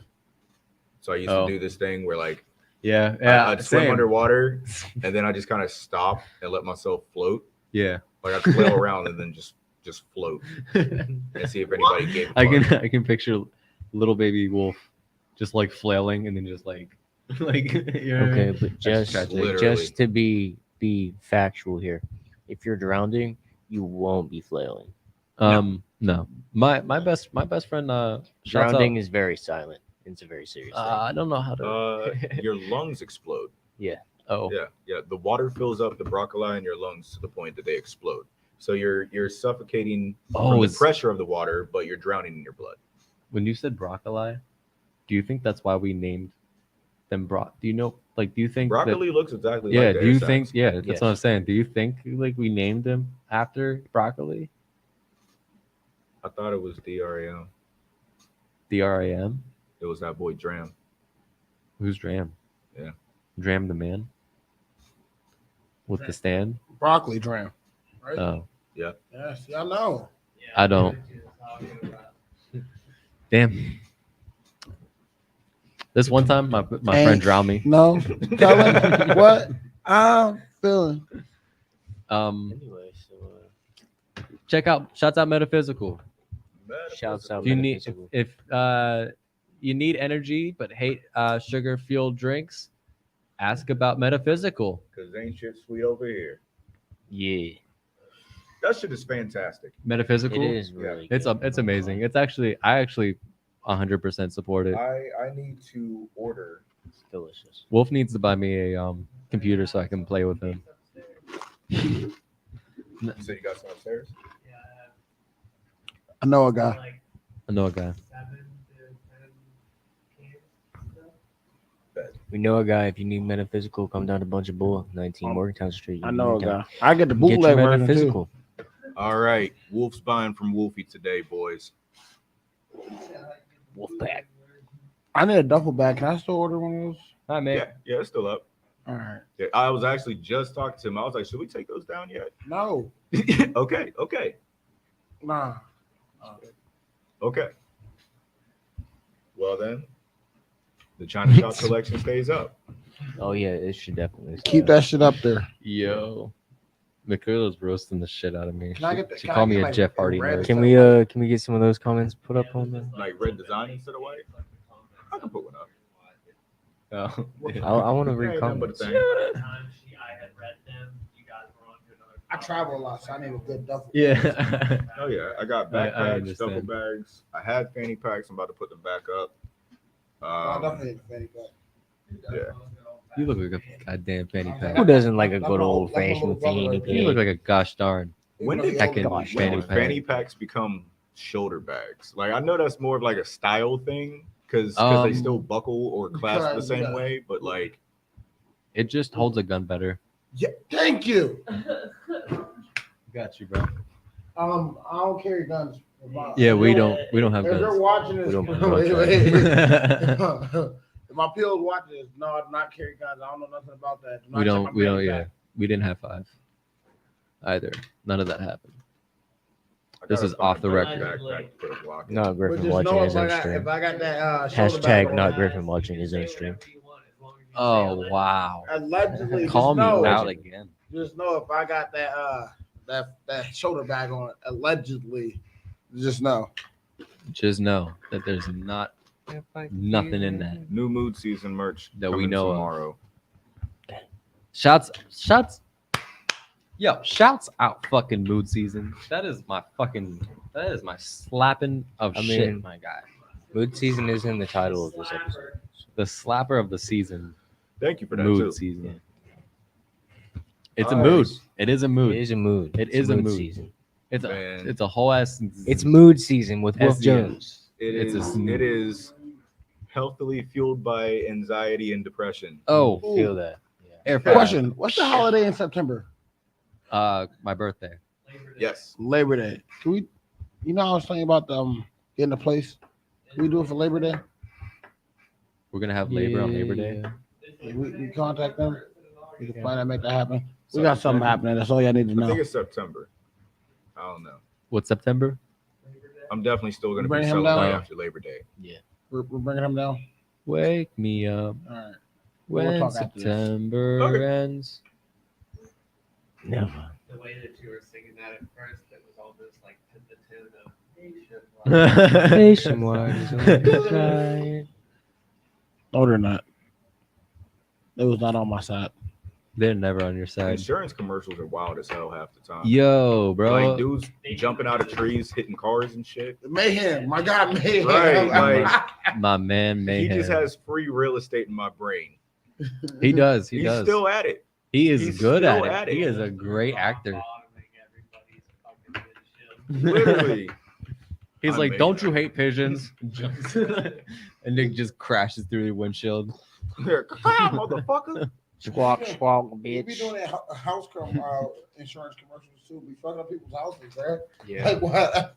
[SPEAKER 4] So I used
[SPEAKER 1] Oh.
[SPEAKER 4] to do this thing where like
[SPEAKER 1] Yeah,
[SPEAKER 4] I'd swim
[SPEAKER 1] same.
[SPEAKER 4] underwater and then I just kind of stop and let myself float.
[SPEAKER 1] Yeah,
[SPEAKER 4] Like I'd flail around and then just float and see if anybody gave a fuck.
[SPEAKER 1] I can picture little baby wolf just like flailing and then just like like you know what I
[SPEAKER 2] Okay,
[SPEAKER 1] mean?
[SPEAKER 2] but just
[SPEAKER 1] tragic.
[SPEAKER 4] Literally.
[SPEAKER 2] just to be factual here, if you're drowning, you won't be flailing.
[SPEAKER 1] No. My best friend shouts
[SPEAKER 2] Drowning
[SPEAKER 1] out.
[SPEAKER 2] is very silent. It's a very serious thing.
[SPEAKER 1] I don't know how to.
[SPEAKER 4] Your lungs explode.
[SPEAKER 1] Oh,
[SPEAKER 4] Yeah. The water fills up the bronchi in your lungs to the point that they explode. So you're suffocating from the
[SPEAKER 1] it's-
[SPEAKER 4] pressure of the water, but you're drowning in your blood.
[SPEAKER 1] when you said broccoli, do you think that's why we named them do you know? Like, do you think that-
[SPEAKER 4] Broccoli looks exactly
[SPEAKER 1] yeah.
[SPEAKER 4] like the
[SPEAKER 1] Do you
[SPEAKER 4] insects.
[SPEAKER 1] think? Yeah, that's
[SPEAKER 2] Yes.
[SPEAKER 1] what I'm saying. Do you think like we named them after broccoli?
[SPEAKER 4] I thought it was DRAM.
[SPEAKER 1] DRAM.
[SPEAKER 4] It was that boy Dram.
[SPEAKER 1] Who's Dram?
[SPEAKER 4] Yeah.
[SPEAKER 1] Dram the man with the stand.
[SPEAKER 3] Broccoli dram. Right?
[SPEAKER 1] Oh,
[SPEAKER 3] Yes, I know.
[SPEAKER 1] I don't. Damn. This one time, my friend
[SPEAKER 3] Ain't
[SPEAKER 1] drowned me.
[SPEAKER 3] No. Tell him what I'm feeling.
[SPEAKER 2] Anyway, so
[SPEAKER 1] Shouts out Metaphysical.
[SPEAKER 2] shouts out.
[SPEAKER 1] If you need
[SPEAKER 2] Metaphysical.
[SPEAKER 1] if you need energy but hate sugar fueled drinks, ask about Metaphysical.
[SPEAKER 4] Because ain't shit sweet over here.
[SPEAKER 2] Yeah,
[SPEAKER 4] That shit is fantastic.
[SPEAKER 1] Metaphysical.
[SPEAKER 2] it is really.
[SPEAKER 1] It's
[SPEAKER 2] good.
[SPEAKER 1] it's amazing. It's actually I actually 100% support it.
[SPEAKER 4] I need to order.
[SPEAKER 2] It's delicious.
[SPEAKER 1] Wolf needs to buy me a computer so I can play with him.
[SPEAKER 4] You said you got some upstairs?
[SPEAKER 3] I know a guy.
[SPEAKER 5] Like
[SPEAKER 1] I know a guy.
[SPEAKER 5] 7 to 10 cans.
[SPEAKER 2] We know a guy. If you need metaphysical, come down to Bunch of Bull, 19 Morgantown Street.
[SPEAKER 3] I know a
[SPEAKER 2] Morgantown.
[SPEAKER 3] guy. I get the
[SPEAKER 2] Get your
[SPEAKER 3] bootleg version too.
[SPEAKER 2] metaphysical.
[SPEAKER 4] All right. Wolf's buying from Wolfie today, boys.
[SPEAKER 2] Wolfpack.
[SPEAKER 3] I need a duffel bag. Can I still order one of those?
[SPEAKER 1] Hi, man.
[SPEAKER 4] Yeah, it's still up.
[SPEAKER 3] All right.
[SPEAKER 4] Yeah, I was actually just talking to him. I was like, should we take those down yet?
[SPEAKER 3] No.
[SPEAKER 4] Okay.
[SPEAKER 3] Nah.
[SPEAKER 4] Okay. Well then, the China shop collection stays up.
[SPEAKER 2] Oh yeah, it should definitely
[SPEAKER 3] Keep that shit up there.
[SPEAKER 1] Yo. Michaela's roasting the shit out of me.
[SPEAKER 3] Can I get the-
[SPEAKER 1] She
[SPEAKER 3] can I
[SPEAKER 1] called
[SPEAKER 3] get,
[SPEAKER 1] me a
[SPEAKER 3] like,
[SPEAKER 1] Jeff
[SPEAKER 3] a
[SPEAKER 1] Hardy
[SPEAKER 3] red-
[SPEAKER 1] nerd.
[SPEAKER 2] Can we get some of those comments put up on the?
[SPEAKER 4] Like red design instead of white. I can put one up.
[SPEAKER 1] Oh,
[SPEAKER 2] I want to
[SPEAKER 4] Yeah,
[SPEAKER 2] read
[SPEAKER 4] ain't nothing but a
[SPEAKER 2] comments.
[SPEAKER 4] thing.
[SPEAKER 5] Time I had read them, you guys were on to another.
[SPEAKER 3] I travel a lot, so I need a good duffel.
[SPEAKER 1] yeah.
[SPEAKER 4] Oh yeah, I got
[SPEAKER 1] I
[SPEAKER 4] backpacks, duffel
[SPEAKER 1] understand.
[SPEAKER 4] bags. I had fanny packs. I'm about to put them back up.
[SPEAKER 3] I definitely need a fanny pack.
[SPEAKER 4] Yeah.
[SPEAKER 1] You look like a goddamn fanny pack.
[SPEAKER 2] Who doesn't like a
[SPEAKER 3] Like
[SPEAKER 2] good
[SPEAKER 3] my-
[SPEAKER 2] old
[SPEAKER 3] like my
[SPEAKER 2] fashioned
[SPEAKER 3] little brother
[SPEAKER 2] fanny
[SPEAKER 3] right there.
[SPEAKER 1] You look
[SPEAKER 2] pack?
[SPEAKER 1] like a gosh darn.
[SPEAKER 4] When
[SPEAKER 3] Even
[SPEAKER 4] did
[SPEAKER 3] though
[SPEAKER 1] Heckin'
[SPEAKER 3] he
[SPEAKER 2] gosh,
[SPEAKER 1] fanny
[SPEAKER 4] when
[SPEAKER 1] pack.
[SPEAKER 4] fanny packs become shoulder bags? Like I know that's more of like a style thing because they
[SPEAKER 1] Um,
[SPEAKER 4] still buckle or clasp the
[SPEAKER 3] because,
[SPEAKER 4] same
[SPEAKER 3] yeah.
[SPEAKER 4] way, but like
[SPEAKER 1] It just holds a gun better.
[SPEAKER 3] Yeah. Thank you.
[SPEAKER 1] Got you, bro.
[SPEAKER 3] I don't carry guns.
[SPEAKER 1] Yeah, we don't have
[SPEAKER 3] If they're
[SPEAKER 1] guns.
[SPEAKER 3] watching this,
[SPEAKER 2] We don't-
[SPEAKER 3] if my pills watching this, no, I do not carry guns. I don't know nothing about that. Do not
[SPEAKER 1] We
[SPEAKER 3] check
[SPEAKER 1] don't.
[SPEAKER 3] my
[SPEAKER 1] We don't.
[SPEAKER 3] fanny
[SPEAKER 1] Yeah,
[SPEAKER 3] pack.
[SPEAKER 1] we didn't have 5 either. None of that happened.
[SPEAKER 4] I
[SPEAKER 1] This
[SPEAKER 4] gotta
[SPEAKER 1] is
[SPEAKER 4] find
[SPEAKER 1] off the
[SPEAKER 4] a
[SPEAKER 1] record.
[SPEAKER 4] backpack to put a block in.
[SPEAKER 2] Not
[SPEAKER 3] But
[SPEAKER 2] Griffin
[SPEAKER 3] just
[SPEAKER 2] watching
[SPEAKER 3] know
[SPEAKER 2] his
[SPEAKER 3] if I
[SPEAKER 2] own
[SPEAKER 3] got,
[SPEAKER 2] stream.
[SPEAKER 3] if I got that shoulder
[SPEAKER 2] Hashtag
[SPEAKER 3] bag
[SPEAKER 2] not
[SPEAKER 3] on,
[SPEAKER 2] Griffin watching his own stream.
[SPEAKER 1] Oh wow!
[SPEAKER 3] allegedly,
[SPEAKER 1] Call
[SPEAKER 3] just
[SPEAKER 1] me
[SPEAKER 3] know,
[SPEAKER 1] out again.
[SPEAKER 3] Just know if I got that shoulder bag on, allegedly, just know.
[SPEAKER 1] Just know that there's nothing in that.
[SPEAKER 4] New mood season merch
[SPEAKER 1] That we
[SPEAKER 4] coming
[SPEAKER 1] know of.
[SPEAKER 4] tomorrow.
[SPEAKER 1] Shots. Yo, shouts out fucking mood season. That is my slapping of shit,
[SPEAKER 2] mean,
[SPEAKER 1] my guy.
[SPEAKER 2] Mood season is in the title of this episode.
[SPEAKER 1] The slapper of the season.
[SPEAKER 4] Thank you for that
[SPEAKER 1] Mood
[SPEAKER 4] too.
[SPEAKER 1] season. It's a
[SPEAKER 4] Alright.
[SPEAKER 1] mood. It is a mood.
[SPEAKER 2] It is a mood.
[SPEAKER 1] It
[SPEAKER 2] It's
[SPEAKER 1] is a mood.
[SPEAKER 2] season.
[SPEAKER 4] Man.
[SPEAKER 1] It's a whole ass.
[SPEAKER 2] It's mood season with Wolf
[SPEAKER 1] SEO.
[SPEAKER 2] Jones.
[SPEAKER 4] It is healthily fueled by anxiety and depression.
[SPEAKER 1] Oh,
[SPEAKER 2] Feel that. Yeah.
[SPEAKER 1] air fry.
[SPEAKER 3] Question: what's the holiday in September?
[SPEAKER 1] My birthday.
[SPEAKER 4] Yes.
[SPEAKER 3] Labor Day. Can we? You know, I was thinking about getting a place. Can we do it for Labor Day?
[SPEAKER 1] We're gonna have labor on Labor Day.
[SPEAKER 3] We contact them. We can find out, make that happen. We got something happening. That's all y'all need to
[SPEAKER 4] I
[SPEAKER 3] know.
[SPEAKER 4] think it's September. I don't know.
[SPEAKER 1] What's September?
[SPEAKER 4] I'm definitely still going to
[SPEAKER 3] Bring
[SPEAKER 4] be
[SPEAKER 3] him
[SPEAKER 4] celebrating
[SPEAKER 3] down?
[SPEAKER 4] after Labor Day.
[SPEAKER 3] We're bringing him down.
[SPEAKER 1] Wake me up
[SPEAKER 3] All right.
[SPEAKER 1] when
[SPEAKER 3] We'll talk after this.
[SPEAKER 1] September
[SPEAKER 4] Okay.
[SPEAKER 1] ends.
[SPEAKER 2] Never.
[SPEAKER 5] The way that you were singing that at first, it was almost like to the tune of
[SPEAKER 2] Nationwide is on the side.
[SPEAKER 3] No, they're not. It was not on my side.
[SPEAKER 1] They're never on your side.
[SPEAKER 4] Insurance commercials are wild as hell half the time.
[SPEAKER 1] Yo, bro.
[SPEAKER 4] Like dudes jumping out of trees, hitting cars and shit.
[SPEAKER 3] Mayhem. My God, mayhem.
[SPEAKER 4] Right, like
[SPEAKER 1] My man,
[SPEAKER 4] he
[SPEAKER 1] Mayhem.
[SPEAKER 4] just has free real estate in my brain.
[SPEAKER 1] He does. He
[SPEAKER 4] He's
[SPEAKER 1] does.
[SPEAKER 4] still at it.
[SPEAKER 1] He is
[SPEAKER 4] he's
[SPEAKER 1] good
[SPEAKER 4] still
[SPEAKER 1] at
[SPEAKER 4] at
[SPEAKER 1] it.
[SPEAKER 4] it.
[SPEAKER 1] He is a great actor.
[SPEAKER 4] Literally.
[SPEAKER 1] He's
[SPEAKER 4] I
[SPEAKER 1] like,
[SPEAKER 4] made
[SPEAKER 1] "Don't
[SPEAKER 4] that.
[SPEAKER 1] you hate pigeons?" And Nick just crashes through the windshield.
[SPEAKER 4] Motherfucker.
[SPEAKER 2] Squawk, squawk,
[SPEAKER 3] We be
[SPEAKER 2] bitch.
[SPEAKER 3] doing that house insurance commercials too. We fucking up people's houses, right?
[SPEAKER 2] Yeah.
[SPEAKER 3] Like what?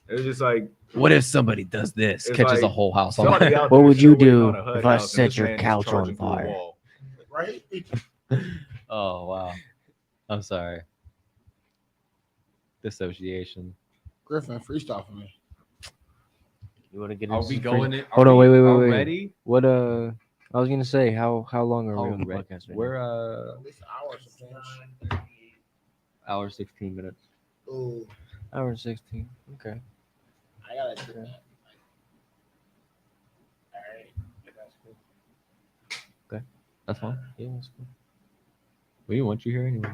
[SPEAKER 4] It's just like
[SPEAKER 1] What if somebody does this?
[SPEAKER 4] It's
[SPEAKER 1] Catches a
[SPEAKER 4] like
[SPEAKER 1] whole house on
[SPEAKER 4] somebody
[SPEAKER 1] fire.
[SPEAKER 4] out
[SPEAKER 2] What
[SPEAKER 4] there
[SPEAKER 2] would you
[SPEAKER 4] still waiting
[SPEAKER 2] do
[SPEAKER 4] on a HUD
[SPEAKER 2] if I
[SPEAKER 4] house and
[SPEAKER 2] set
[SPEAKER 4] this
[SPEAKER 2] your
[SPEAKER 4] man is
[SPEAKER 2] couch on
[SPEAKER 4] charging through a
[SPEAKER 2] fire?
[SPEAKER 4] wall.
[SPEAKER 3] Right?
[SPEAKER 1] Oh wow. I'm sorry. Dissociation.
[SPEAKER 3] Griffin, freestyle for me.
[SPEAKER 2] You want to get
[SPEAKER 1] Are
[SPEAKER 2] into
[SPEAKER 1] we
[SPEAKER 2] some
[SPEAKER 1] going
[SPEAKER 2] free-
[SPEAKER 1] in?
[SPEAKER 2] Hold on, wait.
[SPEAKER 1] Already?
[SPEAKER 2] What I was gonna say, how long are we on the
[SPEAKER 1] Already?
[SPEAKER 2] podcast? Right
[SPEAKER 1] We're
[SPEAKER 3] At least an hour or some change.
[SPEAKER 1] hour 16 minutes.
[SPEAKER 3] Ooh,
[SPEAKER 2] now? Hour and 16. Okay.
[SPEAKER 3] I gotta do that. All right.
[SPEAKER 1] That's fine.
[SPEAKER 2] Yeah, that's cool.
[SPEAKER 1] We want you here anyway.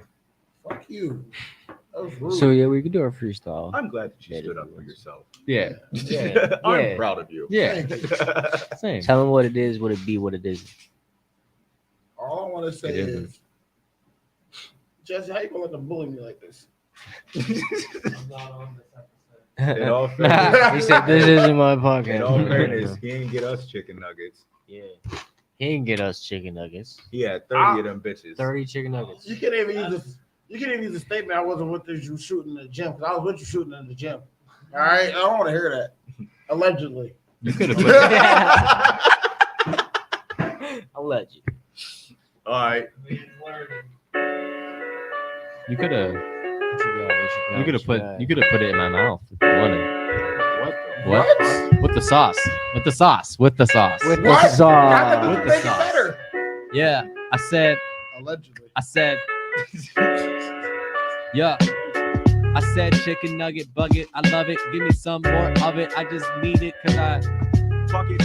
[SPEAKER 3] Fuck you. That was rude.
[SPEAKER 2] So yeah, we could do our freestyle.
[SPEAKER 4] I'm glad that you stood up for yourself.
[SPEAKER 1] Yeah.
[SPEAKER 2] Yeah.
[SPEAKER 4] I'm
[SPEAKER 2] Yeah.
[SPEAKER 4] proud of you.
[SPEAKER 1] Yeah. Same.
[SPEAKER 2] Tell them what it is, what it be, what it isn't.
[SPEAKER 3] All I want to say
[SPEAKER 1] It isn't.
[SPEAKER 3] is, Jesse, how you gonna let them bully me like this?
[SPEAKER 5] I'm not on this episode.
[SPEAKER 4] In all fairness,
[SPEAKER 2] He said, "This isn't my podcast."
[SPEAKER 4] in all fairness, he didn't get us chicken nuggets.
[SPEAKER 2] Yeah. He didn't get us chicken nuggets.
[SPEAKER 4] He had 30 of them bitches.
[SPEAKER 2] 30 chicken nuggets.
[SPEAKER 3] You can't even use this. You can't even use the statement. I wasn't with you shooting in the gym because I was with you shooting in the gym. All right, I don't want to hear that. Allegedly.
[SPEAKER 1] You could have put
[SPEAKER 2] I'll let you.
[SPEAKER 4] All right.
[SPEAKER 5] We learning.
[SPEAKER 1] you could have
[SPEAKER 2] You
[SPEAKER 1] put it in my mouth if you wanted.
[SPEAKER 4] What?
[SPEAKER 1] What? With the sauce. With the sauce. With the sauce.
[SPEAKER 2] With the
[SPEAKER 3] What? How
[SPEAKER 2] sauce.
[SPEAKER 3] could
[SPEAKER 1] With
[SPEAKER 3] you
[SPEAKER 1] the
[SPEAKER 3] make it
[SPEAKER 1] sauce.
[SPEAKER 3] better?
[SPEAKER 1] Yeah. I said
[SPEAKER 3] Allegedly.
[SPEAKER 1] yeah. I said chicken nugget bucket. I love it. Give me some more of it. I just need it because I
[SPEAKER 4] Fuck it.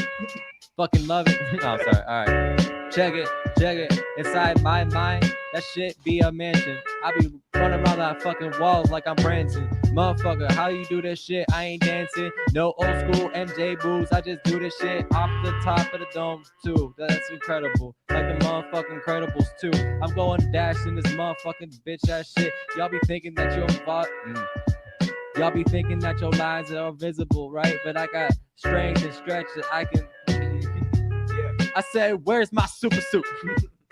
[SPEAKER 1] fucking love it. No, I'm sorry. All right. Check it. Inside my mind, that shit be a mansion. I be running around that fucking walls like I'm Branson. Motherfucker, how you do this shit? I ain't dancing. No old school MJ booze. I just do this shit off the top of the dome too. That's incredible. Like the motherfucking Incredibles too. I'm going dash in this motherfucking bitch ass shit. Y'all be thinking that Y'all be thinking that your lines are visible, right? But I got strength and stretch that I can. I said, where's my super suit?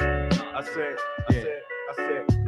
[SPEAKER 4] I said,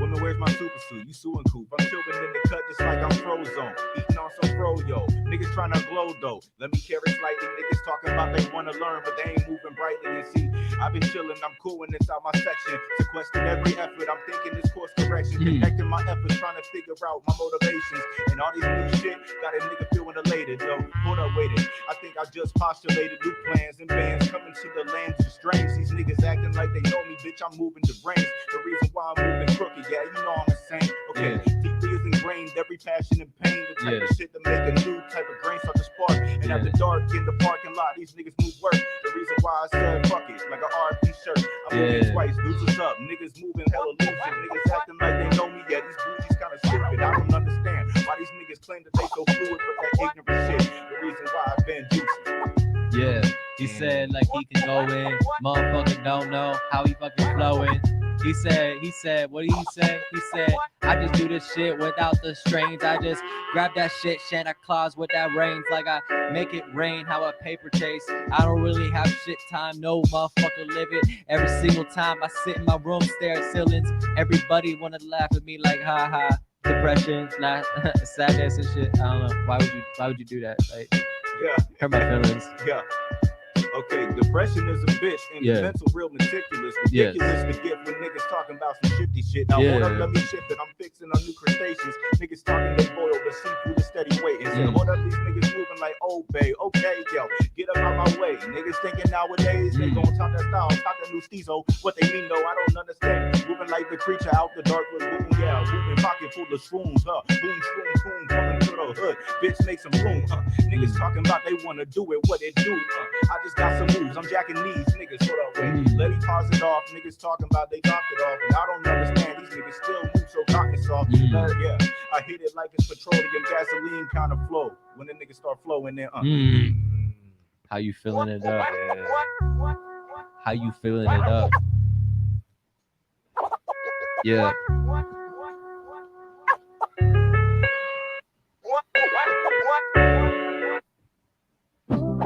[SPEAKER 4] women, where's my super suit? You suing coop. I'm chilling in the cut just like I'm Frozone. Eating on some fro-yo. Niggas trying to glow though. Let me carry slightly. Niggas talking about they want to learn, but they ain't moving brightly. And see, I've been chilling, I'm cooling inside my section. Sequestered every effort. I'm thinking this course correction. Connecting my efforts, trying to figure out my motivations. And all these new shit got a nigga feeling elated though. Hold up, wait it. I think I just postulated new plans and bands coming to the lands of strange. These niggas acting like they know me, bitch. I'm moving deranged. The reason why I'm moving crooked, yeah, you know I'm insane. Okay, deeply is ingrained, every passion and pain. The type of shit to make a new type of grain start to spark. And after dark in the parking lot, these niggas move work. The reason why I said fuck it, like an RP shirt. I'm moving twice, losers up. Niggas moving hella loose. Niggas acting like they know me, yeah, these
[SPEAKER 1] said like he can go in. Motherfucker don't know how he fucking flowing. He said, what did he say? He said, I just do this shit without the strains. I just grab that shit, Santa Claus with that reins. Like I make it rain, how a paper chase. I don't really have shit time, no motherfucker live it. Every single time I sit in my room, stare at ceilings. Everybody wanna laugh at me like, ha ha. Depression, sadness and shit. I don't know. Why would you do that? Like,
[SPEAKER 4] Yeah.
[SPEAKER 1] hurt my feelings.
[SPEAKER 4] Yeah. Okay, depression is a bitch and
[SPEAKER 1] Yeah.
[SPEAKER 4] the mental real meticulous. Ridiculous to get when niggas talking about some shifty shit. Now hold up, let me shift it. I'm fixing on new crustaceans. Niggas talking they boil, but seafood is steady waiting. Say, hold up, these niggas moving like old bay. Okay, yo, get up out my way. Niggas thinking nowadays they gon' talk that style, talk that new steezo. What they mean though, I don't understand. Moving like the creature out the dark with boom, yeah. Moving pocket full of shrooms, huh? Boom, shroom, boom, coming to the hood. Bitch, make some room, Niggas talking about they wanna do it, what they do, I just got some moves, I'm jacking these niggas. Hold up, wait, let me pause it off. Niggas talking about they talked it off, and I don't understand. These niggas still move so cocky soft. Yeah, I hit it like it's petroleum gasoline kind of flow. When the niggas start flowing, then
[SPEAKER 1] How you feeling it up? How you feeling it up? Yeah.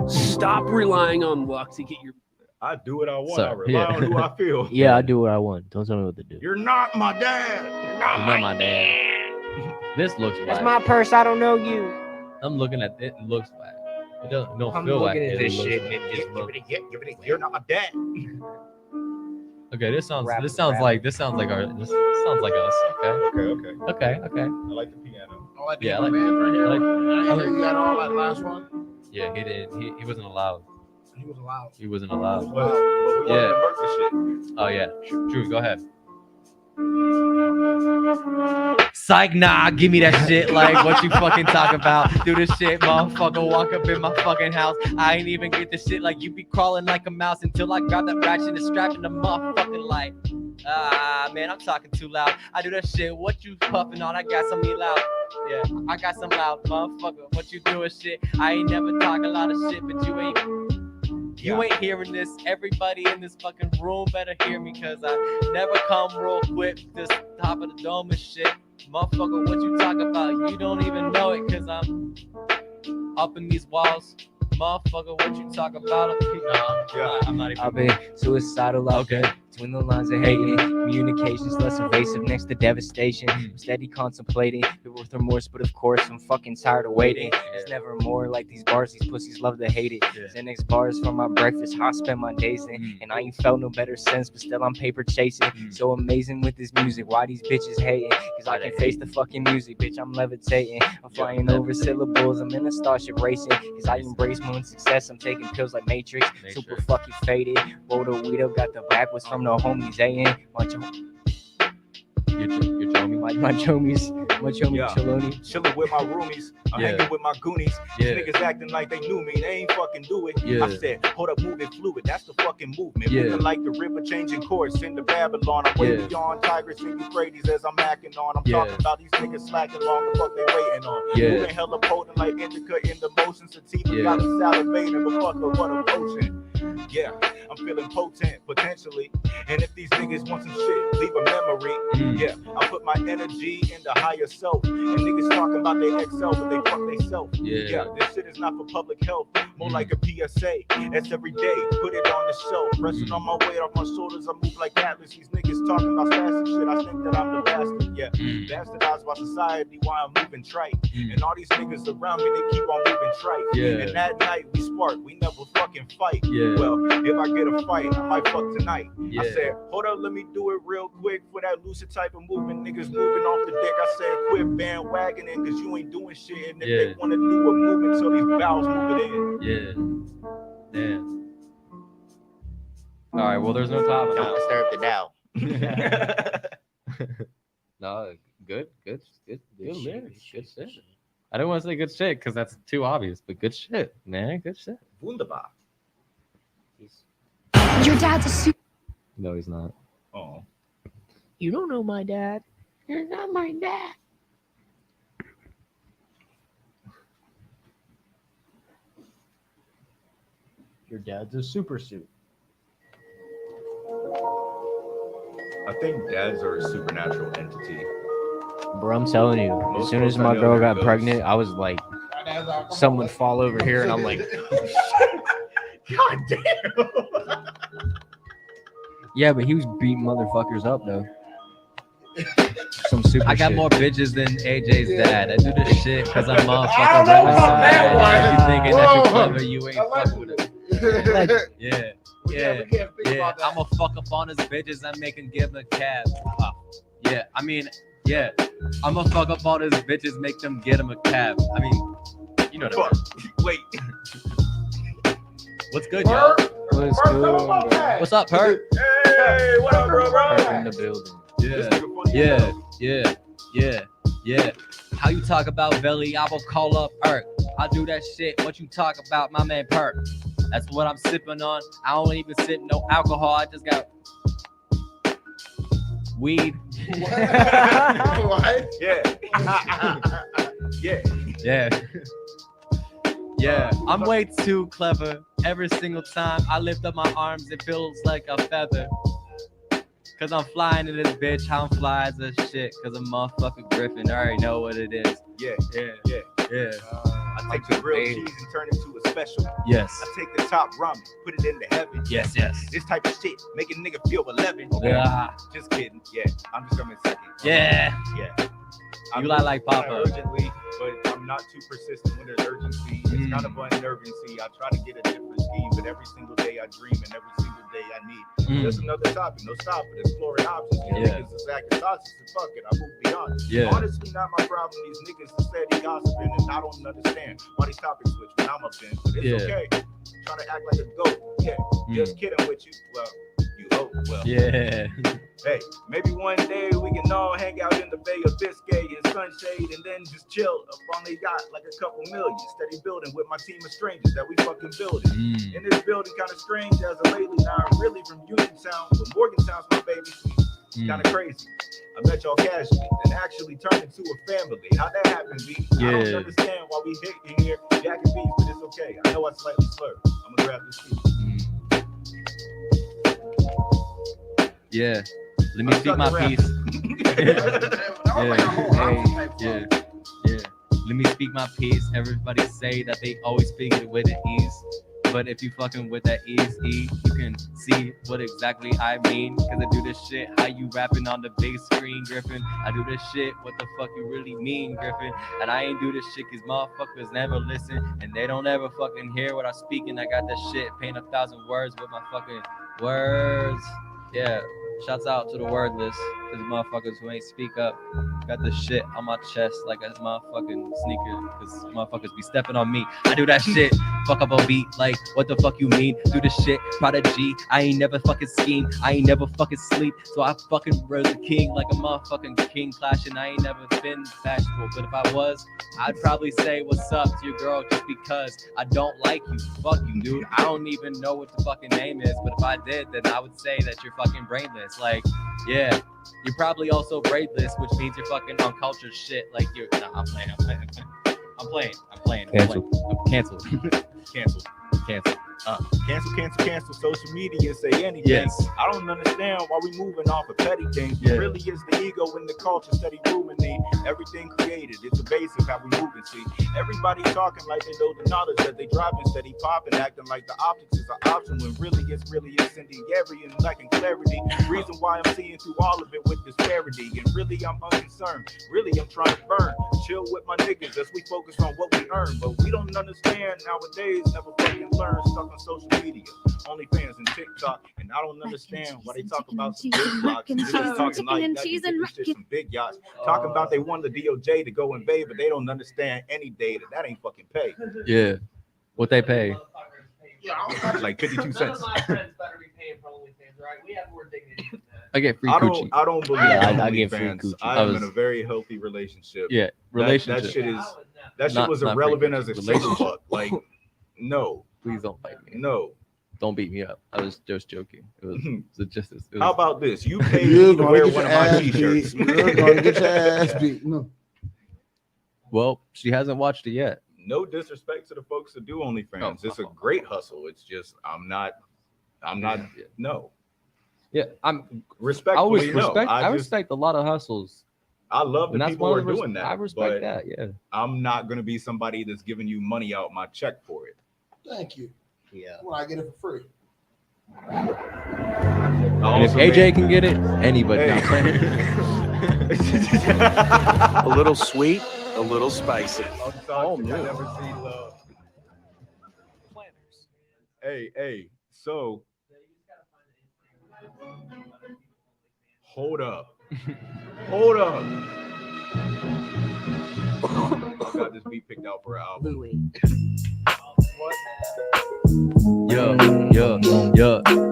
[SPEAKER 9] Stop relying on luck to get your.
[SPEAKER 4] I do what I want.
[SPEAKER 1] So,
[SPEAKER 4] I rely on who I feel.
[SPEAKER 2] Yeah, I do what I want. Don't tell me what to do.
[SPEAKER 4] You're not my dad. You're
[SPEAKER 1] Not my dad. This looks
[SPEAKER 2] That's
[SPEAKER 1] whack.
[SPEAKER 2] my purse. I don't know you.
[SPEAKER 1] I'm looking at it. It looks whack. It don't
[SPEAKER 2] I'm
[SPEAKER 1] feel whack.
[SPEAKER 2] looking at
[SPEAKER 1] It
[SPEAKER 2] this
[SPEAKER 1] looks
[SPEAKER 2] shit
[SPEAKER 1] whack.
[SPEAKER 2] and it just looks.
[SPEAKER 4] You're not my dad.
[SPEAKER 1] Okay, this sounds
[SPEAKER 2] Rap,
[SPEAKER 1] like our this sounds like us.
[SPEAKER 4] Okay.
[SPEAKER 1] Okay.
[SPEAKER 4] I like the piano.
[SPEAKER 3] I like
[SPEAKER 1] Yeah,
[SPEAKER 3] the
[SPEAKER 1] I like-
[SPEAKER 3] band right here.
[SPEAKER 1] I like-
[SPEAKER 3] I hear you got all that last one.
[SPEAKER 1] Yeah, he did. He wasn't allowed.
[SPEAKER 3] He was allowed.
[SPEAKER 1] He wasn't allowed.
[SPEAKER 4] But we wanted
[SPEAKER 1] Yeah.
[SPEAKER 4] to work this shit.
[SPEAKER 1] Oh yeah, true. Go ahead. Psych, nah, give me that shit. Like, what you fucking talk about? Do this shit, motherfucker. Walk up in my fucking house. I ain't even get the shit. Like, you be crawling like a mouse until I grab that ratchet and strap in the motherfucking light. Man, I'm talking too loud. I do that shit. What you puffing on? I got some loud. Yeah, I got some loud, motherfucker. What you doing shit? I ain't never talk a lot of shit, but you ain't hearing this. Everybody in this fucking room better hear me, cause I never come real quick. This top of the dome and shit. Motherfucker, what you talk about? You don't even know it, cause I'm up in these walls. Motherfucker, what you talk about? No, I'm not even.
[SPEAKER 2] I've been suicidal out there. Between the lines of hating, communications less evasive next to devastation. I'm steady contemplating, filled with remorse, but of course I'm fucking tired of waiting. It's never more like these bars, these pussies love to hate it. Xanax bars for my breakfast, how I spend my days in. And I ain't felt no better sense, but still I'm paper chasing. So amazing with this music, why these bitches hating? Cause I can face the fucking music, bitch, I'm levitating. I'm flying over syllables, I'm in a starship racing. Cause I embrace my own success, I'm taking pills like Matrix. Super fucking faded, roll the weed up, got the backwards from the homies, my homies, Chaloni.
[SPEAKER 4] Chilling with my roomies, I'm hanging with my goonies. These niggas acting like they knew me, they ain't fucking do it. I said, hold up, moving fluid, that's the fucking movement. Moving like the river changing course into Babylon. I'm way beyond Tigris and Euphrates as I'm acting on. I'm talking about these niggas slacking long, the fuck they waiting on. Moving hella potent like indica in the motion. Sativa got me salivating, but fuck her, what a potion. Yeah, I'm feeling potent, potentially. And if these niggas want some shit, leave a memory. Yeah, I put my energy in the higher self. And niggas talking about they excel, but they fuck they self. Yeah, this shit is not for public health. More like a PSA. That's every day. Put it on the shelf. Pressing on my weight off my shoulders. I move like Atlas. These niggas talking about spastic shit. I think that I'm the bastard. Yeah, bastardized by society while I'm moving trite. And all these niggas around me, they keep on moving trite. And that night we spark. We never fucking fight. Well, if I get a fight, I might fuck tonight. I said, hold up, let me do it real quick for that lucid type of movement. Niggas moving off the dick. I said, quit bandwagoning because you ain't doing shit. And if they want to do a movement till these bowels move it in.
[SPEAKER 1] Damn. All right, well, there's no topic.
[SPEAKER 2] Don't disturb the Dow.
[SPEAKER 1] No, good lyrics. Good shit. I don't want to say good shit because that's too obvious, but good shit, man. Good shit.
[SPEAKER 4] Wunderbar.
[SPEAKER 10] Your dad's a super.
[SPEAKER 1] No, he's not.
[SPEAKER 4] Oh.
[SPEAKER 2] You don't know my dad.
[SPEAKER 10] You're not my dad.
[SPEAKER 11] Your dad's a super suit.
[SPEAKER 4] I think dads are a supernatural entity.
[SPEAKER 2] Bro, I'm telling you,
[SPEAKER 4] Most
[SPEAKER 2] as soon as
[SPEAKER 4] folks I
[SPEAKER 2] my
[SPEAKER 4] know,
[SPEAKER 2] girl
[SPEAKER 4] they're
[SPEAKER 2] got
[SPEAKER 4] ghosts.
[SPEAKER 2] pregnant, I was like, someone fall over here, and I'm like,
[SPEAKER 4] God damn.
[SPEAKER 2] yeah, but he was beating motherfuckers up though. Some super
[SPEAKER 1] I got
[SPEAKER 2] shit.
[SPEAKER 1] more bitches than AJ's dad. I do this shit because I'm
[SPEAKER 3] I don't
[SPEAKER 1] motherfucking
[SPEAKER 3] know
[SPEAKER 1] reticent.
[SPEAKER 3] about that one.
[SPEAKER 1] You thinking that you
[SPEAKER 3] Whoa.
[SPEAKER 1] clever, you ain't
[SPEAKER 3] I like
[SPEAKER 1] fucking with it. Yeah.
[SPEAKER 3] We can't think
[SPEAKER 1] Yeah,
[SPEAKER 3] about that.
[SPEAKER 1] I'ma fuck up on his bitches and make him give a cab. Yeah, I mean, yeah, I'ma fuck up on his bitches, make them get him a cab. I mean, you know
[SPEAKER 4] Fuck.
[SPEAKER 1] that.
[SPEAKER 4] Wait.
[SPEAKER 1] What's good, y'all?
[SPEAKER 2] What's good?
[SPEAKER 1] What's up, Perk?
[SPEAKER 4] Hey, what up, bro?
[SPEAKER 2] Perk in the building.
[SPEAKER 4] This
[SPEAKER 1] Yeah,
[SPEAKER 4] nigga funny as hell.
[SPEAKER 1] yeah. How you talk about Belly? I will call up Perk. I do that shit. What you talk about, my man Perk? That's what I'm sipping on. I don't even sip no alcohol. I just got weed.
[SPEAKER 3] What?
[SPEAKER 4] Yeah. Yeah.
[SPEAKER 1] Yeah. Yeah. I'm way too clever. Every single time I lift up my arms, it feels like a feather. Cause I'm flying in this bitch. How I'm fly as a shit. Cause I'm motherfucking Griffin. I already know what it is.
[SPEAKER 4] Yeah.
[SPEAKER 1] Yeah.
[SPEAKER 4] Yeah. I take the grilled cheese and turn it to a special.
[SPEAKER 1] Yes.
[SPEAKER 4] I take the top ramen, put it into heaven.
[SPEAKER 1] Yes.
[SPEAKER 4] This type of shit make a nigga feel 11. Okay.
[SPEAKER 1] Yeah.
[SPEAKER 4] Just kidding. Yeah. I'm just coming second.
[SPEAKER 1] Yeah.
[SPEAKER 4] Yeah.
[SPEAKER 1] You like Papa.
[SPEAKER 4] Urgently, but I'm not too persistent when there's urgency. It's kind of unnervancy. I try to get a different scheme, but every single day I dream and every single day I need. Just another topic, no stop it, exploring options. These niggas is acting sausage and fuck it, I move beyond it.
[SPEAKER 1] Yeah.
[SPEAKER 4] Honestly, not my problem. These niggas are steady gossiping, and I don't understand why these topics switch when I'm up in. But it's okay. Trying to act like a goat. Yeah. Just kidding with you. Well, you hope. Well.
[SPEAKER 1] Yeah.
[SPEAKER 4] Hey, maybe one day we can all hang out in the Bay of Biscay in sunshade and then just chill up on the yacht like a couple million. Steady building with my team of strangers that we fucking building. In this building, kind of strange as a lately. Now I'm really from Uniontown, but Morgantown's my baby sweet. It's kind of crazy. I met y'all casually and actually turned into a family. How'd that happen, B? I don't understand why we hit in here jacking beats, but it's okay. I know I slightly slur. I'm gonna grab this seat.
[SPEAKER 1] Yeah. Let me speak my piece. Yeah. Let me speak my piece. Everybody say that they always speak it with an ease. But if you fucking with that easy, you can see what exactly I mean. Cause I do this shit, how you rapping on the big screen, Griffin. I do this shit, what the fuck you really mean, Griffin. And I ain't do this shit cause motherfuckers never listen. And they don't ever fucking hear what I'm speaking. I got that shit, paint 1,000 words with my fucking words. Yeah. Shouts out to the wordless, cause motherfuckers who ain't speak up. Got this shit on my chest like a motherfucking sneaker, cause motherfuckers be stepping on me. I do that shit, fuck up a beat, like what the fuck you mean? Do this shit, prodigy. I ain't never fucking scheme, I ain't never fucking sleep. So I fucking rose the king like a motherfucking king clashing. I ain't never been bashful, but if I was, I'd probably say what's up to your girl just because I don't like you. Fuck you, dude. I don't even know what the fucking name is, but if I did, then I would say that you're fucking brainless. Like, yeah, you're probably also brainless, which means you're fucking uncultured shit. Like you're, nah, I'm playing.
[SPEAKER 2] Cancel.
[SPEAKER 1] I'm canceled.
[SPEAKER 4] Cancel social media and say anything.
[SPEAKER 1] Yes.
[SPEAKER 4] I don't understand why we moving off of petty things.
[SPEAKER 1] Yeah.
[SPEAKER 4] Really is the ego in the culture steady ruminate. Everything created, it's a base of how we move and see. Everybody talking like they know the knowledge that they driving, steady popping, acting like the optics is an option when really incendiary and lacking clarity. Reason why I'm seeing through all of it with disparity. And really I'm unconcerned. Really I'm trying to burn. Chill with my niggas as we focus on what we earn. But we don't understand nowadays, never fucking learn. Stuck on social media, OnlyFans and TikTok, and I don't understand why they talk about some big blocks. Niggas talking like that, this shit some big yachts. Talking about they want the DOJ to go invade, but they don't understand any data. That ain't fucking pay.
[SPEAKER 1] Yeah. What they pay?
[SPEAKER 4] Like 52 cents.
[SPEAKER 5] None of my friends better be paying for OnlyFans, right? We have more dignity than that.
[SPEAKER 1] I get free
[SPEAKER 4] I
[SPEAKER 1] coochie.
[SPEAKER 4] don't believe
[SPEAKER 2] I get free
[SPEAKER 4] OnlyFans.
[SPEAKER 2] coochie.
[SPEAKER 4] I am in a very healthy relationship.
[SPEAKER 1] Yeah, relationship.
[SPEAKER 4] That shit was
[SPEAKER 1] Not
[SPEAKER 4] irrelevant
[SPEAKER 1] free
[SPEAKER 4] as a
[SPEAKER 1] coochie.
[SPEAKER 4] sex fuck. Like, no.
[SPEAKER 1] Please don't fight me.
[SPEAKER 4] No.
[SPEAKER 1] Don't beat me up. I was just joking. It was just.
[SPEAKER 4] How about this? You paid
[SPEAKER 3] You're
[SPEAKER 4] me to
[SPEAKER 3] gonna
[SPEAKER 4] wear
[SPEAKER 3] get
[SPEAKER 4] one
[SPEAKER 3] your
[SPEAKER 4] of my
[SPEAKER 3] ass
[SPEAKER 4] t-shirts.
[SPEAKER 3] beat. You're gonna get your ass beat. No.
[SPEAKER 1] Well, she hasn't watched it yet.
[SPEAKER 4] no disrespect to the folks that do OnlyFans. It's a great hustle. It's just I'm not no.
[SPEAKER 1] Yeah, I
[SPEAKER 4] Respectfully,
[SPEAKER 1] I respect a lot of hustles.
[SPEAKER 4] I love the people who are doing that.
[SPEAKER 1] I respect
[SPEAKER 4] but
[SPEAKER 1] that. Yeah,
[SPEAKER 4] I'm not gonna be somebody that's giving you money out my check for it.
[SPEAKER 3] Thank you.
[SPEAKER 2] Yeah.
[SPEAKER 3] When I get it for free.
[SPEAKER 1] and if AJ can get it, anybody.
[SPEAKER 6] A little sweet, a little spicy.
[SPEAKER 4] Oh, never see love. Hey, so hold up. I got this beat picked out for an album.
[SPEAKER 1] Yeah.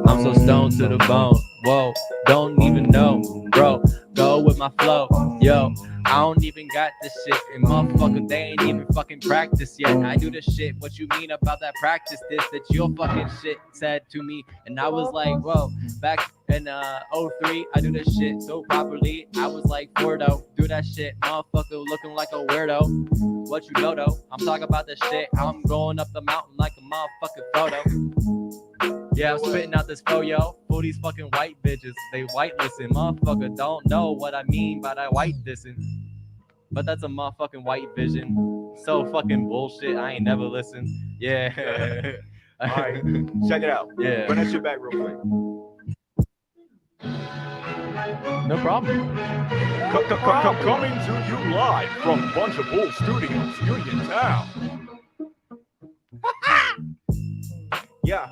[SPEAKER 1] I'm so stoned to the bone. Whoa, don't even know, bro. Go with my flow. Yo, I don't even got this shit. And motherfucker, they ain't even fucking practice yet. I do this shit. What you mean about that practice? This that your fucking shit said to me. And I was like, whoa, back in 03, I do this shit so properly. I was like 4 though. Do that shit, motherfucker, looking like a weirdo. What you know though? I'm talking about this shit. How I'm going up the mountain like a motherfucking photo. Yeah, I'm spitting out this yo for these fucking white bitches. They white listen, motherfucker don't know what I mean by that white dissing. But that's a motherfucking white vision. So fucking bullshit. I ain't never listened. Yeah.
[SPEAKER 4] All right, check it out.
[SPEAKER 1] Yeah.
[SPEAKER 4] Run that shit back real quick.
[SPEAKER 1] No problem.
[SPEAKER 4] Coming to you live from Bunch of Bull Studios, Uniontown. Yeah,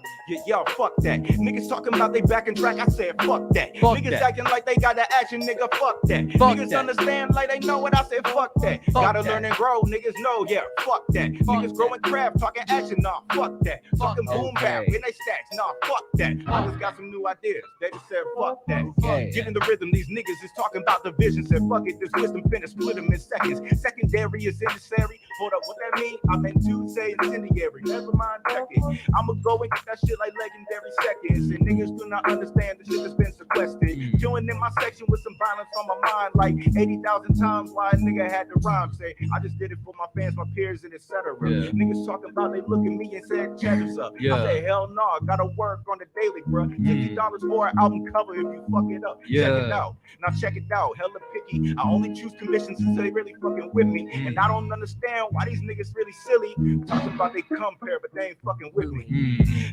[SPEAKER 4] fuck that. Niggas talking about they back and track, I said fuck that. Niggas acting like they got the action, nigga, fuck that. Niggas understand like they know what I said, fuck that. Gotta learn and grow, niggas know, yeah, fuck that. Niggas growing craft, talking action, nah, fuck that. Fucking boom bap in they stacks, nah, fuck that. Niggas got some new ideas, they just said fuck that. Get in the rhythm, these niggas is talking about the vision, said fuck it, this wisdom finna split them in seconds. Secondary is necessary, hold up, what that mean? I meant to say incendiary, never mind, check it. I'ma go and get that shit like legendary seconds. And niggas do not understand the shit that's been sequestered. Join in my section with some violence on my mind, like 80,000 times why a nigga had to rhyme. Say, I just did it for my fans, my peers, and etc. Niggas talking about they look at me and said, cheddars up. I say, hell no, I gotta work on the daily, bro. $60 for an album cover if you fuck it up. Check it out. Now check it out. Hella picky. I only choose commissions since they really fucking with me. And I don't understand why these niggas really silly. Talking about they compare, but they ain't fucking with me.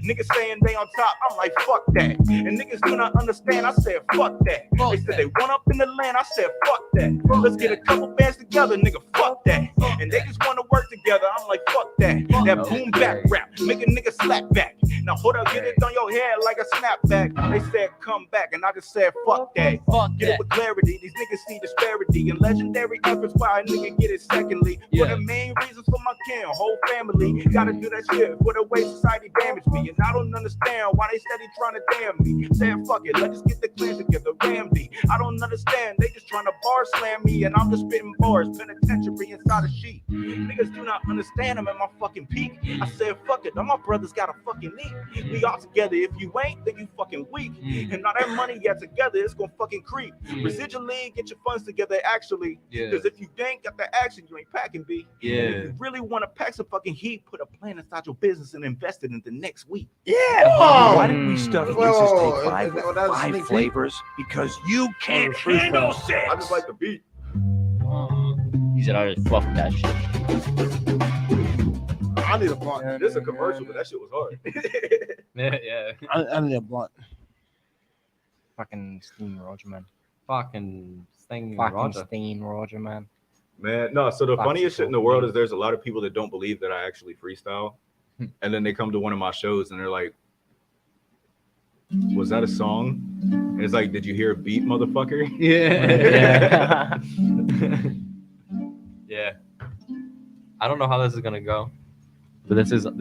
[SPEAKER 4] Niggas saying they on top, I'm like, fuck that. And niggas do not understand, I said, fuck that. They said they want up in the land, I said, fuck that. Let's get a couple bands together, nigga, fuck that. And they just want to work together, I'm like, fuck that. That boom back rap, make a nigga slap back. Now hold up, get it on your head like a snapback. They said, come back, and I just said, fuck that. Get it with clarity, these niggas see disparity. And legendary efforts why a nigga get it secondly. For the main reasons for my kin, whole family. Gotta do that shit for the way society damaged me. And I don't understand why they steady trying to damn me. Saying fuck it, let's just get the clan together, Ramsey. I don't understand, they just trying to bar slam me. And I'm just spitting bars, penitentiary inside a sheet. Niggas do not understand, I'm at my fucking peak. I said fuck it, all my brothers got a fucking need. We all together, if you ain't, then you fucking weak. And now that money get together, it's gonna fucking creep. Residually, get your funds together actually. Cause if you ain't got the action, you ain't packing B. And if you really wanna pack some fucking heat, put a plan inside your business and invest it in the next week.
[SPEAKER 6] Why did we study Jesus Take 5 with 5 flavors? Because you can't handle 6.
[SPEAKER 4] I just like the beat.
[SPEAKER 2] He said, I just fuck that shit.
[SPEAKER 3] I need a blunt.
[SPEAKER 4] This is a commercial, but that shit was hard.
[SPEAKER 2] Yeah.
[SPEAKER 3] I need a blunt.
[SPEAKER 2] Fucking Steam Roger, man.
[SPEAKER 1] Fucking
[SPEAKER 2] Steam Roger, man.
[SPEAKER 4] Man, no, so the funniest shit in the world is there's a lot of people that don't believe that I actually freestyle. And then they come to one of my shows and they're like, was that a song? And it's like, did you hear a beat, motherfucker?
[SPEAKER 1] Yeah. Yeah. I don't know how this is gonna go, but this is what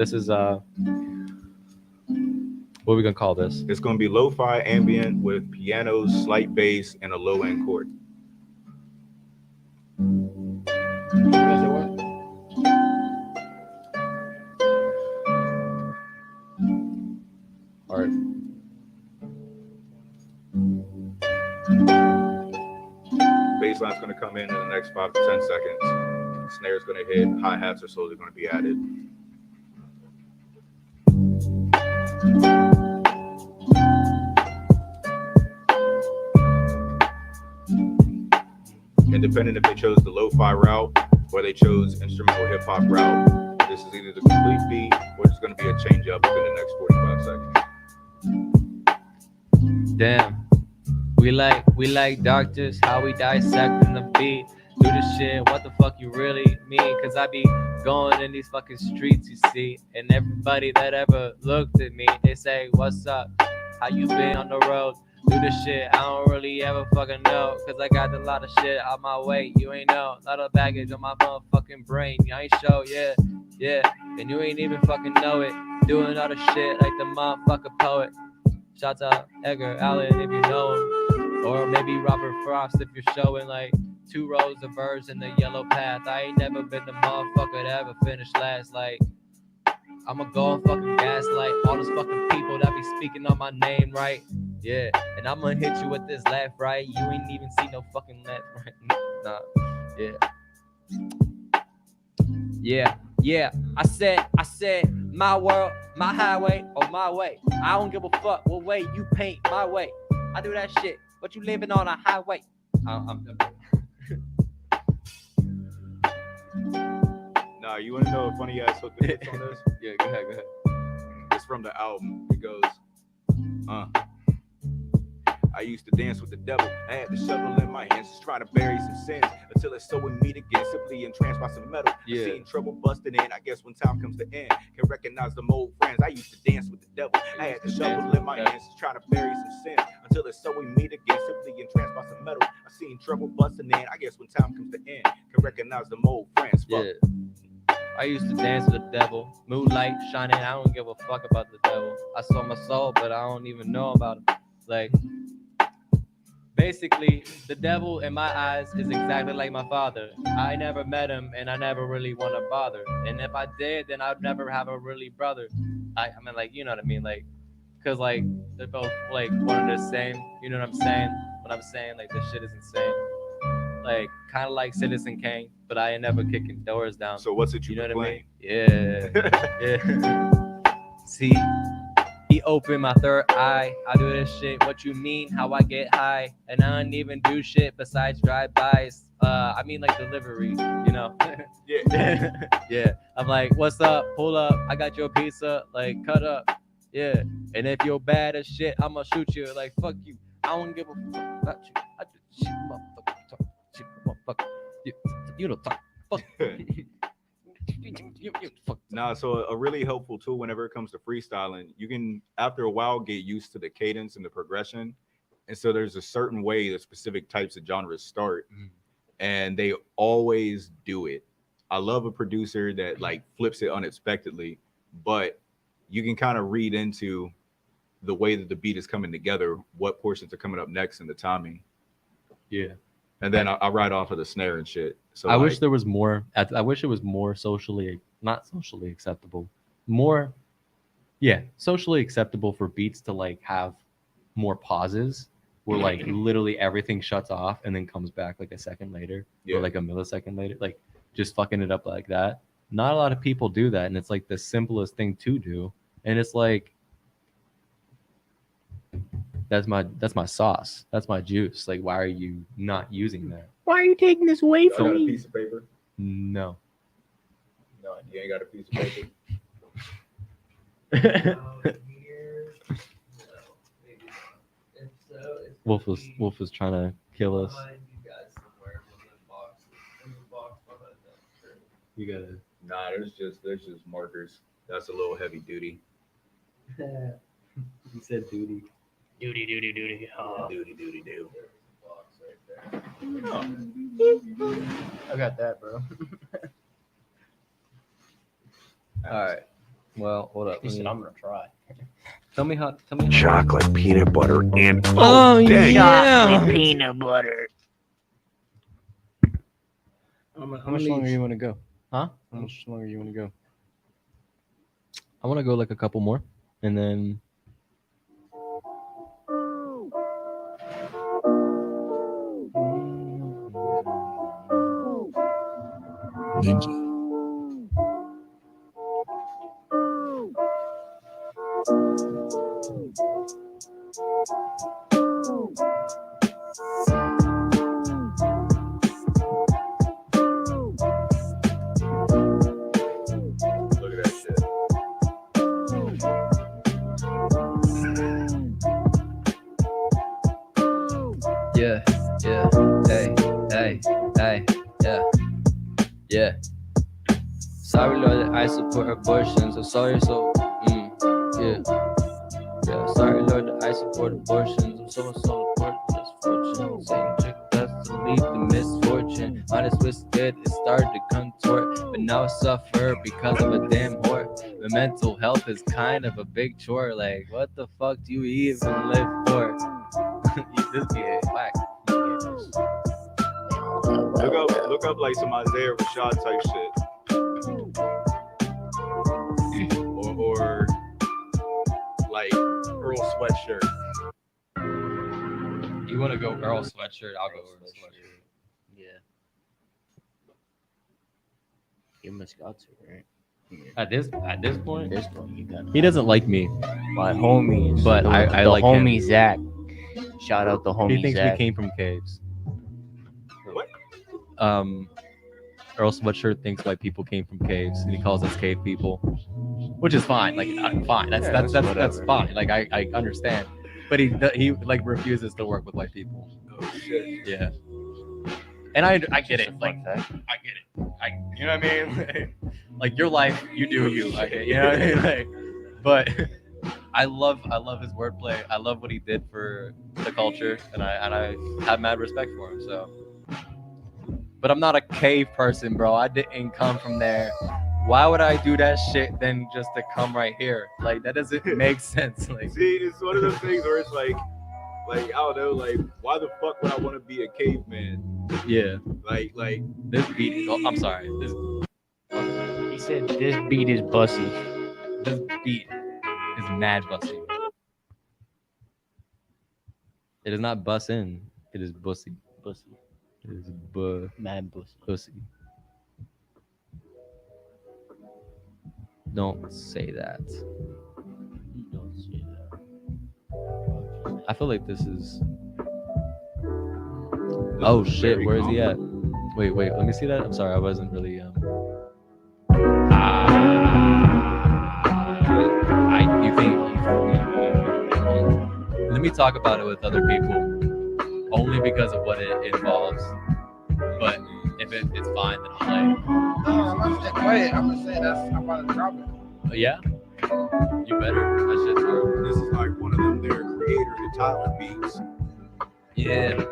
[SPEAKER 1] are we gonna call this?
[SPEAKER 4] It's gonna be lo-fi ambient with pianos, slight bass, and a low-end chord.
[SPEAKER 1] All right.
[SPEAKER 4] Bassline's gonna come in the next 5 to 10 seconds. Snare's gonna hit. Hi-hats are slowly gonna be added. And depending if they chose the lo-fi route or they chose instrumental hip-hop route, this is either the complete beat or it's going to be a change up within the next 45 seconds.
[SPEAKER 2] Damn. We like doctors, how we dissecting the beat. Do this shit, what the fuck you really mean? Cause I be going in these fucking streets, you see. And everybody that ever looked at me, they say, what's up? How you been on the road? Do this shit, I don't really ever fucking know. Cause I got a lot of shit on my way, you ain't know. A lot of baggage on my motherfucking brain. I ain't show, yeah. And you ain't even fucking know it. Doing all the shit like the motherfucker poet. Shouts out Edgar Allan if you know him. Or maybe Robert Frost if you're showing like 2 rows of birds in the yellow path. I ain't never been the motherfucker to ever finish last. Like, I'ma go and fucking gaslight all those fucking people that be speaking on my name, right? Yeah, and I'ma hit you with this left, right? You ain't even see no fucking left, right? Nah, yeah. I said, my world, my highway, or my way. I don't give a fuck what way you paint my way. I do that shit, but you living on a highway.
[SPEAKER 4] Nah, you want to know a funny ass hook that hits on this?
[SPEAKER 2] Yeah, go ahead.
[SPEAKER 4] It's from the album. It goes, I used to dance with the devil. I had the shovel in my hands, just trying to bury some sins until it's so we meet again, simply entranced by some metal.
[SPEAKER 2] Yeah.
[SPEAKER 4] Seen trouble busting in. I guess when time comes to end, can recognize them old friends. I used to dance with the devil. I had the shovel in my hands, just trying to bury some sins until it's so we meet again, simply entranced by some metal. I seen trouble busting in. I guess when time comes to end, can recognize them old friends. Fuck.
[SPEAKER 2] Yeah. I used to dance with the devil, moonlight shining. I don't give a fuck about the devil. I saw my soul, but I don't even know about him. Like, basically, the devil in my eyes is exactly like my father. I never met him, and I never really want to bother. And if I did, then I'd never have a really brother. I mean, like, you know what I mean? Like, cause like they're both like one and the same. You know what I'm saying? What I'm saying, like, this shit is insane. Like, kind of like Citizen Kane, but I ain't never kicking doors down.
[SPEAKER 4] So what's it you
[SPEAKER 2] know what I mean?
[SPEAKER 4] playing?
[SPEAKER 2] Yeah. See, he opened my third eye. I do this shit. What you mean? How I get high? And I don't even do shit besides drive-bys. I mean, like delivery, you know?
[SPEAKER 4] Yeah.
[SPEAKER 2] Yeah. I'm like, what's up? Pull up. I got your pizza. Like, cut up. Yeah. And if you're bad as shit, I'ma shoot you. Like, fuck you. I don't give a fuck about you. I do shit, motherfucker. Talk shit, motherfucker. You don't talk. Fuck.
[SPEAKER 4] Nah, so a really helpful tool whenever it comes to freestyling, you can, after a while, get used to the cadence and the progression. And so there's a certain way that specific types of genres start, and they always do it. I love a producer that like flips it unexpectedly, but you can kind of read into the way that the beat is coming together, what portions are coming up next, and the timing.
[SPEAKER 1] Yeah.
[SPEAKER 4] And then I ride off of the snare and shit. So
[SPEAKER 1] I wish there was more. I wish it was more not socially acceptable. Socially acceptable for beats to like have more pauses where like literally everything shuts off and then comes back like a second later or like a millisecond later, like just fucking it up like that. Not a lot of people do that, and it's like the simplest thing to do. And it's like that's my sauce. That's my juice. Like, why are you not using that?
[SPEAKER 10] Why are you taking this away
[SPEAKER 4] I
[SPEAKER 10] from
[SPEAKER 4] got a
[SPEAKER 10] me?
[SPEAKER 4] piece of paper.
[SPEAKER 1] No.
[SPEAKER 4] No, you ain't got a piece of paper.
[SPEAKER 1] Wolf was trying to kill us. You gotta.
[SPEAKER 4] Nah, there's just markers. That's a little heavy duty.
[SPEAKER 1] He said duty.
[SPEAKER 10] Duty. Oh.
[SPEAKER 4] Duty do.
[SPEAKER 2] I got that, bro. All right. Well, hold up.
[SPEAKER 5] He said, I'm gonna try.
[SPEAKER 2] Tell me how.
[SPEAKER 6] Chocolate, peanut butter, and
[SPEAKER 10] Oh,
[SPEAKER 6] dang.
[SPEAKER 10] chocolate peanut butter.
[SPEAKER 2] How much longer you want to go?
[SPEAKER 1] Huh?
[SPEAKER 2] How much longer you want to go?
[SPEAKER 1] I want to go like a couple more, and then.
[SPEAKER 6] Ninja.
[SPEAKER 4] Look at that shit.
[SPEAKER 2] Yeah, yeah, hey, yeah. Sorry, Lord, I support abortions. I'm sorry, so, yeah. Sorry, Lord, I support abortions. I'm so important misfortune. Same chick that's to lead the misfortune. Honest twisted, it started to contort, but now I suffer because of a damn whore. The mental health is kind of a big chore. Like, what the fuck do you even live for? This be whack.
[SPEAKER 4] Look up like some Isaiah Rashad type shit. Or like Earl Sweatshirt.
[SPEAKER 1] You want to go Earl Sweatshirt? I'll go Earl Sweatshirt.
[SPEAKER 2] Yeah. You must got to, right?
[SPEAKER 1] At this point,
[SPEAKER 2] This one, you got
[SPEAKER 1] he doesn't like me.
[SPEAKER 2] my homies.
[SPEAKER 1] But I like him.
[SPEAKER 2] homie Zach. Shout out the homie
[SPEAKER 1] He thinks
[SPEAKER 2] Zach.
[SPEAKER 1] we came from caves.
[SPEAKER 4] What?
[SPEAKER 1] Earl Sweatshirt thinks white people came from caves, and he calls us cave people, which is fine. Like, fine. That's fine. Like, I understand. But he like refuses to work with white people.
[SPEAKER 4] Oh shit.
[SPEAKER 1] Yeah. And I get it. Like,
[SPEAKER 2] that.
[SPEAKER 1] I get it. You know what I mean? Like, your life, you do you. Like, you know what I mean? Like, but I love his wordplay. I love what he did for the culture, and I have mad respect for him. So, but I'm not a cave person, bro. I didn't come from there. Why would I do that shit then just to come right here? Like, that doesn't make sense. Like,
[SPEAKER 4] See, it's one of those things where it's like I don't know, like, why the fuck would I want to be a caveman?
[SPEAKER 1] yeah,
[SPEAKER 4] Like
[SPEAKER 1] this beat. Oh, I'm sorry.
[SPEAKER 2] He said this beat is bussy.
[SPEAKER 1] This beat is mad bussy. It is not bussin'. It is bussy.
[SPEAKER 2] Bussy.
[SPEAKER 1] It is
[SPEAKER 2] Mad bussy.
[SPEAKER 1] pussy. Don't say that.
[SPEAKER 2] Don't say that.
[SPEAKER 1] I feel like this is. Oh shit! Where is he at? Wait. Let me see that. I'm sorry. I wasn't really. You think? Let me talk about it with other people, only because of what it involves. But if it's fine, then I'll like.
[SPEAKER 3] I'm not saying quiet. I'm just saying that's I'm about to drop it.
[SPEAKER 1] Yeah. You better. That shit's hard.
[SPEAKER 4] this is like one of them their creator, the Tyler beats.
[SPEAKER 10] Yeah.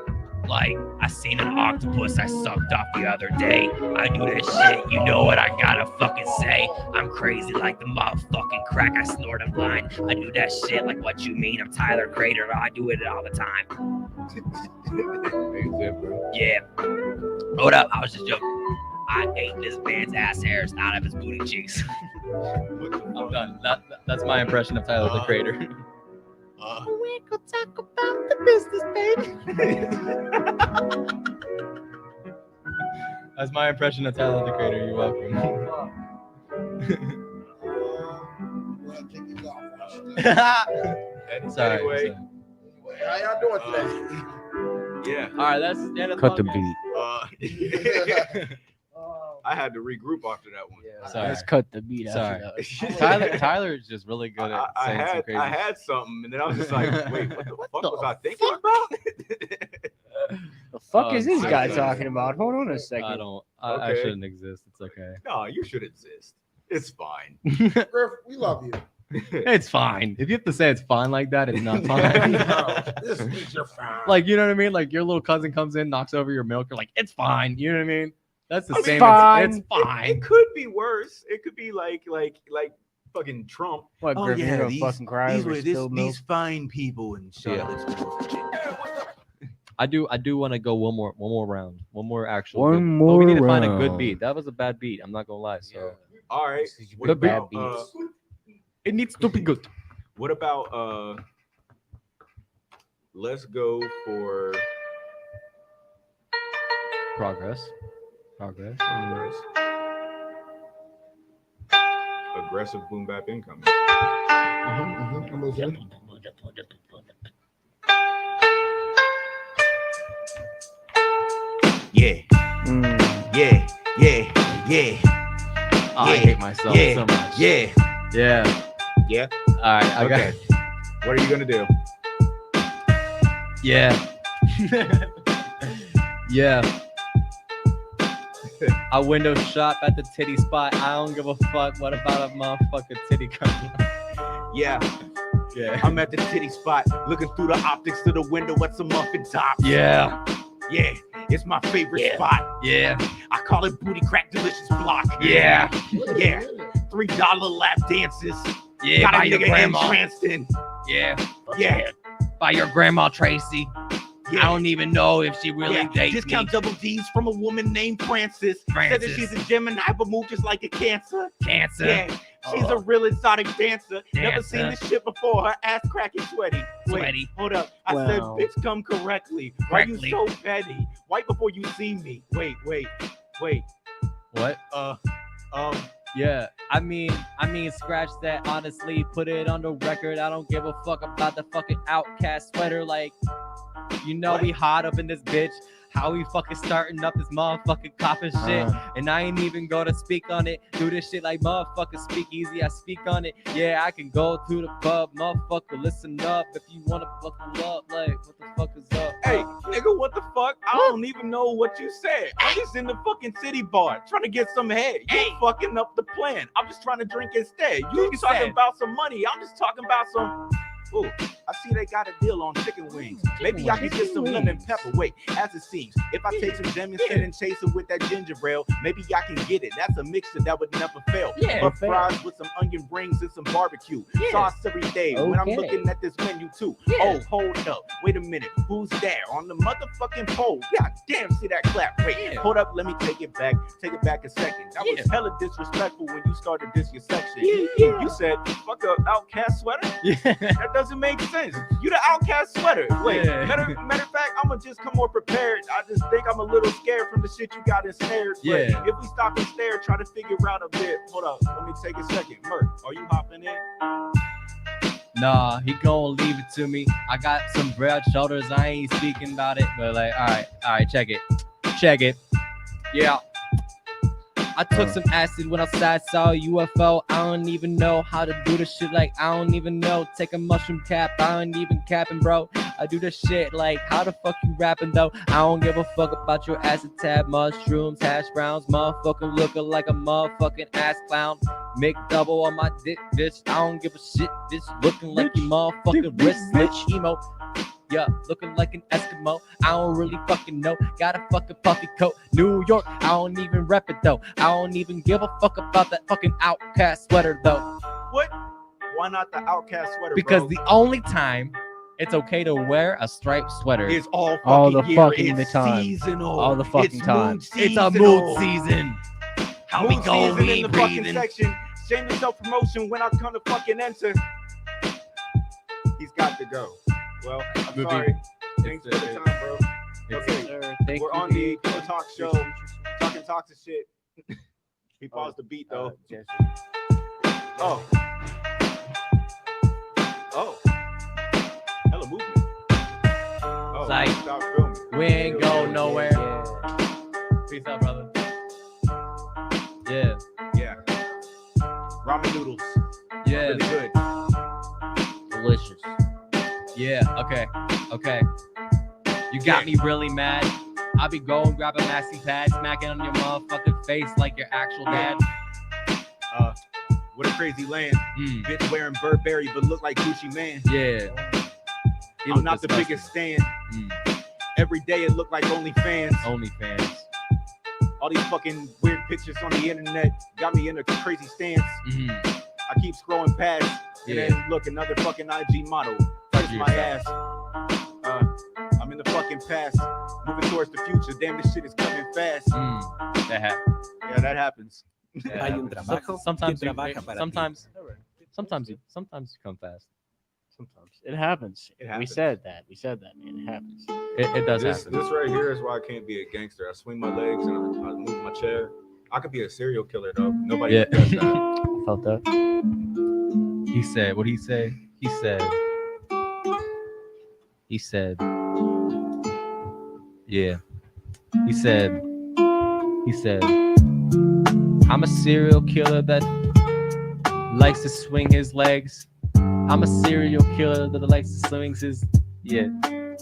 [SPEAKER 10] Like, I seen an octopus I sucked off the other day. I do this shit, you know what I gotta fucking say. I'm crazy like the motherfucking crack, I snort, I'm blind. I do that shit like what you mean, I'm Tyler Creator, I do it all the time. Yeah. Hold up, I was just joking. I ate this man's ass hairs out of his booty cheeks.
[SPEAKER 1] I'm done. That's my impression of Tyler the Creator.
[SPEAKER 10] We could talk about the business, baby.
[SPEAKER 1] That's my impression of Tyler the Creator. You're welcome. Sorry.
[SPEAKER 4] Anyway,
[SPEAKER 3] How y'all doing today?
[SPEAKER 4] yeah.
[SPEAKER 1] All right, that's the end of
[SPEAKER 2] Cut the
[SPEAKER 1] podcast.
[SPEAKER 2] beat.
[SPEAKER 4] I had to regroup after that one.
[SPEAKER 1] Sorry.
[SPEAKER 2] Let's cut the beat
[SPEAKER 1] Sorry.
[SPEAKER 2] after that.
[SPEAKER 1] Tyler is just really good at
[SPEAKER 4] I
[SPEAKER 1] saying some
[SPEAKER 4] had
[SPEAKER 1] crazy.
[SPEAKER 4] I had something, and then I was just like, wait, what the fuck was I thinking about?
[SPEAKER 2] The fuck is this
[SPEAKER 1] I
[SPEAKER 2] guy
[SPEAKER 1] don't-
[SPEAKER 2] talking about? Hold on a
[SPEAKER 1] I
[SPEAKER 2] second.
[SPEAKER 1] don't. I
[SPEAKER 4] Okay.
[SPEAKER 1] shouldn't exist. It's okay.
[SPEAKER 4] No, you should exist. It's fine.
[SPEAKER 3] Griff, we love you.
[SPEAKER 1] It's fine. If you have to say it's fine like that, it's not fine.
[SPEAKER 3] No, this means you're fine.
[SPEAKER 1] Like, you know what I mean? Like, your little cousin comes in, knocks over your milk. You're like, it's fine. You know what I mean? That's the
[SPEAKER 4] I mean,
[SPEAKER 1] same.
[SPEAKER 2] fine.
[SPEAKER 1] It's fine.
[SPEAKER 4] It could be worse. It could be like fucking Trump.
[SPEAKER 2] What,
[SPEAKER 4] Oh,
[SPEAKER 2] Griffin,
[SPEAKER 4] yeah,
[SPEAKER 2] you gonna
[SPEAKER 4] these-
[SPEAKER 2] fucking cry over spilled milk?
[SPEAKER 4] fine people in Charlottesville.
[SPEAKER 1] I do want to go one more round. One more actual.
[SPEAKER 2] One
[SPEAKER 1] good,
[SPEAKER 2] more
[SPEAKER 1] we need to find a good
[SPEAKER 2] round.
[SPEAKER 1] beat. That was a bad beat. I'm not gonna lie. So
[SPEAKER 4] All right. What
[SPEAKER 2] Good bad
[SPEAKER 4] about
[SPEAKER 2] beats.
[SPEAKER 1] it needs to be good.
[SPEAKER 4] what about let's go for
[SPEAKER 1] Progress.
[SPEAKER 4] progressive boom bap incoming.
[SPEAKER 3] I'm with you.
[SPEAKER 10] Yeah, yeah, yeah, yeah,
[SPEAKER 1] Oh, I hate myself
[SPEAKER 10] yeah,
[SPEAKER 1] so much.
[SPEAKER 10] yeah.
[SPEAKER 1] Yeah.
[SPEAKER 4] Yeah.
[SPEAKER 1] All right. I
[SPEAKER 4] Okay. What are you gonna do?
[SPEAKER 1] Yeah. Yeah. I window shop at the titty spot. I don't give a fuck. What about a motherfucking titty company?
[SPEAKER 10] Yeah,
[SPEAKER 1] Yeah.
[SPEAKER 10] I'm at the titty spot, looking through the optics to the window at some muffin tops.
[SPEAKER 1] Yeah.
[SPEAKER 10] Yeah, it's my favorite
[SPEAKER 1] Yeah.
[SPEAKER 10] spot.
[SPEAKER 1] Yeah.
[SPEAKER 10] I call it Booty Crack Delicious Block.
[SPEAKER 1] Yeah.
[SPEAKER 10] Yeah, $3 lap dances.
[SPEAKER 1] Yeah.
[SPEAKER 10] Got a
[SPEAKER 1] By your
[SPEAKER 10] nigga
[SPEAKER 1] grandma.
[SPEAKER 10] entranced in.
[SPEAKER 1] Yeah.
[SPEAKER 10] Yeah,
[SPEAKER 1] By your grandma Tracy.
[SPEAKER 10] yeah.
[SPEAKER 1] I don't even know if she really
[SPEAKER 10] Yeah,
[SPEAKER 1] dates
[SPEAKER 10] discount
[SPEAKER 1] me.
[SPEAKER 10] double D's from a woman named Francis. Said that
[SPEAKER 1] Francis.
[SPEAKER 10] she's a Gemini, but moved just like a Cancer.
[SPEAKER 1] Cancer.
[SPEAKER 10] Yeah, she's a real exotic dancer. Never
[SPEAKER 1] Dancer.
[SPEAKER 10] seen this shit before. Her ass cracking sweaty. Wait,
[SPEAKER 1] Sweaty.
[SPEAKER 10] hold up. I
[SPEAKER 1] Wow.
[SPEAKER 10] said, bitch, come correctly. Why you
[SPEAKER 1] Correctly.
[SPEAKER 10] so petty? Right before you see me. Wait.
[SPEAKER 1] What? Yeah, I mean, scratch that. Honestly, put it on the record. I don't give a fuck about the fucking Outcast sweater. Like, you know, we hot up in this bitch. How we fucking starting up this motherfucking copping shit, and I ain't even gonna speak on it. Do this shit like motherfucker speak easy. I speak on it. Yeah, I can go to the pub, motherfucker. Listen up if you wanna buckle up. Like, what the fuck is up?
[SPEAKER 10] Hey, nigga, what the fuck? I don't even know what you said. I'm just in the fucking city bar trying to get some head. You fucking up the plan. I'm just trying to drink instead. You talking about some money. I'm just talking about some. Ooh, I see they got a deal on chicken wings. Maybe I can get some lemon pepper. Wait, as it seems, if I take some Jameson and chase it with that ginger ale, maybe I can get it. That's a mixture that would never fail.
[SPEAKER 1] Yeah,
[SPEAKER 10] but fries with some onion rings and some barbecue. Sauce every day when I'm
[SPEAKER 1] Okay.
[SPEAKER 10] looking at this menu too.
[SPEAKER 1] Yeah.
[SPEAKER 10] Oh, hold up. Wait a minute. Who's there on the motherfucking pole? God damn, see that clap. Wait,
[SPEAKER 1] Yeah.
[SPEAKER 10] hold up. Let me take it back. Take it back a second. That was hella disrespectful when you started this your section.
[SPEAKER 1] Yeah.
[SPEAKER 10] You said, fuck a Outcast sweater?
[SPEAKER 1] Yeah.
[SPEAKER 10] That doesn't make sense. You the Outcast sweater. Wait,
[SPEAKER 1] Yeah.
[SPEAKER 10] matter of fact, I'ma just come more prepared. I just think I'm a little scared from the shit you got ensnared. But
[SPEAKER 1] Yeah.
[SPEAKER 10] if we stop and stare, try to figure out a bit. Hold up, let me take a second. Merc, are you hopping in?
[SPEAKER 1] Nah, he gonna leave it to me. I got some broad shoulders. I ain't speaking about it, but like, all right, check it. Yeah. I took some acid when outside, saw a UFO. I don't even know how to do this shit. Like, I don't even know. Take a mushroom cap. I ain't even capping, bro. I do this shit like, how the fuck you rapping though? I don't give a fuck about your acid tab, mushrooms, hash browns, motherfucker looking like a motherfucking ass clown. Make double on my dick, bitch. I don't give a shit, bitch. Looking like you motherfucking wristlet emo. Yeah, looking like an Eskimo. I don't really fucking know. Got a fucking puffy coat. New York, I don't even rep it though. I don't even give a fuck about that fucking Outcast sweater though.
[SPEAKER 10] What? Why not the Outcast sweater,
[SPEAKER 1] Because
[SPEAKER 10] bro?
[SPEAKER 1] the only time it's okay to wear a striped sweater
[SPEAKER 10] It's all fucking
[SPEAKER 8] All the
[SPEAKER 10] year.
[SPEAKER 8] fucking
[SPEAKER 10] It's
[SPEAKER 8] time.
[SPEAKER 10] seasonal.
[SPEAKER 8] All the fucking
[SPEAKER 10] It's
[SPEAKER 8] time.
[SPEAKER 10] mood
[SPEAKER 1] It's a
[SPEAKER 10] seasonal.
[SPEAKER 1] mood season. How
[SPEAKER 10] Mood
[SPEAKER 1] we go,
[SPEAKER 10] season
[SPEAKER 1] we
[SPEAKER 10] in the fucking
[SPEAKER 1] breathing.
[SPEAKER 10] section. Shameless self-promotion when I come to fucking enter. He's got to go. Well, I'm
[SPEAKER 1] Movie.
[SPEAKER 10] sorry. Thanks for the time, bro. Okay,
[SPEAKER 1] Thank
[SPEAKER 10] we're
[SPEAKER 1] you.
[SPEAKER 10] on the Pro Talk show, talking toxic shit. He paused the beat though. Oh. Hella movement. Oh,
[SPEAKER 1] Like,
[SPEAKER 10] stop filming.
[SPEAKER 1] We ain't go nowhere. Peace out, brother. Yeah.
[SPEAKER 10] Yeah. Ramen noodles.
[SPEAKER 1] Yeah.
[SPEAKER 10] Really good.
[SPEAKER 1] Delicious. Yeah. Okay. You got me really mad. I be going grab a maxi pad, smacking on your motherfucking face like your actual dad.
[SPEAKER 10] What a crazy land.
[SPEAKER 1] Mm.
[SPEAKER 10] Bitch wearing Burberry but look like Gucci man.
[SPEAKER 1] Yeah. You
[SPEAKER 10] I'm
[SPEAKER 1] look
[SPEAKER 10] not the
[SPEAKER 1] disgusting.
[SPEAKER 10] biggest stand.
[SPEAKER 1] Mm.
[SPEAKER 10] Every day it look like OnlyFans.
[SPEAKER 1] OnlyFans.
[SPEAKER 10] All these fucking weird pictures on the internet got me in a crazy stance.
[SPEAKER 1] Mm.
[SPEAKER 10] I keep scrolling past, and
[SPEAKER 1] Yeah.
[SPEAKER 10] then look, another fucking IG model. Touch
[SPEAKER 1] Touch
[SPEAKER 10] my ass. I'm in the fucking past, moving towards the future. Damn, this shit is coming fast.
[SPEAKER 1] Mm. That happened.
[SPEAKER 10] Yeah, that happens.
[SPEAKER 9] Hay un trabajo
[SPEAKER 1] Sometimes
[SPEAKER 9] que
[SPEAKER 1] you,
[SPEAKER 9] trabaja para ti.
[SPEAKER 1] sometimes you come fast.
[SPEAKER 2] Sometimes it happens.
[SPEAKER 10] It
[SPEAKER 2] We
[SPEAKER 10] happens.
[SPEAKER 2] said that, man. It happens.
[SPEAKER 1] It does
[SPEAKER 4] This
[SPEAKER 1] happen.
[SPEAKER 4] right here is why I can't be a gangster. I swing my legs and I move my chair. I could be a serial killer though. Nobody
[SPEAKER 1] Yeah.
[SPEAKER 4] does that.
[SPEAKER 2] felt that.
[SPEAKER 1] He said, what did he say? He said, yeah. He said, I'm a serial killer that likes to swing his legs. I'm a serial killer that likes to swing his,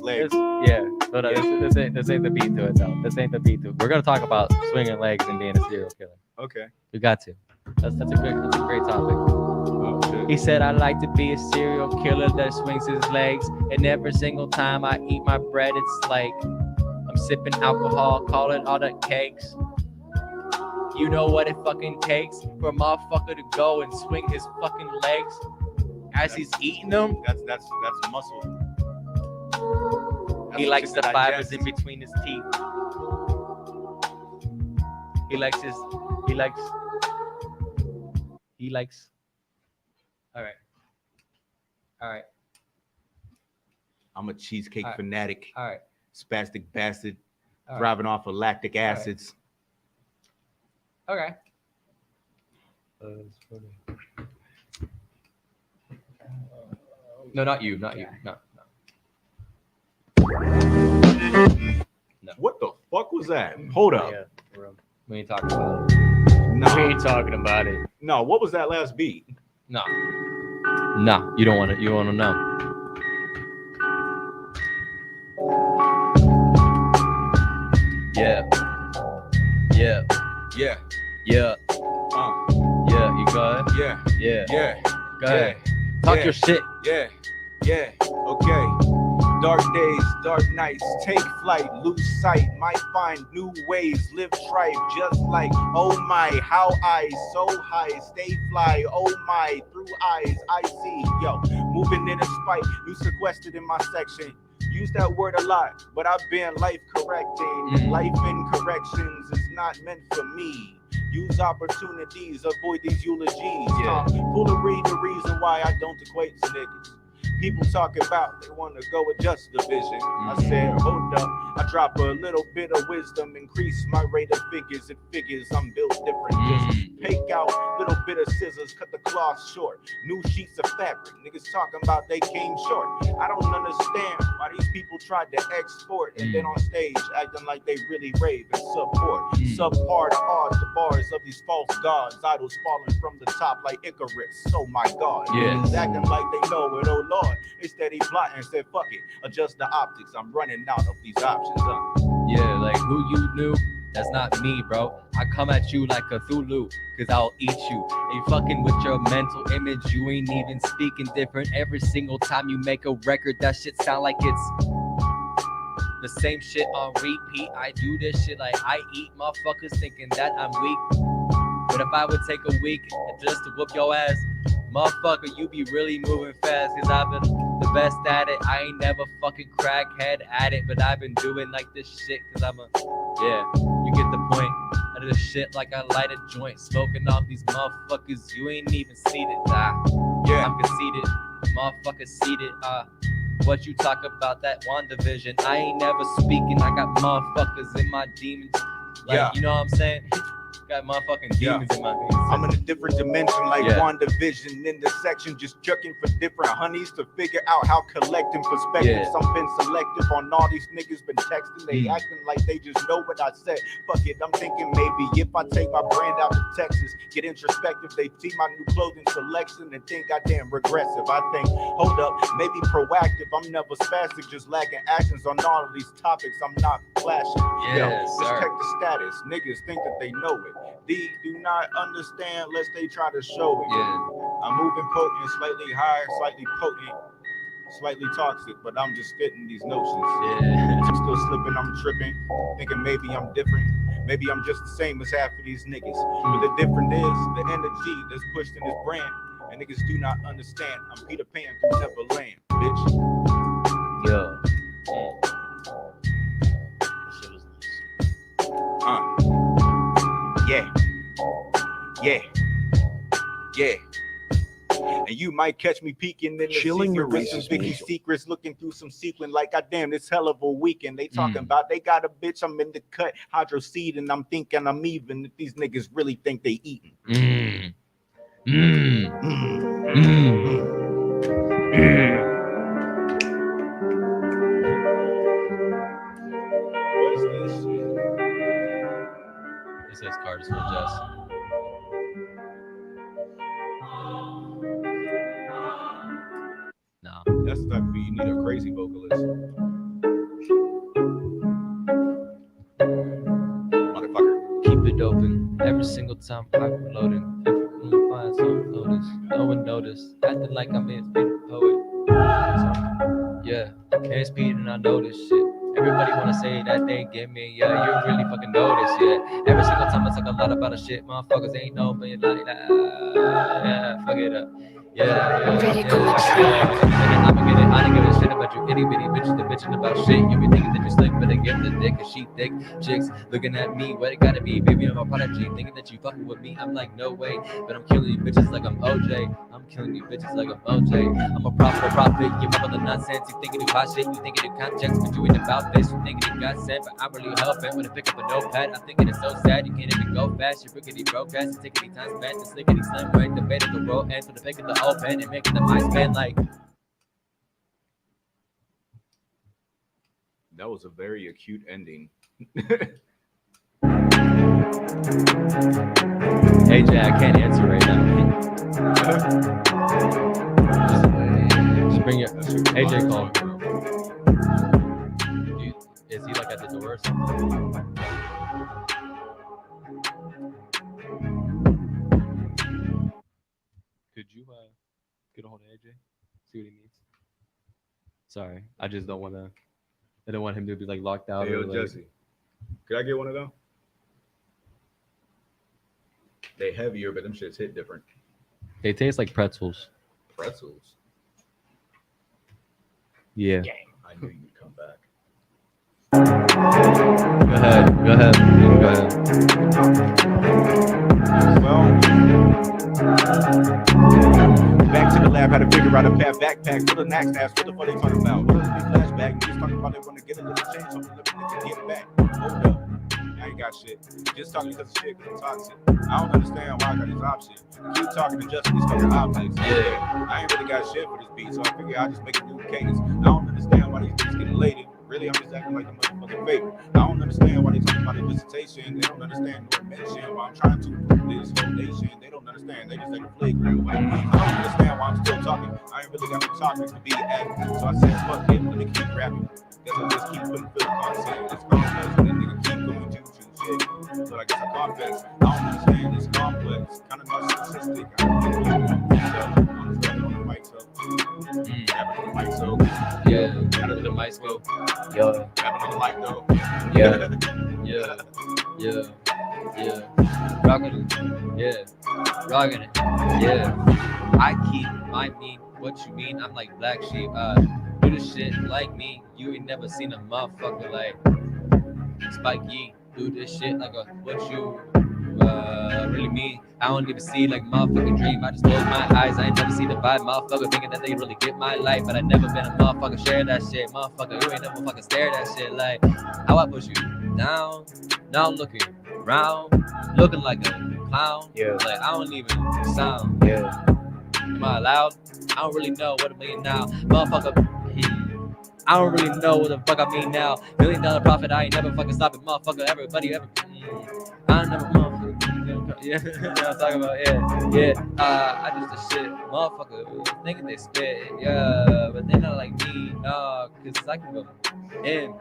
[SPEAKER 4] Legs.
[SPEAKER 1] Yeah. Hold on, this ain't the beat to it though. This ain't the beat to it. We're gonna talk about swinging legs and being a serial killer.
[SPEAKER 4] Okay.
[SPEAKER 1] We got to. That's a great topic.
[SPEAKER 4] Oh, shit.
[SPEAKER 2] He said, I like to be a serial killer that swings his legs. And every single time I eat my bread, it's like I'm sipping alcohol, call it all the cakes. You know what it fucking takes for a motherfucker to go and swing his fucking legs as he's eating them?
[SPEAKER 4] That's muscle.
[SPEAKER 2] He likes the fibers in between his teeth. He likes. All right.
[SPEAKER 4] I'm a cheesecake
[SPEAKER 2] All right.
[SPEAKER 4] fanatic.
[SPEAKER 2] All right.
[SPEAKER 4] Spastic bastard.
[SPEAKER 2] All right.
[SPEAKER 4] Thriving off of lactic acids.
[SPEAKER 2] Okay. No, not you. No.
[SPEAKER 4] What the fuck was that? Hold up.
[SPEAKER 2] Yeah, we ain't talking about it.
[SPEAKER 4] No.
[SPEAKER 2] We ain't talking about it.
[SPEAKER 4] No, what was that last beat?
[SPEAKER 1] No, you don't want it. You want to know. Yeah.
[SPEAKER 4] Yeah.
[SPEAKER 1] Yeah.
[SPEAKER 4] Uh,
[SPEAKER 1] Yeah. You go ahead.
[SPEAKER 4] yeah.
[SPEAKER 1] Yeah.
[SPEAKER 4] Yeah.
[SPEAKER 1] Go ahead. Talk
[SPEAKER 4] Yeah.
[SPEAKER 1] your shit.
[SPEAKER 4] Yeah. Okay. Dark days, dark nights, take flight, lose sight, might find new ways, live tripe, just like, oh my, how I, so high, stay fly, oh my, through eyes, I see, yo, moving in a spite, you sequestered in my section, use that word a lot, but I've been life correcting, life in corrections is not meant for me. Use opportunities, avoid these eulogies. Foolery, the reason why I don't equate to niggas. People talk about they want to go adjust the vision. I said, hold up. I drop a little bit of wisdom, increase my rate of figures. It figures I'm built different. Just take out little bit of scissors, cut the cloth short. New sheets of fabric. Niggas talking about they came short. I don't understand why these people tried to export and then on stage acting like they really rave and support. Subpar to hard the bars of these false gods. Idols falling from the top like Icarus. Oh my God. Niggas acting like they know it. Oh Lord. They steady plotting, said fuck it, adjust the optics. I'm running out of these options.
[SPEAKER 1] Yeah, like who you knew? That's not me, bro. I come at you like Cthulhu, cause I'll eat you. And fucking with your mental image, you ain't even speaking different. Every single time you make a record, that shit sound like it's the same shit on repeat. I do this shit like I eat motherfuckers thinking that I'm weak. But if I would take a week just to whoop your ass, motherfucker, you be really moving fast, cause I've been the best at it. I ain't never fucking crackhead at it, but I've been doing like this shit, cause I'm you get the point. I do this shit like I light a joint, smoking off these motherfuckers, you ain't even seated. I'm conceited, motherfucker seated. What you talk about, that WandaVision, I ain't never speaking, I got motherfuckers in my demons. Like, you know what I'm saying? Got motherfucking demons in my veins.
[SPEAKER 4] I'm in a different dimension like WandaVision in the section, just checking for different honeys to figure out how collecting perspectives. I've been selective on all these niggas been texting, they acting like they just know what I said. Fuck it, I'm thinking maybe if I take my brand out to Texas, get introspective, they see my new clothing selection and think I damn regressive. I think, hold up, maybe proactive, I'm never spastic, just lacking actions on all of these topics, I'm not flashing. Just check the status, niggas think that they know it. D do not understand unless they try to show it. I'm moving potent, slightly higher, slightly potent, slightly toxic, but I'm just fitting these notions. I'm still slipping, I'm tripping, thinking maybe I'm different. Maybe I'm just the same as half of these niggas. But the difference is the energy that's pushed in this brand. And niggas do not understand. I'm Peter Pan through Neverland, bitch. Yeah. And you might catch me peeking in the
[SPEAKER 6] Chilling your
[SPEAKER 4] with some
[SPEAKER 6] racist
[SPEAKER 4] Vicky
[SPEAKER 6] music.
[SPEAKER 4] secrets, looking through some sequin like goddamn this hell of a weekend. They talking about they got a bitch, I'm in the cut, hydro seed, and I'm thinking I'm even if these niggas really think they eating. What is this shit?
[SPEAKER 1] It says cards for Jess. Nah.
[SPEAKER 4] That's the type of beat you need a crazy vocalist. Motherfucker.
[SPEAKER 1] Keep it open every single time I'm loading. Every find some notice. No one noticed. Acting like I'm a poet. Yeah, can't speed and I know this shit. Everybody wanna say that they get me, yeah, you really fucking know this, yeah. Every single time I talk a lot about a shit, motherfuckers ain't no me like that. Yeah, fuck it up. Yeah. I'ma get it. I don't give a shit about you itty bitty bitches that bitching about shit. You be thinking that you slick, but they get the dick, cause she thick. Chicks looking at me, what it gotta be, baby, I'm a prodigy. Thinking that you fucking with me, I'm like, no way. But I'm killing you bitches like I'm OJ. I'm killing you bitches like I'm OJ. I'm a prophet, give up on the nonsense. You thinking you hot shit, you thinking you context, but you ain't about this. You thinking you got sent, but I'm really hell-bent when I pick up a notepad. I'm thinking it's so sad, you can't even go fast. You're rickety broke ass, you taking times back. The slickety slim way, the bait of the road ends with the pick of the open and making the mind spin like.
[SPEAKER 4] That was a very acute ending.
[SPEAKER 1] Hey Jay, I can't answer right now. Just bring it. AJ called. Is he like at the door or something? Could you get a hold of AJ? See what he needs. Sorry, I just don't want to. I don't want him to be like locked out.
[SPEAKER 4] Hey, yo,
[SPEAKER 1] or, like,
[SPEAKER 4] Jesse, could I get one of them? They heavier, but them shits hit different.
[SPEAKER 1] They taste like pretzels.
[SPEAKER 4] Pretzels.
[SPEAKER 1] Yeah.
[SPEAKER 4] I knew you'd come back.
[SPEAKER 1] Go ahead.
[SPEAKER 4] Well, back to the lab, how to figure out a path backpack for the next ass. What the fuck they talking about? What is the flashback? Niggas talking about they want to get a little change, so they can get back. Hold up. I ain't got shit. Just talking because of shit, because I'm toxic. I don't understand why I got these options. Keep talking to just these fucking objects. Yeah. I ain't really got shit for this beat, so I figure I'll just make a new cadence. I don't understand why these bitches get elated. Really, I'm just acting like a motherfucking favorite. I don't understand why they talking about a dissertation. They don't understand nor mention why I'm trying to prove this foundation. They don't understand. They just like a flagrant way. I don't understand why I'm still talking. I ain't really got no topics to be at. So I said, fuck it, let me keep rapping. Guess I just keep putting filler content. It's complex, and then nigga keep going to shit. So I guess I confess. I don't understand. It's complex, kind of narcissistic. I don't think I'm just rapping on the mic, so. Rapping on the mic, so.
[SPEAKER 1] Yeah. Out of the mic scope.
[SPEAKER 2] Yo,
[SPEAKER 4] Rapping on the mic, though.
[SPEAKER 1] Yeah. Rocking it. Yeah. Rocking it. Yeah. I keep my mean. What you mean? I'm like black sheep. Do this shit like me. You ain't never seen a motherfucker like Spikey. Do this shit like a what you really mean. I don't even see like motherfucking dream. I just close my eyes. I ain't never seen the vibe. Motherfucker thinking that they really get my life, but I never been a motherfucker share that shit. Motherfucker, you ain't never fucking stare that shit. Like how I push you down. Now I'm looking around, looking like a clown.
[SPEAKER 2] Yeah.
[SPEAKER 1] Like I don't even sound.
[SPEAKER 2] yeah.
[SPEAKER 1] Am I allowed? I don't really know what I mean now, motherfucker. I don't really know what the fuck I mean now. $1 million profit, I ain't never fucking stopping, motherfucker. Everybody ever. I never motherfucker. Yeah, I'm talking about. Yeah. I just the shit, motherfucker. Thinking they spit, yeah, but they not like me, nah, cause I can go in.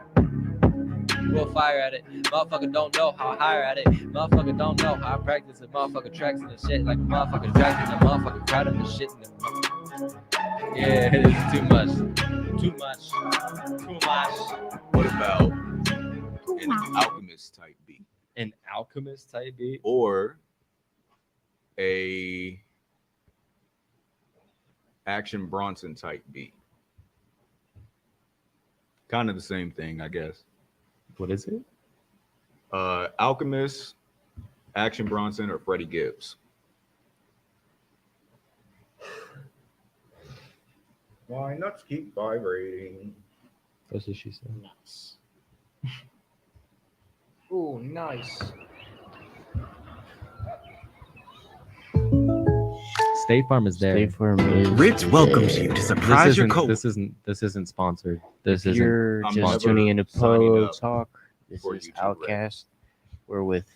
[SPEAKER 1] Real fire at it. Motherfucker don't know how I hire at it. Motherfucker don't know how I practice it. Motherfucker tracks and the shit like a motherfucker tracks and the motherfucker crowd of the shit and the yeah, it's too much.
[SPEAKER 4] What about an alchemist type beat?
[SPEAKER 1] An alchemist type beat?
[SPEAKER 4] Or a Action Bronson type beat? Kind of the same thing, I guess.
[SPEAKER 1] What is it?
[SPEAKER 4] Alchemist, Action Bronson, or Freddie Gibbs? Why nuts keep vibrating?
[SPEAKER 1] That's what she said.
[SPEAKER 3] Nuts.
[SPEAKER 2] Ooh, nice.
[SPEAKER 1] State Farm is there.
[SPEAKER 2] State Farm is
[SPEAKER 6] Ritz welcomes
[SPEAKER 2] there.
[SPEAKER 6] you to surprise your coworker.
[SPEAKER 1] This isn't sponsored.
[SPEAKER 2] If
[SPEAKER 1] This isn't.
[SPEAKER 2] you're
[SPEAKER 4] I'm
[SPEAKER 2] just
[SPEAKER 4] never
[SPEAKER 2] tuning into
[SPEAKER 4] signing
[SPEAKER 2] Polo
[SPEAKER 4] up
[SPEAKER 2] Talk, this
[SPEAKER 4] for
[SPEAKER 2] is
[SPEAKER 4] YouTube Red.
[SPEAKER 2] Outcast. We're with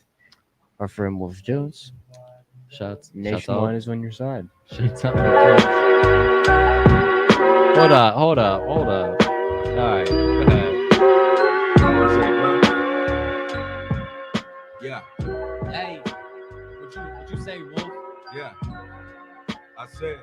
[SPEAKER 2] our friend Wolf Jones.
[SPEAKER 1] Shots
[SPEAKER 2] Nationwide
[SPEAKER 1] out.
[SPEAKER 2] is on your side.
[SPEAKER 1] Shots out. Hold up. All right, go ahead.
[SPEAKER 4] Yeah,
[SPEAKER 1] Hey, what you say, Wolf?
[SPEAKER 4] yeah. I said,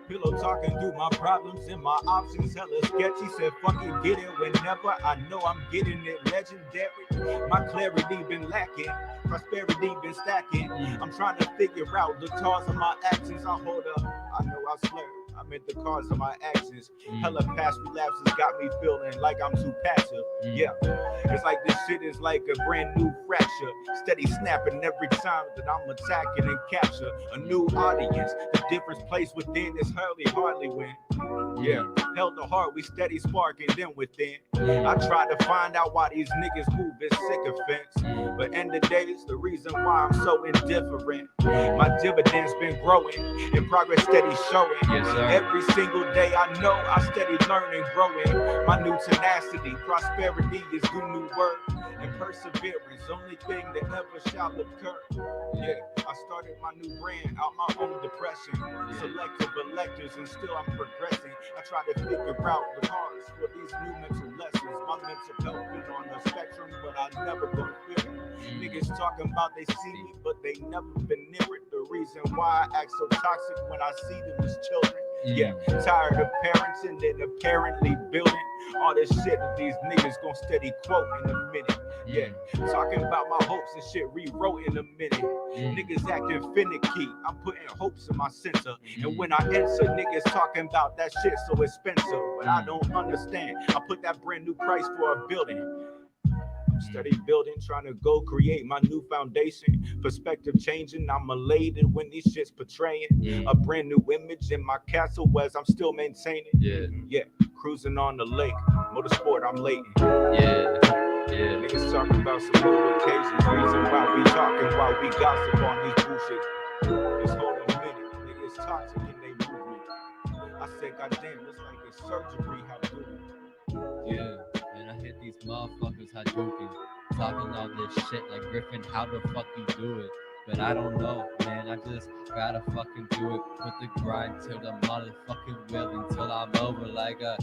[SPEAKER 4] pillow talking through my problems and my options hella sketchy. Said fucking get it whenever I know I'm getting it legendary. My clarity been lacking, prosperity been stacking. I'm trying to figure out the cause of my actions. I hold up, I know I slur. I meant the cause of my actions. Hella past relapses got me feeling like I'm too passive. Yeah, it's like this shit is like a brand new fracture. Steady snapping every time that I'm attacking and capture a new audience. The difference placed within is hardly win. Yeah, held the heart, we steady sparking them within. I try to find out why these niggas move in sycophants. But end of days, the reason why I'm so indifferent. My dividends been growing and progress steady showing.
[SPEAKER 1] Yes, sir.
[SPEAKER 4] Every single day I know I steady learning, growing. My new tenacity, prosperity is the new word. And perseverance, only thing that ever shall occur. Yeah, I started my new brand out my own depression. Selective electors and still I'm progressing. I try to figure out the cause for these new mental lessons. My mental health been on the spectrum, but I never go feel it. Niggas talking about they see me, but they never been near it. The reason why I act so toxic when I see them as children. Yeah, tired of parents and then apparently building all this shit that these niggas gon' steady quote in a minute. Yeah, talking about my hopes and shit rewrote in a minute. Niggas acting finicky, I'm putting hopes in my center. And when I answer, niggas talking about that shit so expensive. But I don't understand, I put that brand new price for a building. I'm steady building, trying to go create my new foundation. Perspective changing, I'm elated when these shits portraying a brand new image in my castle as I'm still maintaining. Yeah, cruising on the lake, motorsport, I'm latent.
[SPEAKER 1] Yeah.
[SPEAKER 4] Niggas talking about some new occasions, reason why we talking, why we gossip on these bullshit. Just hold a minute, niggas toxic in they movement. I said, goddamn, it's like a surgery, how do it?
[SPEAKER 1] Yeah, and I hit these motherfuckers Hadouken, talking all this shit like Griffin, how the fuck you do it? But I don't know, man, I just gotta fucking do it. Put the grind till the motherfucking will until I'm over like a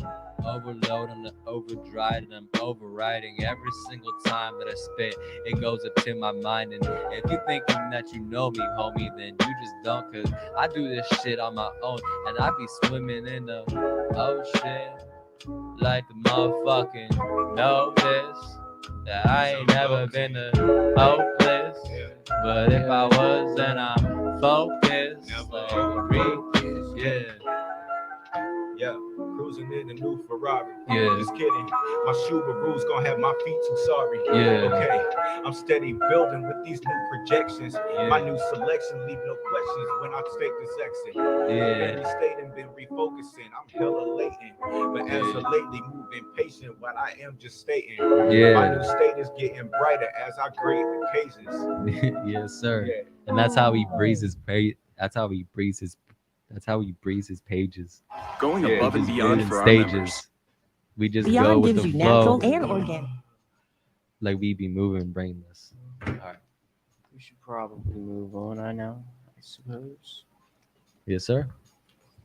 [SPEAKER 1] overload on the overdrive, and I'm overriding every single time that I spit. It goes up to my mind, and if you thinking that you know me, homie, then you just don't, cause I do this shit on my own, and I be swimming in the ocean like the motherfucking know this, that I ain't never been to hopeless. But if I was, then I'm focused.
[SPEAKER 4] Yeah, cruising in a new Ferrari.
[SPEAKER 1] Yeah.
[SPEAKER 4] Just kidding. My Subaru's gonna have my feet too sorry.
[SPEAKER 1] Yeah.
[SPEAKER 4] Okay, I'm steady building with these new projections. My new selection leave no questions when I take this exit. Every state and been refocusing. I'm hella latent, but as of lately moving patient while I am just stating. My new state is getting brighter as I grade occasions.
[SPEAKER 1] Yes, sir.
[SPEAKER 4] Yeah.
[SPEAKER 1] And that's how he breathes his page. That's how he breathes his pages.
[SPEAKER 6] Going
[SPEAKER 4] Yeah,
[SPEAKER 6] above and
[SPEAKER 1] Just
[SPEAKER 6] beyond
[SPEAKER 1] in
[SPEAKER 6] for our
[SPEAKER 1] stages.
[SPEAKER 6] members.
[SPEAKER 1] We just go
[SPEAKER 11] Beyond
[SPEAKER 1] with
[SPEAKER 11] gives
[SPEAKER 1] the
[SPEAKER 11] you
[SPEAKER 1] flow,
[SPEAKER 11] natural and organic.
[SPEAKER 1] like we be moving brainless. All right.
[SPEAKER 2] We should probably move on right now, I suppose.
[SPEAKER 1] Yes, sir.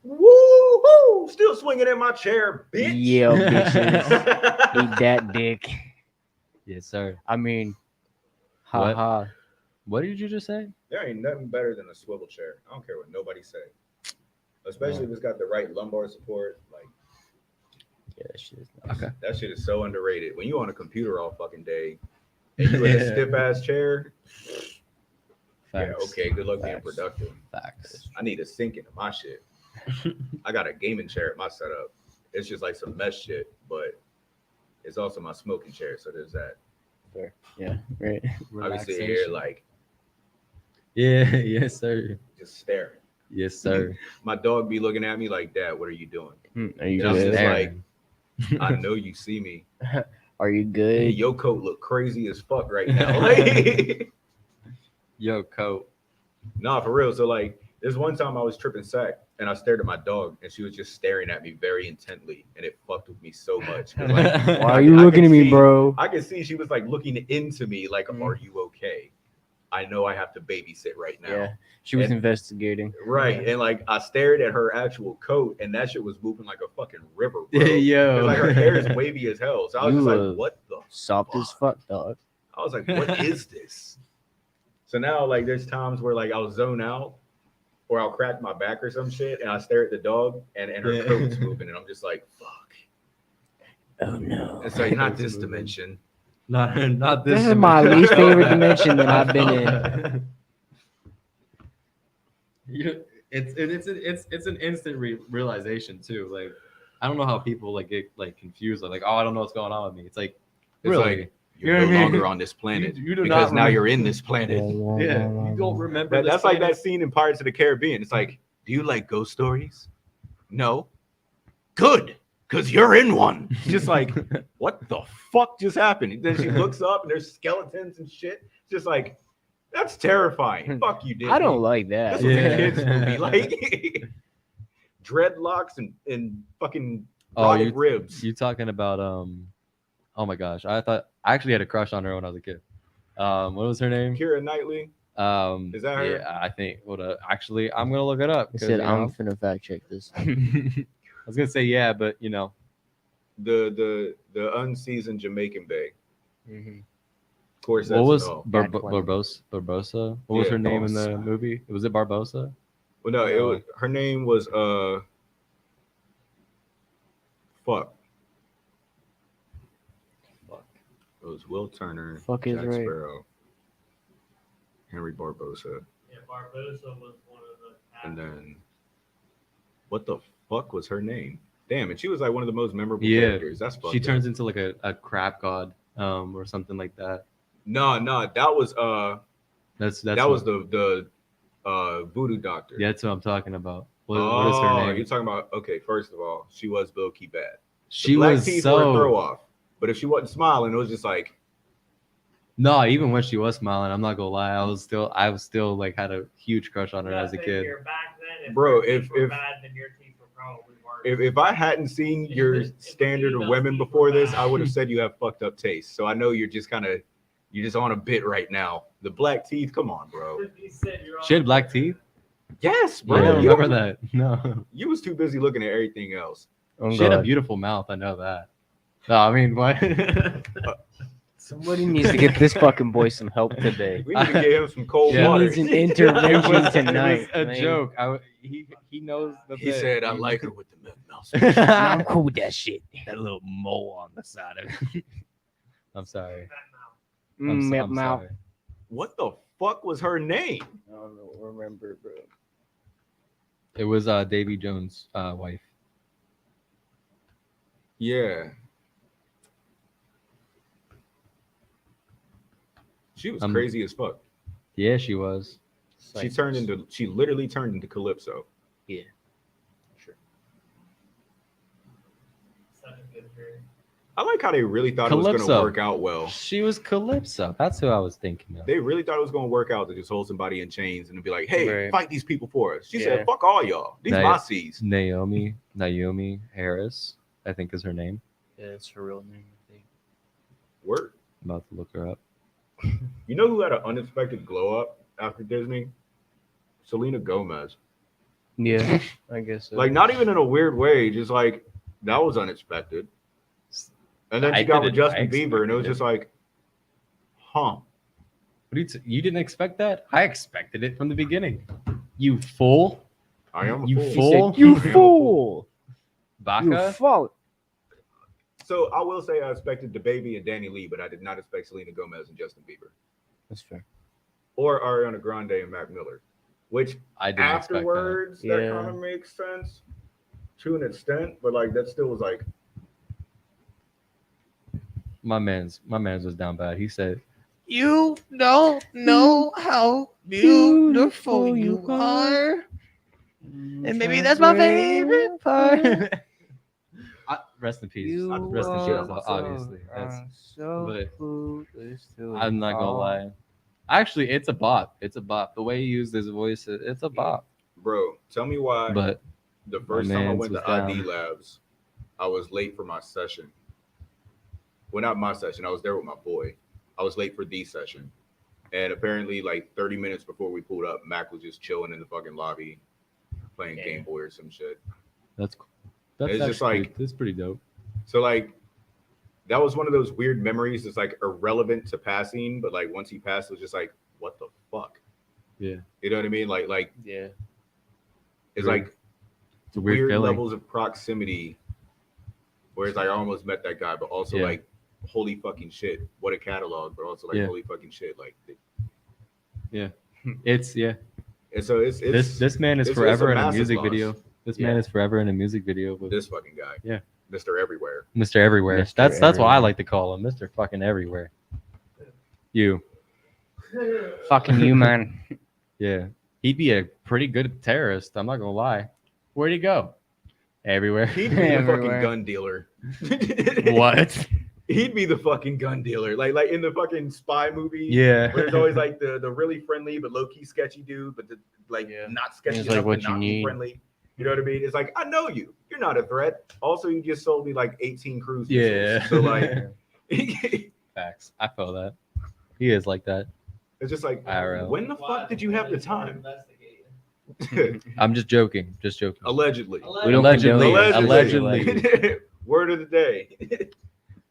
[SPEAKER 4] Woo-hoo! Still swinging in my chair, bitch.
[SPEAKER 2] Yeah, bitches. Eat that dick.
[SPEAKER 1] Yes, sir.
[SPEAKER 2] I mean,
[SPEAKER 1] What?
[SPEAKER 2] haha.
[SPEAKER 1] What did you just say?
[SPEAKER 4] There ain't nothing better than a swivel chair. I don't care what nobody say. Especially if it's got the right lumbar support. Like,
[SPEAKER 2] Yeah, that shit is nice.
[SPEAKER 1] Okay.
[SPEAKER 4] that shit is so underrated. When you on a computer all fucking day and you in a stiff ass chair, yeah, okay, good luck being
[SPEAKER 2] Facts.
[SPEAKER 4] productive.
[SPEAKER 1] Facts.
[SPEAKER 4] I need a sink into my shit. I got a gaming chair at my setup. It's just like some mesh shit, but it's also my smoking chair. So there's that.
[SPEAKER 2] Fair. Yeah, right.
[SPEAKER 4] I be sitting here like
[SPEAKER 1] Yeah. Yes, sir.
[SPEAKER 4] just staring.
[SPEAKER 1] Yes, sir.
[SPEAKER 4] My dog be looking at me like, Dad, what are you doing?
[SPEAKER 2] Are you
[SPEAKER 4] And I'm
[SPEAKER 2] good?
[SPEAKER 4] just like, I know you see me.
[SPEAKER 2] Are you
[SPEAKER 4] Hey,
[SPEAKER 2] good?
[SPEAKER 4] your coat look crazy as fuck right now. Like,
[SPEAKER 1] Yo, coat.
[SPEAKER 4] nah, for real. So like, This one time I was tripping sack and I stared at my dog and she was just staring at me very intently and it fucked with me so much. 'Cause, like,
[SPEAKER 2] Why are you looking at me, bro?
[SPEAKER 4] I could see she was like looking into me like, are you okay? I know I have to babysit right now.
[SPEAKER 2] Yeah, she was
[SPEAKER 4] And-
[SPEAKER 2] investigating.
[SPEAKER 4] Right. And like I stared at her actual coat and that shit was moving like a fucking river, bro.
[SPEAKER 1] Yo.
[SPEAKER 4] It's like her hair is wavy as hell. So I was
[SPEAKER 2] You
[SPEAKER 4] just
[SPEAKER 2] look
[SPEAKER 4] like, what the
[SPEAKER 2] Soft as fuck, dog.
[SPEAKER 4] I was like, what is this? So now like there's times where like I'll zone out or I'll crack my back or some shit and I stare at the dog and her coat's moving and I'm just like, fuck.
[SPEAKER 2] Oh no.
[SPEAKER 4] It's like not this dimension.
[SPEAKER 1] Not this.
[SPEAKER 2] This is my least favorite dimension that I've been in.
[SPEAKER 1] It's an instant realization too. Like I don't know how people like get like confused. Like oh, I don't know what's going on with me. It's like
[SPEAKER 4] It's
[SPEAKER 1] really.
[SPEAKER 4] like you're no longer on this planet
[SPEAKER 1] You do
[SPEAKER 4] because
[SPEAKER 1] not
[SPEAKER 4] now
[SPEAKER 1] remember-
[SPEAKER 4] you're in this planet.
[SPEAKER 1] Yeah, you don't remember.
[SPEAKER 4] That's like that scene in Pirates of the Caribbean. It's like, do you like ghost stories? No. Good, because you're in one. Just like, what the fuck just happened? Then she looks up and there's skeletons and shit. Just like, that's terrifying. Fuck you, Disney.
[SPEAKER 2] I don't like that.
[SPEAKER 4] This was a kids movie. Like dreadlocks and fucking rotted ribs.
[SPEAKER 1] You talking about oh my gosh, I actually had a crush on her when I was a kid. What was her name?
[SPEAKER 4] Keira Knightley. Is that her?
[SPEAKER 1] Yeah, I think. Actually, I'm gonna look it up.
[SPEAKER 2] I said I'm finna fact check this.
[SPEAKER 1] I was gonna say yeah, but you know,
[SPEAKER 4] the unseasoned Jamaican bae.
[SPEAKER 2] Mhm.
[SPEAKER 4] Of course,
[SPEAKER 1] what
[SPEAKER 4] that's
[SPEAKER 1] was
[SPEAKER 4] no.
[SPEAKER 1] Barbosa? What was
[SPEAKER 4] Yeah,
[SPEAKER 1] her name in the
[SPEAKER 4] Barbosa.
[SPEAKER 1] movie? Was it Barbosa?
[SPEAKER 4] Well, no, it was her name was fuck. It was Will Turner,
[SPEAKER 2] Fuck is
[SPEAKER 4] Jack
[SPEAKER 2] right.
[SPEAKER 4] Sparrow, Henry Barbosa,
[SPEAKER 5] Yeah, Barbosa was one of the.
[SPEAKER 4] and then what the fuck was her name? Damn, and she was like one of the most memorable
[SPEAKER 1] Yeah.
[SPEAKER 4] characters. That's fucked
[SPEAKER 1] She turns
[SPEAKER 4] up.
[SPEAKER 1] into like a crab god, or something like that.
[SPEAKER 4] No, that was
[SPEAKER 1] That's
[SPEAKER 4] that was the voodoo doctor.
[SPEAKER 1] Yeah, that's what I'm talking about. What is her name?
[SPEAKER 4] You're talking about okay. First of all, she was low-key bad. The
[SPEAKER 1] She
[SPEAKER 4] black
[SPEAKER 1] was
[SPEAKER 4] teeth were a throw
[SPEAKER 1] so
[SPEAKER 4] off. But if she wasn't smiling, it was just like,
[SPEAKER 1] no. Even when she was smiling, I'm not gonna lie. I was still like had a huge crush on her
[SPEAKER 5] You
[SPEAKER 1] as a
[SPEAKER 5] gotta
[SPEAKER 1] kid.
[SPEAKER 5] figure back then,
[SPEAKER 4] Bro,
[SPEAKER 5] your teeth
[SPEAKER 4] if-
[SPEAKER 5] were bad, then your teeth were probably worse.
[SPEAKER 4] if I hadn't seen your
[SPEAKER 5] If
[SPEAKER 4] standard of
[SPEAKER 5] females
[SPEAKER 4] women
[SPEAKER 5] teeth were
[SPEAKER 4] before this,
[SPEAKER 5] bad.
[SPEAKER 4] I would have said you have fucked up taste. So I know you're just on a bit right now. The black teeth, come on, bro.
[SPEAKER 5] You said you're
[SPEAKER 1] She had
[SPEAKER 5] on-
[SPEAKER 1] black teeth.
[SPEAKER 4] Yes,
[SPEAKER 1] Bro, I
[SPEAKER 4] bro.
[SPEAKER 1] don't
[SPEAKER 4] You,
[SPEAKER 1] remember that. No,
[SPEAKER 4] you was too busy looking at everything else.
[SPEAKER 2] Oh,
[SPEAKER 1] she had a
[SPEAKER 2] God.
[SPEAKER 1] beautiful mouth. I know that. No, I mean, what?
[SPEAKER 2] Somebody needs to get this fucking boy some help today.
[SPEAKER 4] We need to get him some cold
[SPEAKER 1] Yeah.
[SPEAKER 4] water.
[SPEAKER 2] He needs an intervention
[SPEAKER 1] It was
[SPEAKER 2] tonight.
[SPEAKER 1] a
[SPEAKER 2] man.
[SPEAKER 1] joke. He knows the
[SPEAKER 4] He
[SPEAKER 1] bit.
[SPEAKER 4] said, I like her with the milk mouth.
[SPEAKER 2] I'm cool with that shit.
[SPEAKER 10] That little mole on the side of it.
[SPEAKER 1] I'm sorry.
[SPEAKER 2] Mm,
[SPEAKER 1] I'm
[SPEAKER 2] mouth.
[SPEAKER 1] sorry.
[SPEAKER 4] What the fuck was her name?
[SPEAKER 2] I don't know, remember, bro.
[SPEAKER 1] It was Davy Jones' wife.
[SPEAKER 4] Yeah. She was
[SPEAKER 1] I'm-
[SPEAKER 4] crazy as fuck.
[SPEAKER 1] Yeah, she was.
[SPEAKER 4] She literally turned into Calypso.
[SPEAKER 5] Such a good dream.
[SPEAKER 4] I like how they really thought it was
[SPEAKER 1] Calypso.
[SPEAKER 4] going to work out well.
[SPEAKER 1] She was Calypso. That's who I was thinking of.
[SPEAKER 4] They really thought it was going to work out to just hold somebody in chains and be like, hey,
[SPEAKER 2] Right.
[SPEAKER 4] fight these people for us. She
[SPEAKER 2] Yeah.
[SPEAKER 4] said, fuck all y'all. These
[SPEAKER 1] Nice.
[SPEAKER 4] my C's.
[SPEAKER 1] Naomi Harris, I think is her name.
[SPEAKER 2] Yeah, it's her real name, I think.
[SPEAKER 4] Word.
[SPEAKER 1] I'm about to look her up.
[SPEAKER 4] You know who had an unexpected glow up after Disney? Selena Gomez.
[SPEAKER 2] Yeah, I guess so.
[SPEAKER 4] Like, not even in a weird way, just like, that was unexpected. And then she got with Justin Bieber, and it was just like, huh.
[SPEAKER 1] You didn't expect that? I expected it from the beginning. You fool.
[SPEAKER 4] I am a
[SPEAKER 1] You
[SPEAKER 4] fool.
[SPEAKER 1] fool.
[SPEAKER 2] you fool! You
[SPEAKER 1] Baka.
[SPEAKER 2] fool!
[SPEAKER 4] So I will say I expected DaBaby and Danny Lee, but I did not expect Selena Gomez and Justin Bieber.
[SPEAKER 2] That's fair.
[SPEAKER 4] Or Ariana Grande and Mac Miller. Which
[SPEAKER 1] I didn't expect that.
[SPEAKER 4] afterwards, that
[SPEAKER 2] Yeah.
[SPEAKER 4] kind of makes sense to an extent, but like that still was like,
[SPEAKER 1] My man's was down bad. He said,
[SPEAKER 10] You don't know how beautiful you are. And maybe that's my favorite part.
[SPEAKER 1] rest in peace.
[SPEAKER 2] You
[SPEAKER 1] Rest in
[SPEAKER 2] are
[SPEAKER 1] peace, obviously.
[SPEAKER 2] so
[SPEAKER 1] but
[SPEAKER 2] foolish to
[SPEAKER 1] I'm not gonna
[SPEAKER 2] recall.
[SPEAKER 1] lie. Actually, it's a bop. It's a bop. The way he used his voice, it's a bop.
[SPEAKER 4] Bro, tell me why
[SPEAKER 1] But
[SPEAKER 4] the first time I
[SPEAKER 1] mans
[SPEAKER 4] went
[SPEAKER 1] was
[SPEAKER 4] to ID
[SPEAKER 1] down.
[SPEAKER 4] Labs, I was late for my session. Well, not my session. I was there with my boy. I was late for the session. And apparently, like 30 minutes before we pulled up, Mac was just chilling in the fucking lobby playing Game Boy or some shit.
[SPEAKER 1] that's cool. That's
[SPEAKER 4] It's just
[SPEAKER 1] actually-
[SPEAKER 4] like-
[SPEAKER 1] that's pretty dope.
[SPEAKER 4] So, like, that was one of those weird memories that's like irrelevant to passing, but like once he passed, it was just like, what the fuck?
[SPEAKER 1] Yeah.
[SPEAKER 4] You know what I mean? Like
[SPEAKER 2] Yeah.
[SPEAKER 4] it's
[SPEAKER 1] Weird.
[SPEAKER 4] like
[SPEAKER 1] It's a weird
[SPEAKER 4] weird
[SPEAKER 1] feeling.
[SPEAKER 4] levels of proximity. Whereas like, I almost met that guy, but also
[SPEAKER 1] Yeah.
[SPEAKER 4] like, holy fucking shit, what a catalog! But also like,
[SPEAKER 1] Yeah.
[SPEAKER 4] holy fucking shit, like.
[SPEAKER 1] It's
[SPEAKER 4] And so it's
[SPEAKER 1] this man is
[SPEAKER 4] it's a
[SPEAKER 1] forever in a
[SPEAKER 4] massive
[SPEAKER 1] music
[SPEAKER 4] loss.
[SPEAKER 1] video. This man
[SPEAKER 2] Yeah.
[SPEAKER 1] is forever in a music video with
[SPEAKER 4] this fucking guy.
[SPEAKER 1] Yeah.
[SPEAKER 4] Mr. Everywhere.
[SPEAKER 1] Mr. Everywhere.
[SPEAKER 2] Mr.
[SPEAKER 1] That's what I
[SPEAKER 2] Everywhere.
[SPEAKER 1] like to call him, Mr. Fucking Everywhere. You.
[SPEAKER 2] Fucking you, man.
[SPEAKER 1] Yeah. He'd be a pretty good terrorist. I'm not gonna lie. Where'd he go? Everywhere.
[SPEAKER 4] He'd be the fucking
[SPEAKER 2] Everywhere.
[SPEAKER 4] gun dealer.
[SPEAKER 1] What?
[SPEAKER 4] He'd be the fucking gun dealer, like in the fucking spy movie.
[SPEAKER 1] Yeah.
[SPEAKER 4] Where there's always like the really friendly but low key sketchy dude, but the like
[SPEAKER 2] Yeah.
[SPEAKER 4] not sketchy
[SPEAKER 2] It's like
[SPEAKER 4] enough
[SPEAKER 2] what
[SPEAKER 4] to
[SPEAKER 2] you
[SPEAKER 4] not be
[SPEAKER 2] need.
[SPEAKER 4] friendly. You know what I mean? It's like, I know you. You're not a threat. Also, you just sold me like 18 cruise missiles.
[SPEAKER 1] Yeah.
[SPEAKER 4] So like,
[SPEAKER 1] Facts. I feel that. He is like that.
[SPEAKER 4] it's just like,
[SPEAKER 1] IRL.
[SPEAKER 4] when the fuck did you have the time?
[SPEAKER 1] I'm just joking. Just joking.
[SPEAKER 4] Allegedly.
[SPEAKER 2] We don't
[SPEAKER 1] Allegedly.
[SPEAKER 2] condone it.
[SPEAKER 1] Allegedly.
[SPEAKER 4] Word of the day.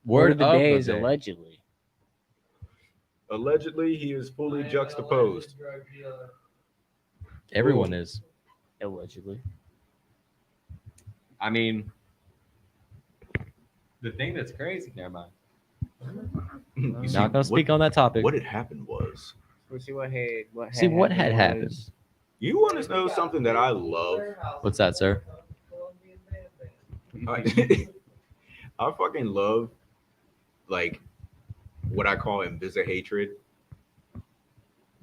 [SPEAKER 2] Word of the day is
[SPEAKER 1] day.
[SPEAKER 2] allegedly.
[SPEAKER 4] Allegedly, he is fully juxtaposed.
[SPEAKER 1] Everyone is.
[SPEAKER 2] Allegedly.
[SPEAKER 1] I mean, the thing that's crazy. Never mind.
[SPEAKER 4] You see,
[SPEAKER 1] Not gonna speak on that topic.
[SPEAKER 4] What had happened was,
[SPEAKER 2] We'll see what had
[SPEAKER 1] See what had happened.
[SPEAKER 2] was-
[SPEAKER 4] you want to know something that I love?
[SPEAKER 1] What's that, sir?
[SPEAKER 4] I fucking love, like, what I call hatred.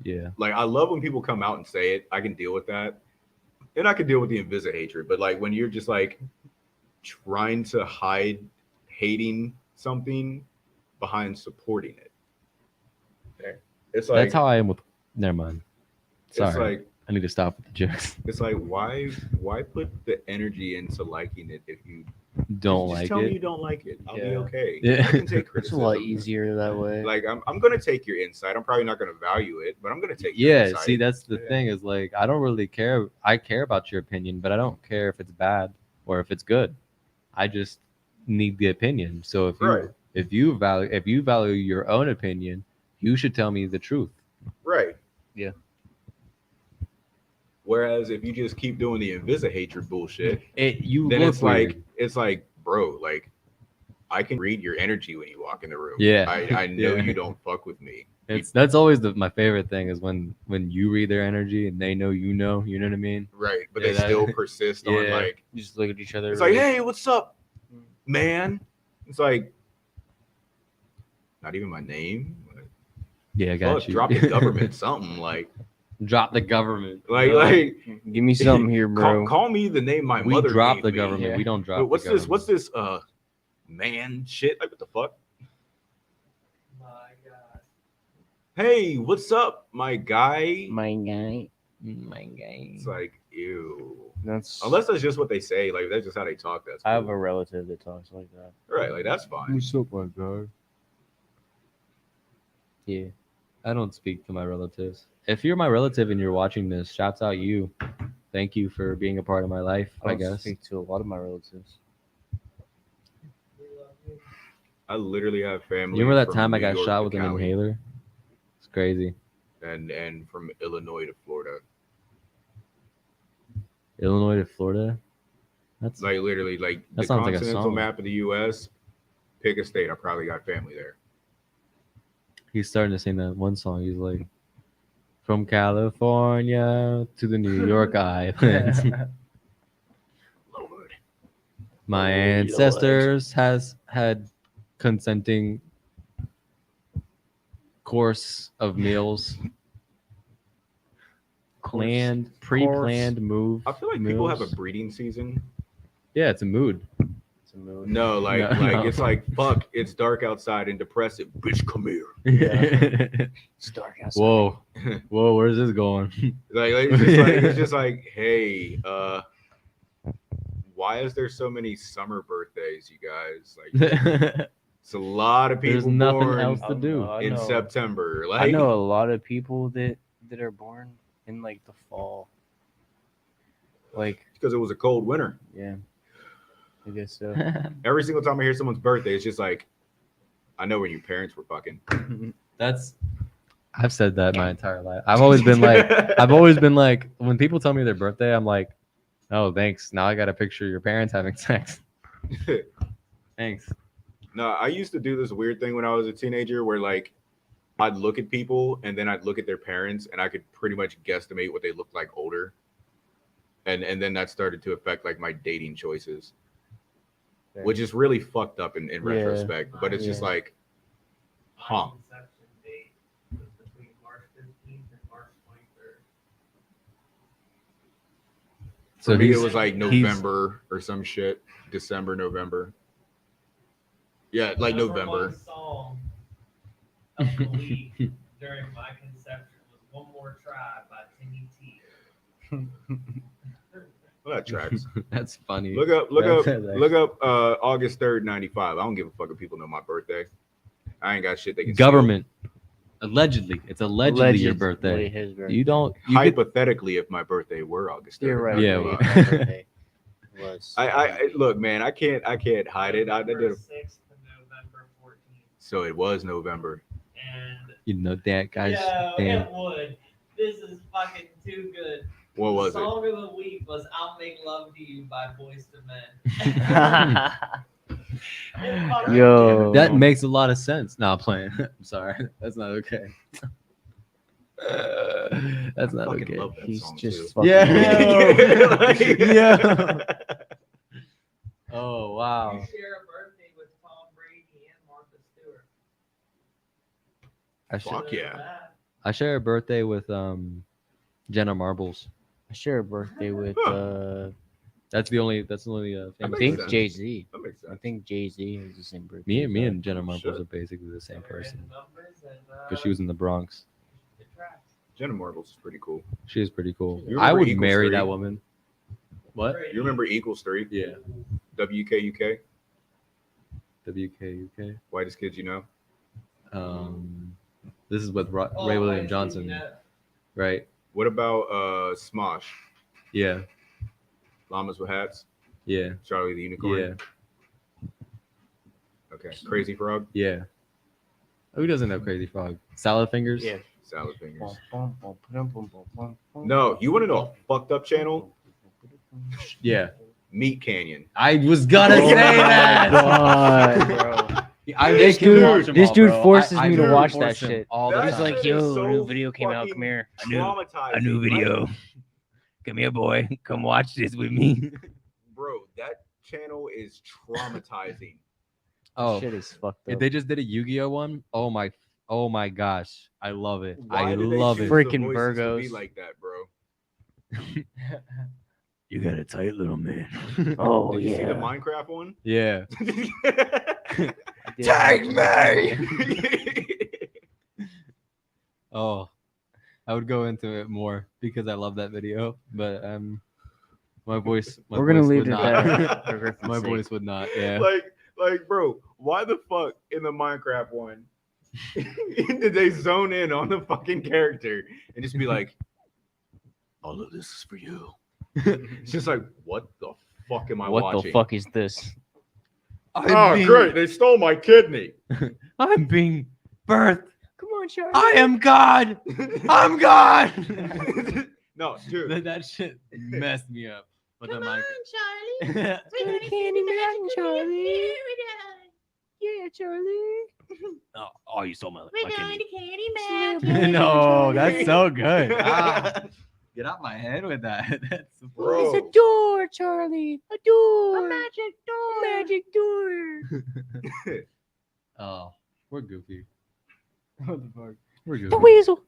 [SPEAKER 1] Yeah.
[SPEAKER 4] Like, I love when people come out and say it. I can deal with that. And I can deal with the hatred. But, like, when you're just, like, trying to hide hating something behind supporting it. It's like,
[SPEAKER 1] That's how I am with. Never mind.
[SPEAKER 4] it's
[SPEAKER 1] Sorry.
[SPEAKER 4] like,
[SPEAKER 1] I need to stop with the jokes.
[SPEAKER 4] it's like, why put the energy into liking it if you
[SPEAKER 1] Don't
[SPEAKER 4] just
[SPEAKER 1] like
[SPEAKER 4] tell me you
[SPEAKER 1] it.
[SPEAKER 4] don't like it? I'll be
[SPEAKER 2] Yeah.
[SPEAKER 4] okay.
[SPEAKER 1] Yeah.
[SPEAKER 4] I can take
[SPEAKER 2] It's a
[SPEAKER 4] criticism.
[SPEAKER 2] lot easier that way.
[SPEAKER 4] Like I'm gonna take your insight. I'm probably not gonna value it, but I'm gonna take your
[SPEAKER 1] Yeah.
[SPEAKER 4] insight.
[SPEAKER 1] See, that's the
[SPEAKER 4] Yeah.
[SPEAKER 1] thing is like I don't really care. I care about your opinion, but I don't care if it's bad or if it's good. I just need the opinion. So
[SPEAKER 4] Right.
[SPEAKER 1] if you value your own opinion, you should tell me the truth.
[SPEAKER 4] Right.
[SPEAKER 2] Yeah.
[SPEAKER 4] Whereas if you just keep doing the hatred bullshit,
[SPEAKER 1] You
[SPEAKER 4] then
[SPEAKER 1] look
[SPEAKER 4] it's
[SPEAKER 1] weird.
[SPEAKER 4] like, bro, like I can read your energy when you walk in the room.
[SPEAKER 1] Yeah.
[SPEAKER 4] I know
[SPEAKER 1] Yeah.
[SPEAKER 4] you don't fuck with me.
[SPEAKER 1] That's always my favorite thing is when you read their energy and they know you know what I mean.
[SPEAKER 4] Right. But
[SPEAKER 1] Yeah,
[SPEAKER 4] they
[SPEAKER 1] that-
[SPEAKER 4] still persist on
[SPEAKER 1] Yeah.
[SPEAKER 4] like
[SPEAKER 2] You just look at each other.
[SPEAKER 4] it's like, hey, what's up, man? It's like not even my name.
[SPEAKER 1] Yeah, I got
[SPEAKER 4] Fuck,
[SPEAKER 1] you.
[SPEAKER 4] drop the government, something like
[SPEAKER 1] Drop the government.
[SPEAKER 4] like
[SPEAKER 2] give me something here, bro.
[SPEAKER 4] call me the name my
[SPEAKER 1] We
[SPEAKER 4] mother
[SPEAKER 1] drop
[SPEAKER 4] gave
[SPEAKER 1] the
[SPEAKER 4] me.
[SPEAKER 1] government.
[SPEAKER 2] Yeah.
[SPEAKER 1] We don't drop.
[SPEAKER 4] But what's
[SPEAKER 1] the
[SPEAKER 4] this?
[SPEAKER 1] government.
[SPEAKER 4] What's this? Man, shit. Like what the fuck? Hey, what's up, my guy?
[SPEAKER 2] My guy. My guy.
[SPEAKER 4] It's like ew.
[SPEAKER 2] That's
[SPEAKER 4] Unless that's just what they say. Like that's just how they talk. That's
[SPEAKER 2] I have
[SPEAKER 4] cool.
[SPEAKER 2] a relative that talks like that.
[SPEAKER 4] Right. Like that's fine.
[SPEAKER 1] What's up, my guy? Yeah, I don't speak to my relatives. If you're my relative and you're watching this, shouts out you. Thank you for being a part of my life. I
[SPEAKER 2] don't
[SPEAKER 1] guess.
[SPEAKER 2] speak to a lot of my relatives.
[SPEAKER 4] I literally have family.
[SPEAKER 1] You remember that
[SPEAKER 4] from
[SPEAKER 1] time I
[SPEAKER 4] New
[SPEAKER 1] got
[SPEAKER 4] York
[SPEAKER 1] shot
[SPEAKER 4] to
[SPEAKER 1] with an
[SPEAKER 4] Cali,
[SPEAKER 1] inhaler? It's crazy.
[SPEAKER 4] and from Illinois to Florida.
[SPEAKER 1] Illinois to Florida. That's
[SPEAKER 4] Like literally, like
[SPEAKER 1] That
[SPEAKER 4] the
[SPEAKER 1] sounds like a
[SPEAKER 4] continental
[SPEAKER 1] song.
[SPEAKER 4] map of the U.S. Pick a state. I probably got family there.
[SPEAKER 1] he's starting to sing that one song. He's like, from California to the New York Islands.
[SPEAKER 4] Lord.
[SPEAKER 1] My
[SPEAKER 2] Oh,
[SPEAKER 1] ancestors had consenting course of meals. Pre-planned move.
[SPEAKER 4] I feel like people have a
[SPEAKER 1] meals.
[SPEAKER 4] breeding season.
[SPEAKER 1] Yeah, it's a mood.
[SPEAKER 2] crescent moon.
[SPEAKER 4] No, like
[SPEAKER 1] No.
[SPEAKER 4] it's like fuck. It's dark outside and depressive. Bitch, come here.
[SPEAKER 2] It's dark outside.
[SPEAKER 1] Whoa, whoa, where's this going?
[SPEAKER 4] It's just like, hey, why is there so many summer birthdays, you guys? Like, it's a lot of people
[SPEAKER 1] There's nothing
[SPEAKER 4] born
[SPEAKER 1] else to do.
[SPEAKER 4] in September. Like,
[SPEAKER 2] I know a lot of people that are born in like the fall. Like,
[SPEAKER 4] because it was a cold winter.
[SPEAKER 2] yeah, I guess so.
[SPEAKER 4] Every single time I hear someone's birthday, it's just like, I know when your parents were fucking.
[SPEAKER 1] I've said that my entire life. I've always been like, when people tell me their birthday, I'm like, oh, thanks. Now I got a picture of your parents having sex. Thanks.
[SPEAKER 4] No, I used to do this weird thing when I was a teenager where like I'd look at people and then I'd look at their parents and I could pretty much guesstimate what they looked like older. And then that started to affect like my dating choices, which is really fucked up in retrospect. But it's just like, huh.
[SPEAKER 5] My conception date was between March 15th and March 23rd.
[SPEAKER 4] For
[SPEAKER 1] So
[SPEAKER 4] me, it
[SPEAKER 1] he's-
[SPEAKER 4] was like November or some shit. December, November. Yeah, like
[SPEAKER 5] Number
[SPEAKER 4] November.
[SPEAKER 5] one song of the week during my conception was "One More Try" by Timmy T.
[SPEAKER 4] Well, that tracks.
[SPEAKER 1] That's funny.
[SPEAKER 4] Look up August 3rd, 95. I don't give a fuck if people know my birthday. I ain't got shit they can
[SPEAKER 1] Government. Allegedly. It's allegedly your birthday.
[SPEAKER 2] His birthday.
[SPEAKER 1] You don't.
[SPEAKER 4] steal. Hypothetically, if my birthday were August 3rd.
[SPEAKER 2] You're right.
[SPEAKER 1] Yeah,
[SPEAKER 2] my
[SPEAKER 1] well.
[SPEAKER 2] birthday was.
[SPEAKER 4] I look, man, I can't hide it. I did
[SPEAKER 5] November
[SPEAKER 4] it.
[SPEAKER 5] 6th to November 14th.
[SPEAKER 4] So it was November.
[SPEAKER 5] And
[SPEAKER 1] You know that, guys.
[SPEAKER 5] yo,
[SPEAKER 1] Damn.
[SPEAKER 5] it would. This is fucking too good.
[SPEAKER 4] What was
[SPEAKER 5] the
[SPEAKER 4] it?
[SPEAKER 5] song of the week was "I'll Make Love to You" by Boyz II Men. It fucking-
[SPEAKER 2] Yo.
[SPEAKER 1] That makes a lot of sense. No, I'm playing. I'm sorry. That's not okay. That's not
[SPEAKER 4] Fucking
[SPEAKER 1] okay.
[SPEAKER 4] love that
[SPEAKER 2] He's
[SPEAKER 4] song,
[SPEAKER 2] just
[SPEAKER 4] too.
[SPEAKER 2] fucking.
[SPEAKER 1] Yeah. Oh, wow.
[SPEAKER 5] You share a birthday with Tom Brady and Martha Stewart.
[SPEAKER 4] Fuck yeah.
[SPEAKER 1] I share a birthday with Jenna Marbles.
[SPEAKER 2] I share a birthday with.
[SPEAKER 1] That's the only
[SPEAKER 2] I
[SPEAKER 1] famous
[SPEAKER 4] makes
[SPEAKER 2] think
[SPEAKER 4] sense.
[SPEAKER 2] Jay Z.
[SPEAKER 4] That makes
[SPEAKER 2] I
[SPEAKER 4] sense.
[SPEAKER 2] think Jay Z is the same birthday.
[SPEAKER 1] me and Jenna Marbles
[SPEAKER 4] Shit.
[SPEAKER 1] are basically the same person
[SPEAKER 5] Numbers and,
[SPEAKER 1] because she was in the Bronx.
[SPEAKER 5] it tracks.
[SPEAKER 4] Jenna Marbles is pretty cool.
[SPEAKER 1] She is pretty cool.
[SPEAKER 4] You
[SPEAKER 1] I
[SPEAKER 4] remember
[SPEAKER 1] would
[SPEAKER 4] Equal
[SPEAKER 1] marry
[SPEAKER 4] Street?
[SPEAKER 1] that woman. What?
[SPEAKER 4] You remember Equals 3?
[SPEAKER 1] Yeah.
[SPEAKER 4] WKUK?
[SPEAKER 1] WKUK.
[SPEAKER 4] Whitest kids you know?
[SPEAKER 1] This is with
[SPEAKER 5] Oh,
[SPEAKER 1] Ray
[SPEAKER 5] I
[SPEAKER 1] William
[SPEAKER 5] see
[SPEAKER 1] Johnson,
[SPEAKER 5] that.
[SPEAKER 1] right?
[SPEAKER 4] What about Smosh?
[SPEAKER 1] Yeah.
[SPEAKER 4] Llamas with Hats?
[SPEAKER 1] Yeah.
[SPEAKER 4] Charlie the Unicorn?
[SPEAKER 1] Yeah.
[SPEAKER 4] Okay. Crazy Frog?
[SPEAKER 1] Yeah. Who doesn't know Crazy Frog? Salad Fingers?
[SPEAKER 2] Yeah.
[SPEAKER 4] Salad Fingers.
[SPEAKER 2] No.
[SPEAKER 4] No, you want to know a fucked up channel?
[SPEAKER 1] Yeah.
[SPEAKER 4] Meat Canyon.
[SPEAKER 1] I was gonna
[SPEAKER 2] Oh
[SPEAKER 1] say
[SPEAKER 2] my
[SPEAKER 1] that.
[SPEAKER 2] God, bro.
[SPEAKER 1] I
[SPEAKER 2] This
[SPEAKER 1] make him
[SPEAKER 2] dude-
[SPEAKER 1] watch them
[SPEAKER 2] this
[SPEAKER 1] all,
[SPEAKER 2] dude
[SPEAKER 1] bro.
[SPEAKER 2] forces
[SPEAKER 1] I
[SPEAKER 2] me to
[SPEAKER 1] do
[SPEAKER 2] watch
[SPEAKER 1] force
[SPEAKER 2] that
[SPEAKER 1] him
[SPEAKER 2] shit.
[SPEAKER 1] all the
[SPEAKER 4] That
[SPEAKER 2] He's
[SPEAKER 1] time.
[SPEAKER 2] like,
[SPEAKER 4] shit
[SPEAKER 2] yo,
[SPEAKER 4] is so
[SPEAKER 2] new video came out.
[SPEAKER 4] fucking
[SPEAKER 2] Come here.
[SPEAKER 4] Traumatizing.
[SPEAKER 10] A new video. Come here, boy. Come watch this with me.
[SPEAKER 4] Bro, that channel is traumatizing.
[SPEAKER 1] Oh,
[SPEAKER 2] Shit is fucked
[SPEAKER 1] if
[SPEAKER 2] up.
[SPEAKER 1] they just did a Yu-Gi-Oh one, oh my gosh, I love it. I
[SPEAKER 4] Why do they
[SPEAKER 1] love
[SPEAKER 4] choose
[SPEAKER 1] it.
[SPEAKER 4] the
[SPEAKER 2] Freaking
[SPEAKER 4] voices to be
[SPEAKER 2] Virgos.
[SPEAKER 4] like that, bro?
[SPEAKER 10] You got a tight little man.
[SPEAKER 2] Oh,
[SPEAKER 4] Did you see the
[SPEAKER 2] yeah.
[SPEAKER 4] Minecraft one?
[SPEAKER 1] Yeah.
[SPEAKER 10] Tag me.
[SPEAKER 1] Oh, I would go into it more because I love that video, but my voice.
[SPEAKER 2] We're gonna
[SPEAKER 1] voice
[SPEAKER 2] leave
[SPEAKER 1] would
[SPEAKER 2] it
[SPEAKER 1] not.
[SPEAKER 2] at that for Griffin's
[SPEAKER 1] My
[SPEAKER 2] sake.
[SPEAKER 1] voice would not. Yeah.
[SPEAKER 4] like, bro, why the fuck in the Minecraft one did they zone in on the fucking character and just be like, all of this is for you? It's just like, what the fuck am I
[SPEAKER 2] What
[SPEAKER 4] watching?
[SPEAKER 2] the fuck is this?
[SPEAKER 4] Oh, great, they stole my kidney.
[SPEAKER 1] I'm being birthed.
[SPEAKER 2] Come on, Charlie.
[SPEAKER 1] I am God. I'm God.
[SPEAKER 4] No, dude.
[SPEAKER 1] that shit messed me up. But
[SPEAKER 11] Come
[SPEAKER 1] then
[SPEAKER 11] on,
[SPEAKER 1] my
[SPEAKER 11] Charlie. We're gonna
[SPEAKER 2] Candy man, Charlie.
[SPEAKER 11] Yeah,
[SPEAKER 2] Charlie.
[SPEAKER 10] Oh, you stole my
[SPEAKER 11] we're going
[SPEAKER 10] kidney.
[SPEAKER 11] to Candy Man.
[SPEAKER 1] no, that's so good. Get out my head with that. That's
[SPEAKER 4] Bro.
[SPEAKER 2] It's a door, Charlie. A door.
[SPEAKER 11] A magic door.
[SPEAKER 2] Magic door.
[SPEAKER 1] Oh, we're goofy. What the fuck? We're goofy.
[SPEAKER 2] The weasel.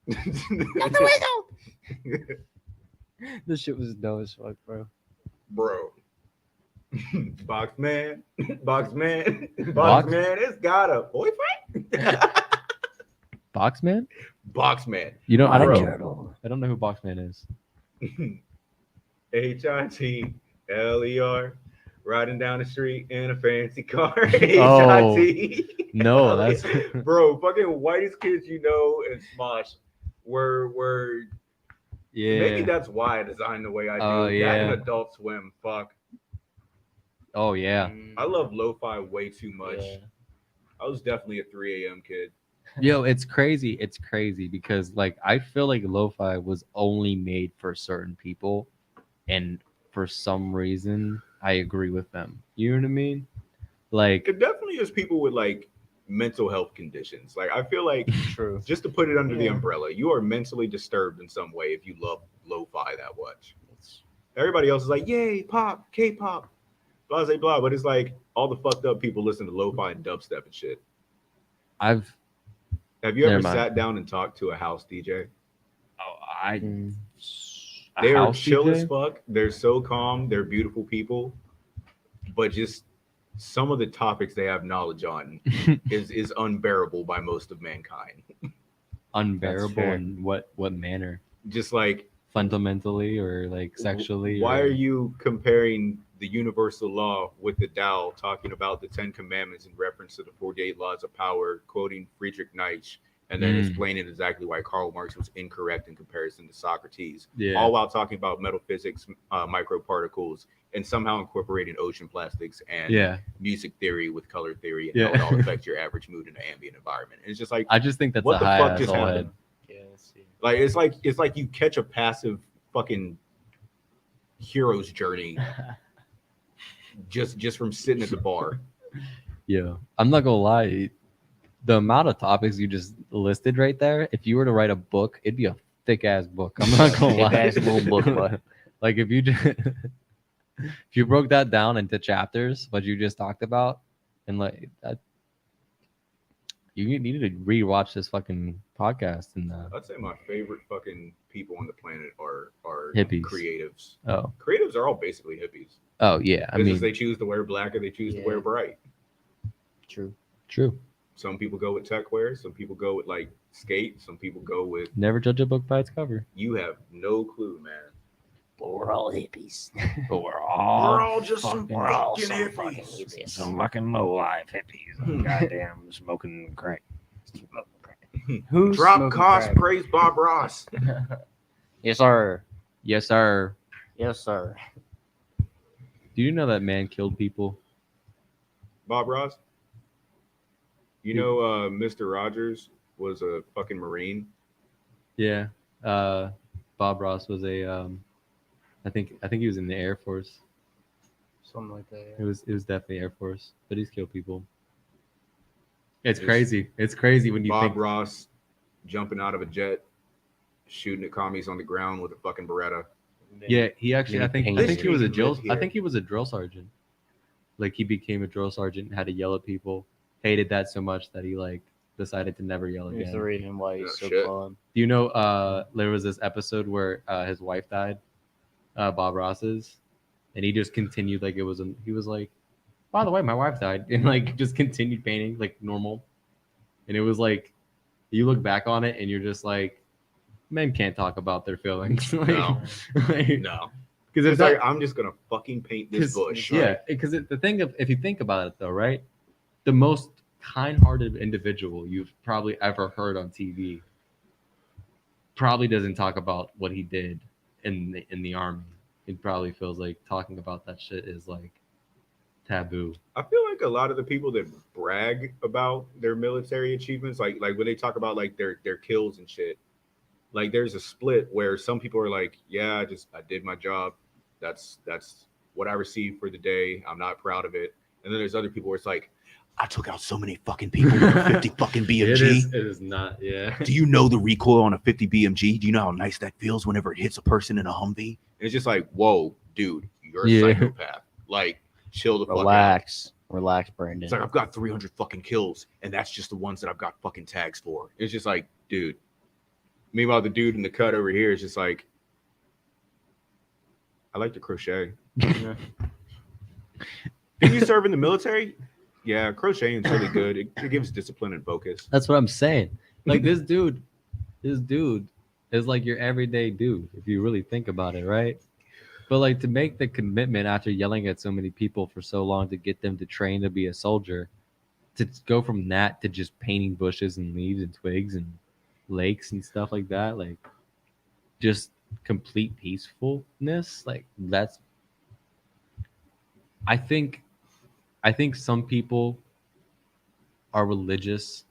[SPEAKER 11] Not the whistle.
[SPEAKER 2] This shit was dumb as fuck, bro.
[SPEAKER 4] Bro. Box man, box man,
[SPEAKER 1] Box?
[SPEAKER 4] box man. It's got a boyfriend.
[SPEAKER 1] Boxman?
[SPEAKER 4] Box man.
[SPEAKER 1] You know, I don't
[SPEAKER 4] Bro.
[SPEAKER 1] know. I don't know who Boxman is.
[SPEAKER 4] HITLER. Riding down the street in a fancy car.
[SPEAKER 1] Oh,
[SPEAKER 4] HIT.
[SPEAKER 1] no, that's
[SPEAKER 4] Bro, fucking whitest kids you know and Smosh were maybe
[SPEAKER 1] yeah.
[SPEAKER 4] that's why I designed the way I do.
[SPEAKER 1] Oh,
[SPEAKER 4] That
[SPEAKER 1] yeah.
[SPEAKER 4] and Adult Swim. Fuck.
[SPEAKER 1] Oh yeah.
[SPEAKER 4] I love lo-fi way too much.
[SPEAKER 2] Yeah.
[SPEAKER 4] I was definitely a 3 a.m. kid.
[SPEAKER 1] Yo, it's crazy. It's crazy because like I feel like lo-fi was only made for certain people, and for some reason I agree with them. You know what I mean? Like
[SPEAKER 4] It definitely is people with like mental health conditions. Like I feel like
[SPEAKER 2] True.
[SPEAKER 4] just to put it under the
[SPEAKER 2] Yeah.
[SPEAKER 4] umbrella, you are mentally disturbed in some way if you love lo-fi that much. Everybody else is like, yay, pop, K-pop, blah, blah, blah. But it's like all the fucked up people listen to lo-fi and dubstep and shit.
[SPEAKER 1] Have
[SPEAKER 4] you ever
[SPEAKER 1] Never mind.
[SPEAKER 4] sat down and talked to a house DJ?
[SPEAKER 1] a
[SPEAKER 4] They are
[SPEAKER 1] house
[SPEAKER 4] chill
[SPEAKER 1] DJ?
[SPEAKER 4] as fuck. They're so calm. They're beautiful people. But just some of the topics they have knowledge on is unbearable by most of mankind.
[SPEAKER 1] Unbearable
[SPEAKER 2] fair.
[SPEAKER 1] in what manner?
[SPEAKER 4] Just like,
[SPEAKER 1] Fundamentally or like sexually?
[SPEAKER 4] why
[SPEAKER 1] or...
[SPEAKER 4] are you comparing the universal law with the Tao, talking about the 10 commandments in reference to the 48 laws of power, quoting Friedrich Nietzsche, and then explaining exactly why Karl Marx was incorrect in comparison to Socrates,
[SPEAKER 1] Yeah.
[SPEAKER 4] all while talking about metaphysics, microparticles, and somehow incorporating ocean plastics and
[SPEAKER 1] Yeah.
[SPEAKER 4] music theory with color theory and
[SPEAKER 1] Yeah.
[SPEAKER 4] how it all affects your average mood in an ambient environment. And it's just like,
[SPEAKER 1] I just think that's
[SPEAKER 4] what
[SPEAKER 1] a
[SPEAKER 4] the
[SPEAKER 1] high
[SPEAKER 4] fuck
[SPEAKER 1] ass
[SPEAKER 4] just
[SPEAKER 1] all
[SPEAKER 4] happened?
[SPEAKER 1] head.
[SPEAKER 2] Yeah, let's see.
[SPEAKER 4] Like it's like you catch a passive fucking hero's journey just from sitting at the bar.
[SPEAKER 1] Yeah. I'm not gonna lie. The amount of topics you just listed right there, if you were to write a book, it'd be a thick ass book. I'm not gonna lie.
[SPEAKER 2] Thick-ass little book, but-
[SPEAKER 1] Like if you just if you broke that down into chapters, what you just talked about, and like that, you needed to rewatch this fucking podcast and
[SPEAKER 4] I'd say my favorite fucking people on the planet are
[SPEAKER 1] Hippies.
[SPEAKER 4] creatives.
[SPEAKER 1] oh
[SPEAKER 4] Creatives are all basically hippies.
[SPEAKER 1] yeah. I
[SPEAKER 4] It's
[SPEAKER 1] mean,
[SPEAKER 4] just they choose to wear black or they choose to wear bright.
[SPEAKER 2] True.
[SPEAKER 1] true.
[SPEAKER 4] Some people go with tech wear, some people go with like skate, some people go with
[SPEAKER 1] Never judge a book by its cover.
[SPEAKER 4] you have no clue, man.
[SPEAKER 10] But we're all hippies.
[SPEAKER 1] But we're all
[SPEAKER 3] We're all just some
[SPEAKER 10] We're all
[SPEAKER 3] fucking
[SPEAKER 10] some fucking
[SPEAKER 3] hippies.
[SPEAKER 10] hippies. Some fucking low life hippies. Goddamn smoking crack. Smoking crack.
[SPEAKER 2] Who's
[SPEAKER 4] Drop
[SPEAKER 2] smoking
[SPEAKER 4] cost,
[SPEAKER 2] crack?
[SPEAKER 4] praise Bob Ross.
[SPEAKER 2] Yes, sir.
[SPEAKER 1] yes, sir.
[SPEAKER 2] Yes, sir.
[SPEAKER 1] Do you know that man killed people?
[SPEAKER 4] Bob Ross? You know Mr. Rogers was a fucking Marine.
[SPEAKER 1] Yeah. Bob Ross was a I think he was in the Air Force.
[SPEAKER 2] Something like that.
[SPEAKER 1] It was definitely Air Force, but he's killed people. It's
[SPEAKER 4] It's
[SPEAKER 1] crazy. It's crazy when you
[SPEAKER 4] Bob
[SPEAKER 1] think
[SPEAKER 4] Ross jumping out of a jet, shooting at commies on the ground with a fucking Beretta.
[SPEAKER 1] yeah, he actually I think he was a drill
[SPEAKER 4] Here.
[SPEAKER 1] I think he was a drill sergeant. Like he became a drill sergeant and had to yell at people. Hated that so much that he like decided to never yell
[SPEAKER 2] Here's
[SPEAKER 1] again.
[SPEAKER 2] the reason why he's
[SPEAKER 4] Oh,
[SPEAKER 2] so
[SPEAKER 4] shit.
[SPEAKER 2] calm.
[SPEAKER 1] Do you know there was this episode where his wife died, Bob Ross's, and he just continued like it was he was like, by the way, my wife died, and like just continued painting like normal. And it was like you look back on it and you're just like, men can't talk about their feelings. Like,
[SPEAKER 4] No.
[SPEAKER 1] like,
[SPEAKER 4] No.
[SPEAKER 1] because
[SPEAKER 4] It's like, I'm just going to fucking paint this bush.
[SPEAKER 1] yeah, because the thing of if you think about it though, right, the most kind-hearted individual you've probably ever heard on TV probably doesn't talk about what he did in the army. It probably feels like talking about that shit is like taboo.
[SPEAKER 4] I feel like a lot of the people that brag about their military achievements, like when they talk about like their kills and shit, like there's a split where some people are like, yeah, I did my job. That's what I received for the day. I'm not proud of it. And then there's other people where it's like, I took out so many fucking people with a 50 fucking BMG.
[SPEAKER 1] It is not, yeah.
[SPEAKER 4] Do you know the recoil on a 50 BMG? Do you know how nice that feels whenever it hits a person in a Humvee? And it's just like, whoa, dude, you're a psychopath. Like, chill the fuck out.
[SPEAKER 2] Relax, Brandon.
[SPEAKER 4] It's like, I've got 300 fucking kills, and that's just the ones that I've got fucking tags for. It's just like, dude. Meanwhile, the dude in the cut over here is just like, I like to crochet.
[SPEAKER 12] Can you serve in the military? Yeah, crocheting's really good. It gives discipline and focus.
[SPEAKER 1] That's what I'm saying. Like this dude is like your everyday dude if you really think about it, right? But like to make the commitment after yelling at so many people for so long to get them to train to be a soldier, to go from that to just painting bushes and leaves and twigs and lakes and stuff like that, like just complete peacefulness, like that's I think some people are religious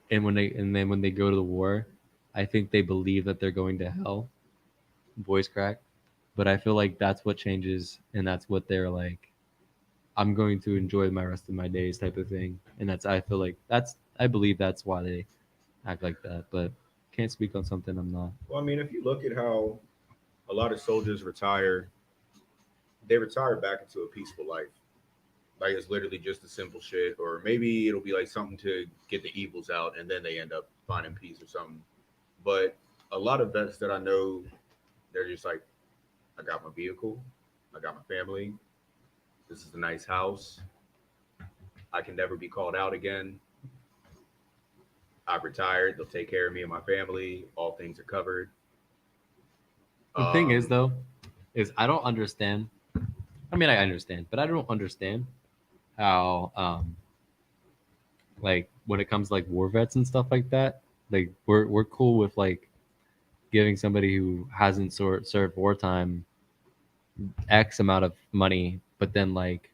[SPEAKER 1] and then when they go to the war, I think they believe that they're going to hell. Voice crack. But I feel like that's what changes and that's what they're like, I'm going to enjoy my rest of my days type of thing. And I believe that's why they act like that. But can't speak on something I'm not.
[SPEAKER 12] Well, I mean, if you look at how a lot of soldiers retire, they retire back into a peaceful life. Like it's literally just a simple shit, or maybe it'll be like something to get the evils out, and then they end up finding peace or something. But a lot of vets that I know, they're just like, I got my vehicle, I got my family, this is a nice house, I can never be called out again. I've retired, they'll take care of me and my family, all things are covered.
[SPEAKER 1] The thing is though, is I don't understand. I mean, I understand, but I don't understand how, like when it comes to like war vets and stuff like that, like we're cool with like giving somebody who hasn't served wartime X amount of money, but then like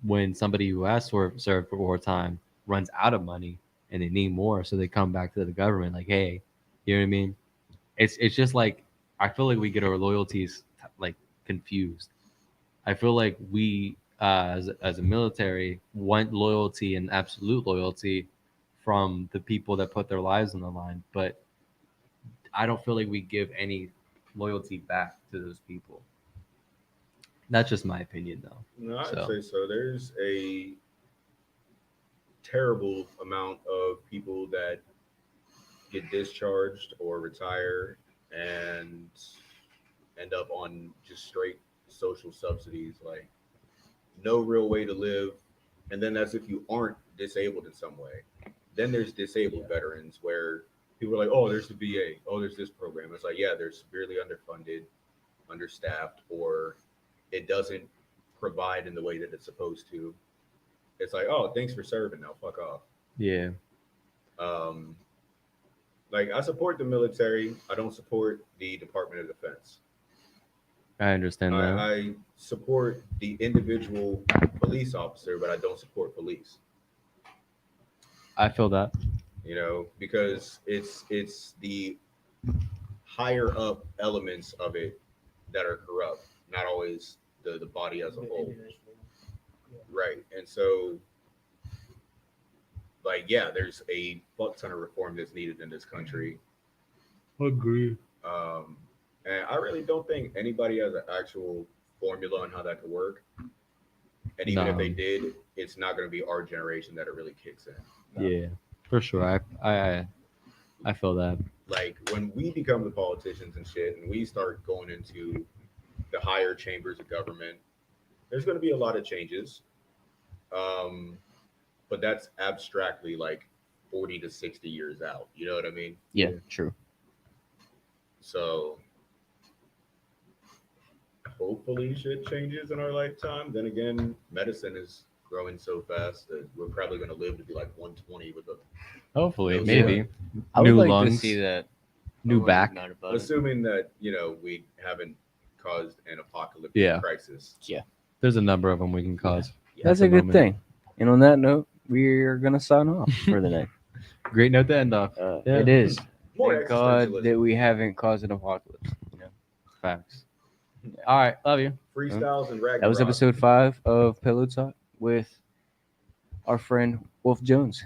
[SPEAKER 1] when somebody who has served for wartime runs out of money and they need more, so they come back to the government like, hey, you know what I mean? It's just like I feel like we get our loyalties like confused. I feel like we as a military want loyalty and absolute loyalty from the people that put their lives on the line, but I don't feel like we give any loyalty back to those people. That's just my opinion, though.
[SPEAKER 12] No, I'd say so. There's a terrible amount of people that get discharged or retire and end up on just straight social subsidies, like no real way to live. And then that's if you aren't disabled in some way. Then there's disabled veterans where people are like, oh, there's the VA, oh, there's this program. It's like, yeah, they're severely underfunded, understaffed, or it doesn't provide in the way that it's supposed to. It's like, oh, thanks for serving, now fuck off.
[SPEAKER 1] Yeah.
[SPEAKER 12] Like I support the military. I don't support the Department of Defense.
[SPEAKER 1] I understand that.
[SPEAKER 12] I support the individual police officer, but I don't support police.
[SPEAKER 1] I feel that.
[SPEAKER 12] You know, because it's the higher up elements of it that are corrupt, not always the body as a whole. Right. And so, like, yeah, there's a fuck ton of reform that's needed in this country.
[SPEAKER 1] Agree.
[SPEAKER 12] And I really don't think anybody has an actual formula on how that could work. And even if they did, it's not going to be our generation that it really kicks in.
[SPEAKER 1] Yeah, for sure. I feel that.
[SPEAKER 12] Like when we become the politicians and shit, and we start going into the higher chambers of government, there's going to be a lot of changes. But that's abstractly like 40 to 60 years out. You know what I mean?
[SPEAKER 2] Yeah, true.
[SPEAKER 12] So hopefully shit changes in our lifetime. Then again, medicine is growing so fast that we're probably going to live to be like 120 with a
[SPEAKER 1] hopefully maybe
[SPEAKER 2] I would
[SPEAKER 1] new
[SPEAKER 2] like
[SPEAKER 1] lungs,
[SPEAKER 2] to see that.
[SPEAKER 1] new back.
[SPEAKER 12] assuming that, you know, we haven't caused an apocalyptic crisis.
[SPEAKER 2] Yeah.
[SPEAKER 1] There's a number of them we can cause.
[SPEAKER 2] That's a good thing. And on that note, we're gonna sign off for the night.
[SPEAKER 1] Great note to end off.
[SPEAKER 2] It is.
[SPEAKER 12] More
[SPEAKER 2] Thank God
[SPEAKER 12] existentialism.
[SPEAKER 2] that we haven't caused an apocalypse. You know?
[SPEAKER 1] Facts. All right, love you.
[SPEAKER 12] Freestyles and Ragnarok.
[SPEAKER 2] That was episode 5 of Pillow Talk with our friend Wolf Jones.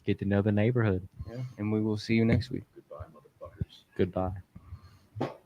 [SPEAKER 1] Get to know the neighborhood.
[SPEAKER 2] Yeah. And we will see you next week.
[SPEAKER 12] Goodbye, motherfuckers.
[SPEAKER 1] Goodbye.